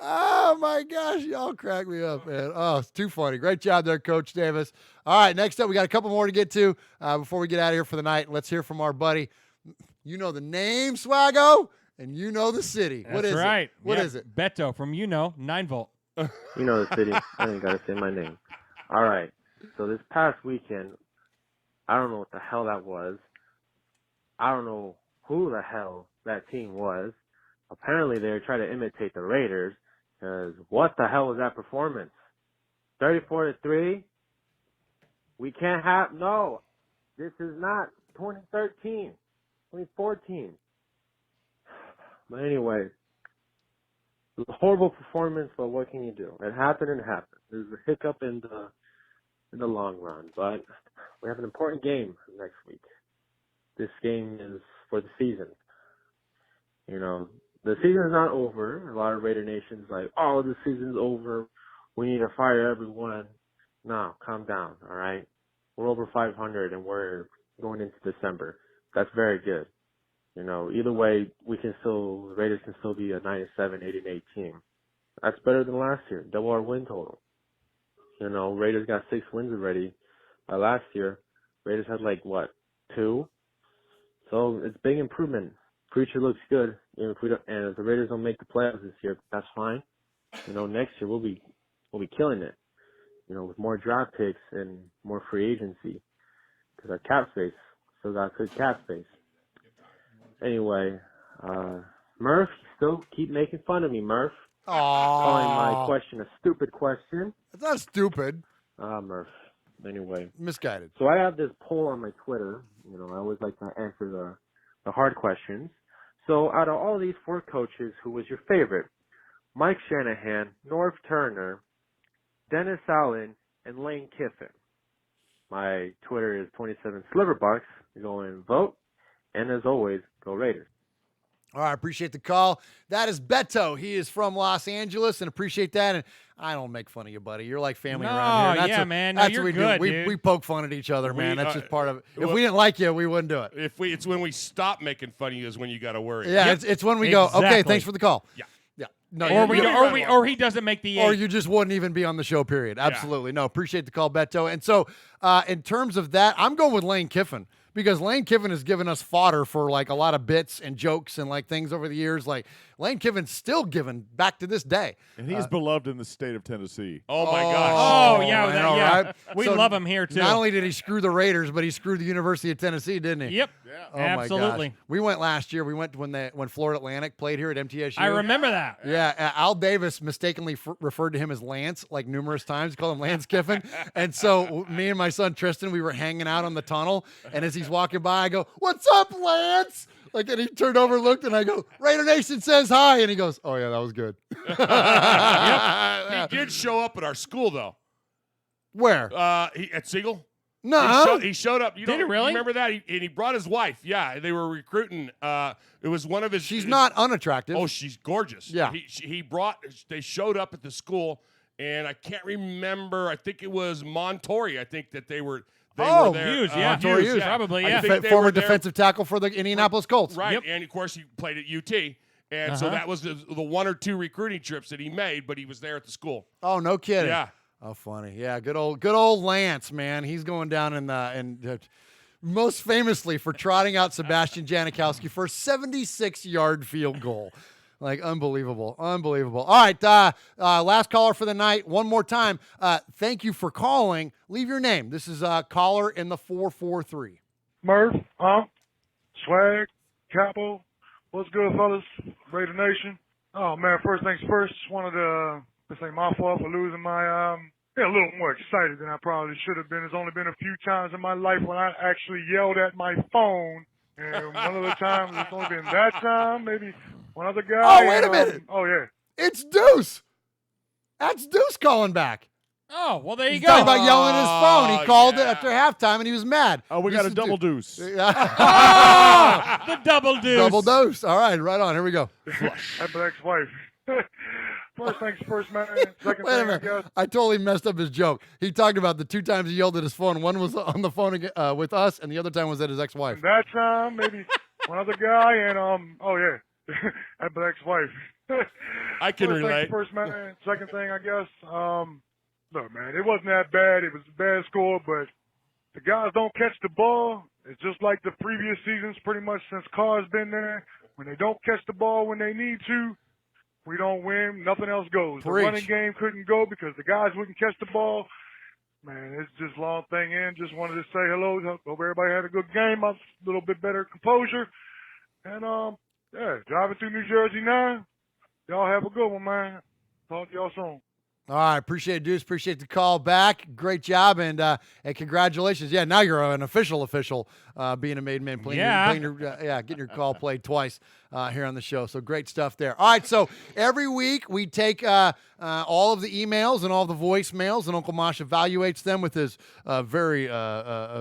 Oh, my gosh. Y'all crack me up, man. Oh, it's too funny. Great job there, Coach Davis. All right, next up, we got a couple more to get to before we get out of here for the night. Let's hear from our buddy. You know the name, Swaggo, and you know the city. What is right. it? What is it? Beto from 9 Volt. You know the city. I ain't got to say my name. All right. So this past weekend, I don't know what the hell that was. I don't know who the hell that team was. Apparently, they were trying to imitate the Raiders, because what the hell was that performance? 34-3? We can't have, no. This is not 2013, 2014. But anyway, it was a horrible performance, but what can you do? It happened and it happened. There's a hiccup in the long run, but we have an important game next week. This game is for the season. You know, the season is not over. A lot of Raider Nation's like, oh, the season's over. We need to fire everyone. No, calm down, all right? We're over 500 and we're going into December. That's very good. You know, either way, the Raiders can still be a 9-7, 8-8 team. That's better than last year. Double our win total. You know, Raiders got 6 wins already. Last year, Raiders had 2? So it's big improvement. Future looks good. You know, if the Raiders don't make the playoffs this year, that's fine. You know, next year we'll be killing it. You know, with more draft picks and more free agency, because our cap space still got good cap space. Anyway, Murf, you still keep making fun of me, Murf. Calling my question a stupid question. It's not stupid. Murf. Anyway. Misguided. So I have this poll on my Twitter. I always like to answer the hard questions. So out of all these 4 coaches, who was your favorite? Mike Shanahan, Norv Turner, Dennis Allen, and Lane Kiffin. My Twitter is 27 Sliverbucks. Go and vote. And as always, go Raiders. All right, appreciate the call. That is Beto. He is from Los Angeles, and appreciate that. And I don't make fun of you, buddy. You're like family around here. That's man. That's you're what we good, do. dude. We poke fun at each other, man. That's just part of it. If well, we didn't like you, we wouldn't do it. It's when we stop making fun of you is when you got to worry. Yeah, it's when we go, okay, thanks for the call. Yeah. Yeah. No, or he doesn't make the 8. Or you just wouldn't even be on the show, period. Absolutely. No, appreciate the call, Beto. And so in terms of that, I'm going with Lane Kiffin. Because Lane Kiffin has given us fodder for like a lot of bits and jokes and like things over the years. Like Lane Kiffin's still given back to this day. And he's beloved in the state of Tennessee. Oh my gosh. Oh, yeah. Right? We love him here, too. Not only did he screw the Raiders, but he screwed the University of Tennessee, didn't he? Yep. Yeah. Oh, absolutely. My gosh. We went last year. We went when Florida Atlantic played here at MTSU. I remember that. Yeah. Al Davis mistakenly referred to him as Lance like numerous times. He called him Lance Kiffin. And so me and my son Tristan, we were hanging out on the tunnel. And as he's walking by, I go, "What's up, Lance?" Like, and he turned over and looked, and I go, "Raider Nation says hi." And he goes, "Oh, yeah, that was good." He did show up at our school, though. Where? At Siegel. No. He showed up. Did he really? Remember that? And he brought his wife. Yeah, they were recruiting. It was one of his. She's not unattractive. Oh, she's gorgeous. Yeah. They showed up at the school, and I can't remember. I think it was Montori. I think that they were. They were there. Hughes, yeah. Montori Hughes. Probably, I yeah. think they Former were there. defensive tackle for the Indianapolis Colts. Right, Yep. and of course he played at UT. And so that was the 1 or 2 recruiting trips that he made, but he was there at the school. Oh, no kidding. Yeah. Oh, funny. Yeah, good old Lance, man. He's going down in most famously for trotting out Sebastian Janikowski for a 76-yard field goal. Like, unbelievable. Unbelievable. All right, last caller for the night. One more time. Thank you for calling. Leave your name. This is a caller in the 443. Murf, Swag, Capo. What's good, fellas? Raider Nation. Oh, man, first things first, just wanted to say my fault for losing my, a little more excited than I probably should have been. There's only been a few times in my life when I actually yelled at my phone. And one of the times, it's only been that time, maybe one other guy. Oh, wait a minute. Oh, yeah. It's Deuce. That's Deuce calling back. Oh, well, there you He's go. talking about yelling at his phone. He called it after halftime, and he was mad. Oh, we got a double deuce. The double deuce. Double dose. All right, right on. Here we go. That's my ex-wife. First things first, man. Second Wait a thing, I minute. guess. I totally messed up his joke. He talked about the 2 times he yelled at his phone. One was on the phone with us, and the other time was at his ex-wife. That time, maybe one other guy, and oh yeah, that's my ex-wife. I can First relate. things first, man. Second thing, I guess. Look, man, it wasn't that bad. It was a bad score, but the guys don't catch the ball. It's just like the previous seasons, pretty much since Carr's been there. When they don't catch the ball when they need to, we don't win. Nothing else goes. Preach. The running game couldn't go because the guys wouldn't catch the ball. Man, it's just long thing in. Just wanted to say hello. Hope everybody had a good game. A little bit better composure. And, driving through New Jersey now. Y'all have a good one, man. Talk to y'all soon. All right, appreciate it, Deuce. Appreciate the call back. Great job, and congratulations. Yeah, now you're an official, being a made man. Getting your call played twice here on the show. So great stuff there. All right, so every week we take all of the emails and all the voicemails, and Uncle Mosh evaluates them with his very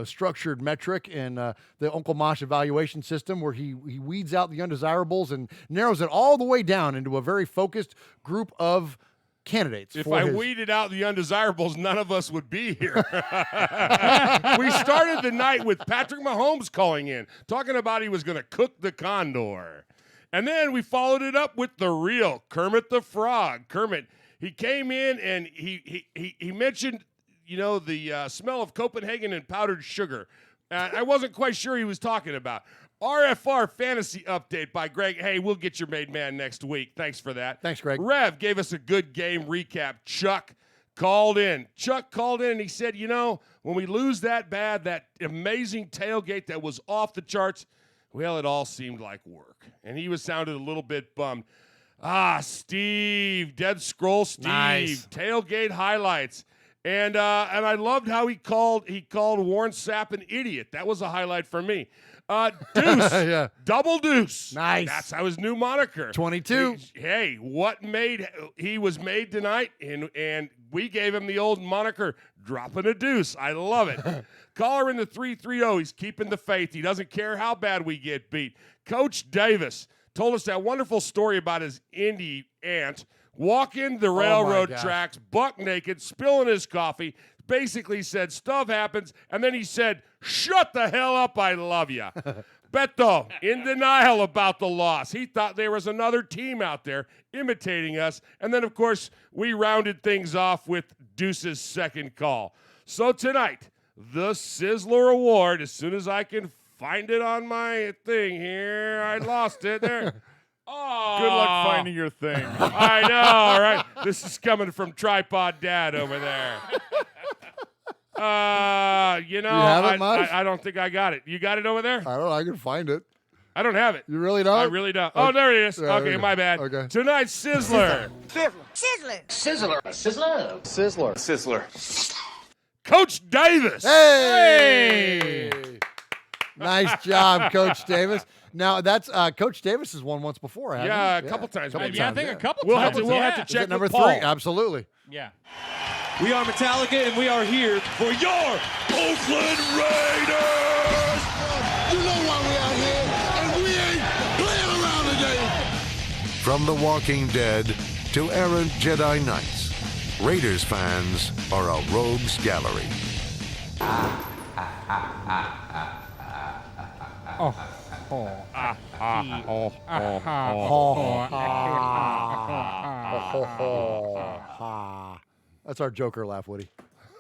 structured metric in the Uncle Mosh evaluation system, where he weeds out the undesirables and narrows it all the way down into a very focused group of candidates. If I weeded out the undesirables, none of us would be here. We started the night with Patrick Mahomes calling in, talking about he was going to cook the condor. And then we followed it up with the real Kermit the Frog. Kermit, he came in and he mentioned, the smell of Copenhagen and powdered sugar. I wasn't quite sure he was talking about. RFR fantasy update by Greg. Hey, we'll get your made man next week. Thanks for that. Thanks, Greg. Rev gave us a good game recap. Chuck called in. And he said, when we lose that bad, that amazing tailgate that was off the charts, Well, it all seemed like work, and he sounded a little bit bummed. Steve, Dead Scroll Steve, Nice. tailgate highlights. And I loved how he called Warren Sapp an idiot. That was a highlight for me. Deuce, Yeah. Double Deuce. Nice. That's how his new moniker. 22. Hey, he was made tonight, and we gave him the old moniker, dropping a deuce. I love it. Caller in the 330. He's keeping the faith. He doesn't care how bad we get beat. Coach Davis told us that wonderful story about his Indy aunt walking the railroad tracks, buck naked, spilling his coffee, basically said, stuff happens, and then he said, shut the hell up, I love ya. Beto, in denial about the loss. He thought there was another team out there imitating us, and then, of course, we rounded things off with Deuce's second call. So tonight, the Sizzler Award, as soon as I can find it on my thing here, I lost it there. Oh, Good luck finding your thing. I know, right? This is coming from Tripod Dad over there. You know, have it, Mosh? I don't think I got it. You got it over there? I don't know. I can find it. I don't have it. You really don't? I really don't. Oh, there it is. Yeah, Okay, my bad. Okay. Tonight's Sizzler. Sizzler. Coach Davis. Hey! Nice job, Coach Davis. Now, that's Coach Davis has won once before, hasn't Yeah, he? a couple times, maybe. Yeah, I think a couple We'll times. have to Is check it number with 3? Paul. Absolutely. Yeah. We are Metallica, and we are here for your Oakland Raiders! You know why we out here, and we ain't playing around today. From The Walking Dead to errant Jedi Knights, Raiders fans are a rogues gallery. That's our Joker laugh, Woody.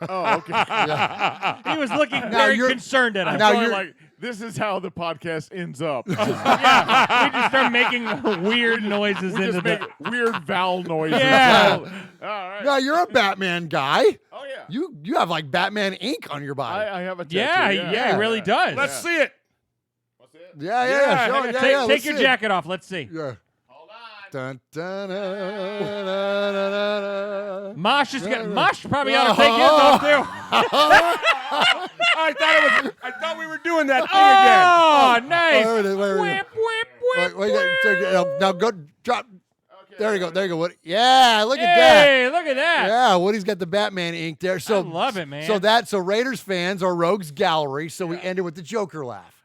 Oh, okay. Yeah. He was looking Now very you're- concerned at us. Now So you're like, this is how the podcast ends up. Yeah, we just start making weird noises We into just make the. weird vowel noises. Yeah. All right. No, you're a Batman guy. Oh, yeah. You have like Batman ink on your body. I have a tattoo. Yeah, he really does. Let's see it. yeah. Show it. Take let's your see it. jacket off. Let's see. Yeah. Dun, dun, dun, dun, dun, dun. Mosh probably ought to take his off too. I thought we were doing that thing Oh, again. nice. Oh, there it is. Whip, whip, whip. Wait, now go drop. There you go, Woody. Yeah, look at that. Hey, look at that. Yeah, Woody's got the Batman ink there. So I love it, man. So Raiders fans are Rogues Gallery. So we ended with the Joker laugh.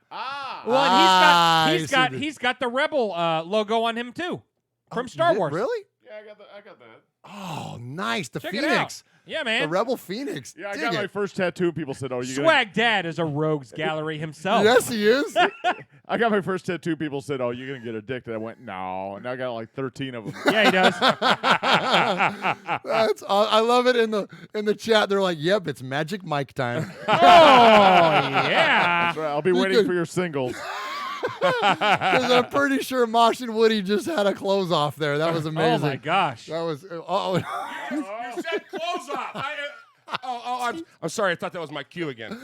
Well, and he's got the Rebel logo on him too, from Star Wars. Really? Yeah, I got that. Oh, nice. The Check it Phoenix. Yeah, man. The Rebel Phoenix. Yeah, I Dig got it. my first tattoo. People said, "Oh, you Swag Dad is a Rogues Gallery himself. Yes, he is. I got my first tattoo. People said, "Oh, you're gonna get addicted." I went, "No," and I got like 13 of them. Yeah, he does. I love it in the chat. They're like, "Yep, it's Magic Mike time." Oh yeah. That's right. I'll be waiting for your singles. Because I'm pretty sure Mosh and Woody just had a close off there. That was amazing. Oh my gosh. That was. You said close off. I'm sorry. I thought that was my cue again.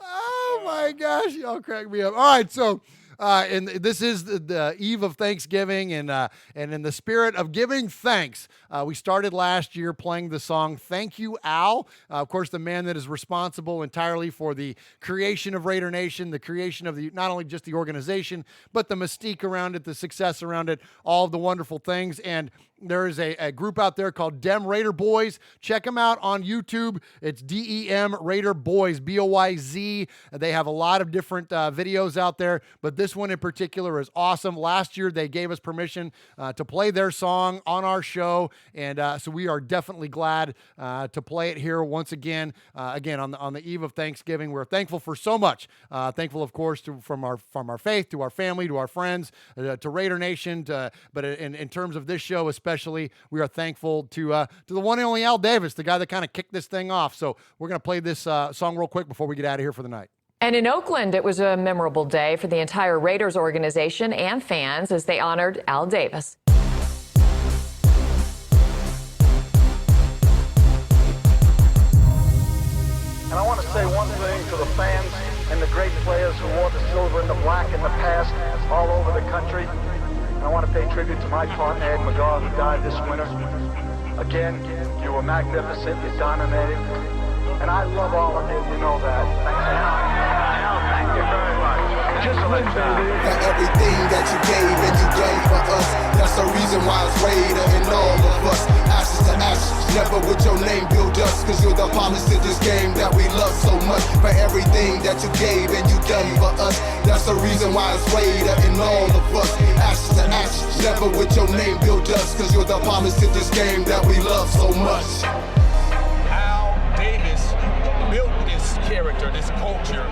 Oh my gosh, y'all crack me up. All right, so and this is the eve of Thanksgiving, and in the spirit of giving thanks, we started last year playing the song "Thank You, Al." Of course, the man that is responsible entirely for the creation of Raider Nation, the creation of the not only just the organization, but the mystique around it, the success around it, all of the wonderful things. And there is a group out there called Dem Raider Boys. Check them out on YouTube. It's DEM Raider Boys, BOYZ. They have a lot of different videos out there, but this one in particular is awesome. Last year, they gave us permission to play their song on our show, and so we are definitely glad to play it here once again. Again, on the eve of Thanksgiving, we're thankful for so much. Thankful, of course, from our faith, to our family, to our friends, to Raider Nation. But in terms of this show, especially, we are thankful to the one and only Al Davis, the guy that kind of kicked this thing off. So we're going to play this song real quick before we get out of here for the night. And in Oakland, it was a memorable day for the entire Raiders organization and fans as they honored Al Davis. And I want to say one thing to the fans and the great players who wore the silver and the black in the past all over the country. And I want to pay tribute to my partner, Ed McGaw, who died this winter. Again, you were magnificent, you dominated, and I love all of you, you know that. Thank you very much. Just For everything that you gave and you gave for us, that's the reason why it's Raider and all of us. Ashes to ashes, never would your name build us, cause you're the polish to this game that we love so much. For everything that you gave and you done for us, that's the reason why it's Raider and all of us. Ashes to ashes, never would your name build us, cause you're the polish to this game that we love so much. Al Davis built this character, this culture.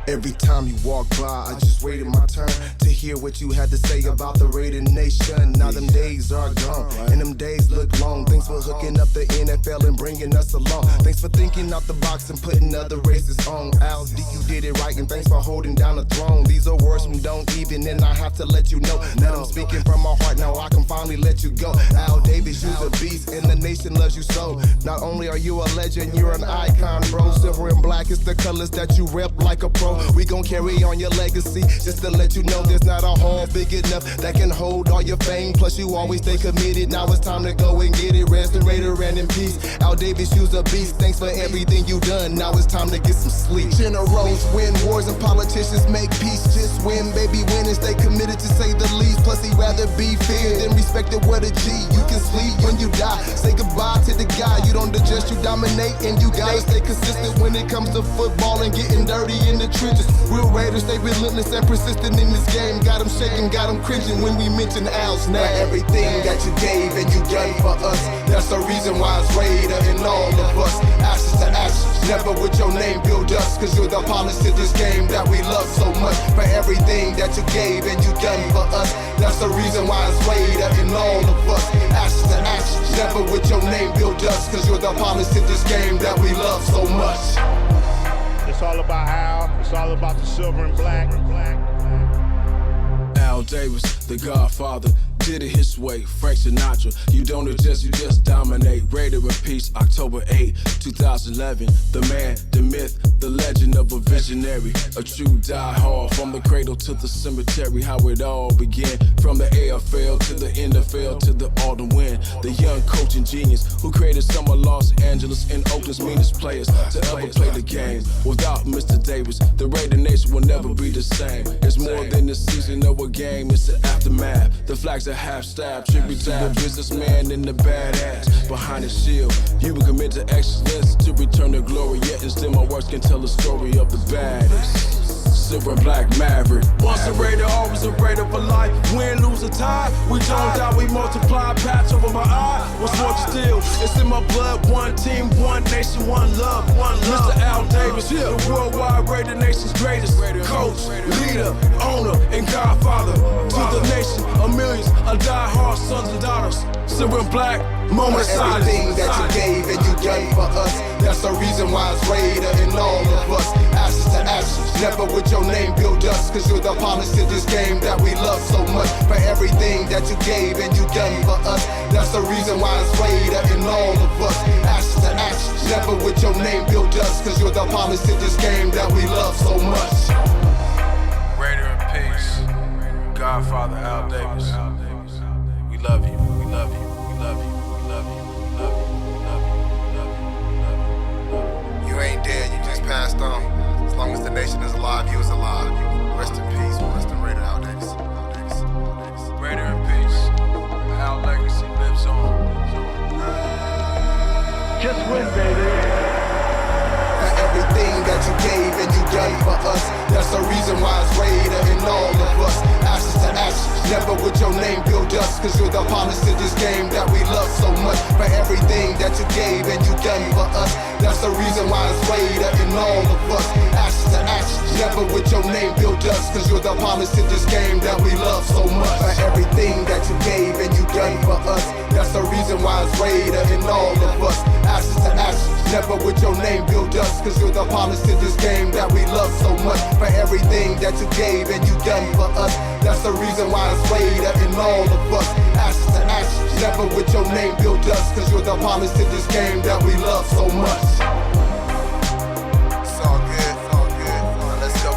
Every time you walk by, I just waited my turn to hear what you had to say about the Raider Nation. Now them days are gone, and them days look long. Thanks for hooking up the NFL and bringing us along. Thanks for thinking out the box and putting other races on. Al D, you did it right, and thanks for holding down the throne. These are words from Don't Even, and I have to let you know that I'm speaking from my heart. Now I can finally let you go. Al Davis, you're a beast, and the nation loves you so. Not only are you a legend, you're an icon, bro. Silver and black is the colors that you rep like a pro. We gon' carry on your legacy, just to let you know there's not a hall big enough that can hold all your fame. Plus you always stay committed, now it's time to go and get it. Rest in Raider and in peace. Al Davis, you's a beast, thanks for everything you done. Now it's time to get some sleep. Generals win wars and politicians make peace. Just win, baby, win and stay committed to say the least. Plus he'd rather be feared than respected. What a G, you can sleep when you die. Say goodbye to the guy, you don't digest, you dominate. And you gotta stay consistent when it comes to football and getting dirty in the trenches. Real Raiders, they relentless and persistent in this game. Got them shaking, got them cringing when we mention Al's name. For everything that you gave and you done for us, that's the reason why it's Raider and all of us. Ashes to ashes, never would your name build us, cause you're the polish to this game that we love so much. For everything that you gave and you done for us, that's the reason why it's Raider and all of us. Ashes to ashes, never would your name build us, cause you're the polish to this game that we love so much. It's all about Al. It's all about the silver and black. Al Davis, the Godfather, did it his way. Frank Sinatra, you don't adjust, you just dominate. Raider in peace, October 8, 2011. The man, the myth, the legend of a visionary, a true diehard. From the cradle to the cemetery, how it all began. From the AFL to the NFL to the autumn win. The young coaching genius who created some of Los Angeles and Oakland's meanest players to ever play the game. Without Mr. Davis, the Raider Nation will never be the same. It's more than the season of a game, it's the aftermath. The flags are half-stabbed, tribute to the businessman and the badass behind the shield. You will commit to excellence to return to glory, yet instead my words can tell the story of the baddest. Silver and black maverick. Once a Raider, always a Raider for life. Win, lose, or tie, we don't die, we multiply. Patch over my eye, what's more to steal? It's in my blood, one team, one nation, one love. Mr. Al Davis, the worldwide Raider Nation's greatest. Coach, leader, owner, and godfather. To the nation of millions of die-hard sons and daughters. Silver and black, moment of silence. Everything that you gave and you done for us, that's the reason why it's Raider and all of us. Ashes to ashes, never would your name build us, cause you're the polish to this game that we love so much. For everything that you gave and you done for us, that's the reason why it's Raider and all of us. Ashes to ashes, never would your name build us, cause you're the polish to this game that we love so much. Raider in peace, Godfather Al Davis. We love you, we love you, we love you, we love you, we love you, we love you, we love you, we love you. You ain't dead, you just passed on. As long as the nation is alive, you is alive. Rest in peace, rest in Raider Al Davis. Raider in peace, Al legacy lives on. Just win, baby. For everything that you gave and you done for us, that's the reason why it's Raider and all of us. Ashes to ashes, never would your name build us, cause you're the polish to this game that we love so much. For everything that you gave and you done for us, that's the reason why it's Raider and all of us. Ashes to ashes, never would your name build us, cause you're the polish to this game that we love so much. For everything that you gave and you done for us, that's the reason why it's Raider and all of us. Ashes to ashes, never would your name build us, cause you're the polish to this game that we love so much. For everything that you gave and you done for us, that's the reason why it's Raider and all of us. Ashes to ashes, never would your name build us, cause you're the polish to this game that we love so much. It's all good, let's go.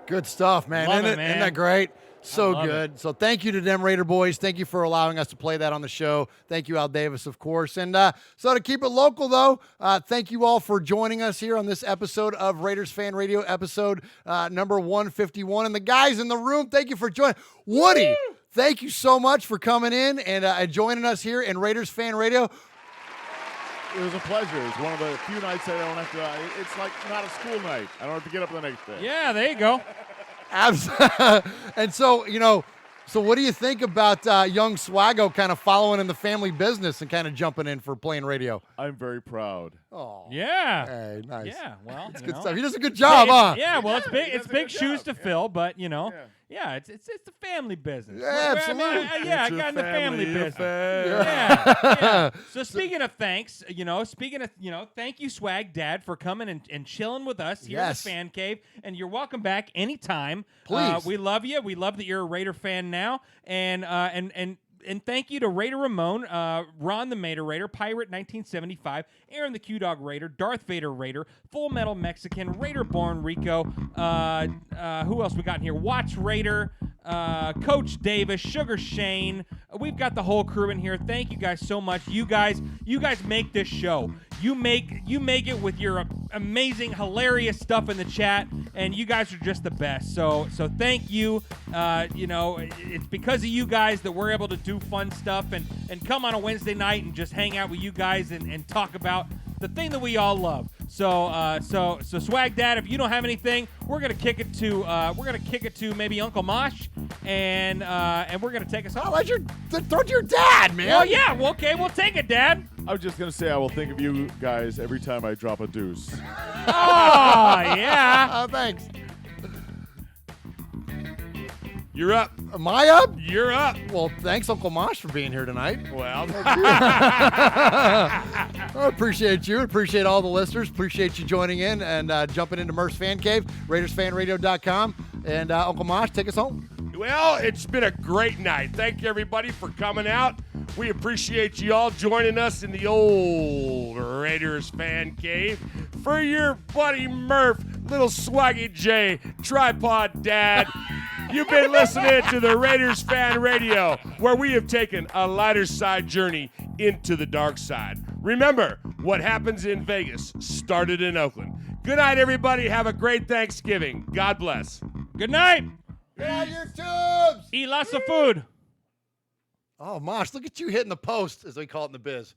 Good stuff, man. Love Isn't it, man. Isn't that great? So love good. So thank you to them Raider boys. Thank you for allowing us to play that on the show. Thank you, Al Davis, of course. And so to keep it local, though, thank you all for joining us here on this episode of Raiders Fan Radio, episode number 151. And the guys in the room, thank you for joining. Woody, thank you so much for coming in and joining us here in Raiders Fan Radio. It was a pleasure. It's one of the few nights I don't have to. It's like not a school night. I don't have to get up the next day. Yeah, there you go. Absolutely. And so, so what do you think about young Swaggo kind of following in the family business and kind of jumping in for playing radio? I'm very proud. Oh, yeah. Hey, nice. Yeah, well, it's you good know. stuff. He does a good job, huh? Yeah, well, it's big shoes to fill, but yeah, it's the family business. Yeah, absolutely. I got in the family business. Yeah. Yeah. So speaking of thanks, thank you, Swag Dad, for coming and chilling with us here Yes. in the Fan Cave, and you're welcome back anytime. Please. We love you. We love that you're a Raider fan now, and thank you to Raider Ramon, Ron the Mater Raider, Pirate 1975, Aaron the Q-Dog Raider, Darth Vader Raider, Full Metal Mexican, Raider Born Rico, who else we got in here? Watch Raider, Coach Davis, Sugar Shane. We've got the whole crew in here. Thank you guys so much. You guys make this show. You make it with your amazing, hilarious stuff in the chat, and you guys are just the best. So thank you. It's because of you guys that we're able to do fun stuff and come on a Wednesday night and just hang out with you guys and talk about the thing that we all love. So Swag Dad, if you don't have anything, we're gonna kick it to maybe Uncle Mosh, and we're gonna take us home. Throw to your dad, man. Well, yeah. Well, okay, we'll take it, Dad. I was just going to say I will think of you guys every time I drop a deuce. Oh, yeah. Thanks. You're up. Am I up? You're up. Well, thanks, Uncle Mosh, for being here tonight. Well, I appreciate you. Appreciate all the listeners. Appreciate you joining in and jumping into Murf's Fan Cave, RaidersFanRadio.com. And Uncle Mosh, take us home. Well, it's been a great night. Thank you, everybody, for coming out. We appreciate you all joining us in the old Raiders Fan Cave. For your buddy Murf, little Swaggy J, Tripod Dad, you've been listening to the Raiders Fan Radio, where we have taken a lighter side journey into the dark side. Remember, what happens in Vegas started in Oakland. Good night, everybody. Have a great Thanksgiving. God bless. Good night. Get out your tubes. Eat lots of food. Oh, Mosh, look at you hitting the post, as they call it in the biz.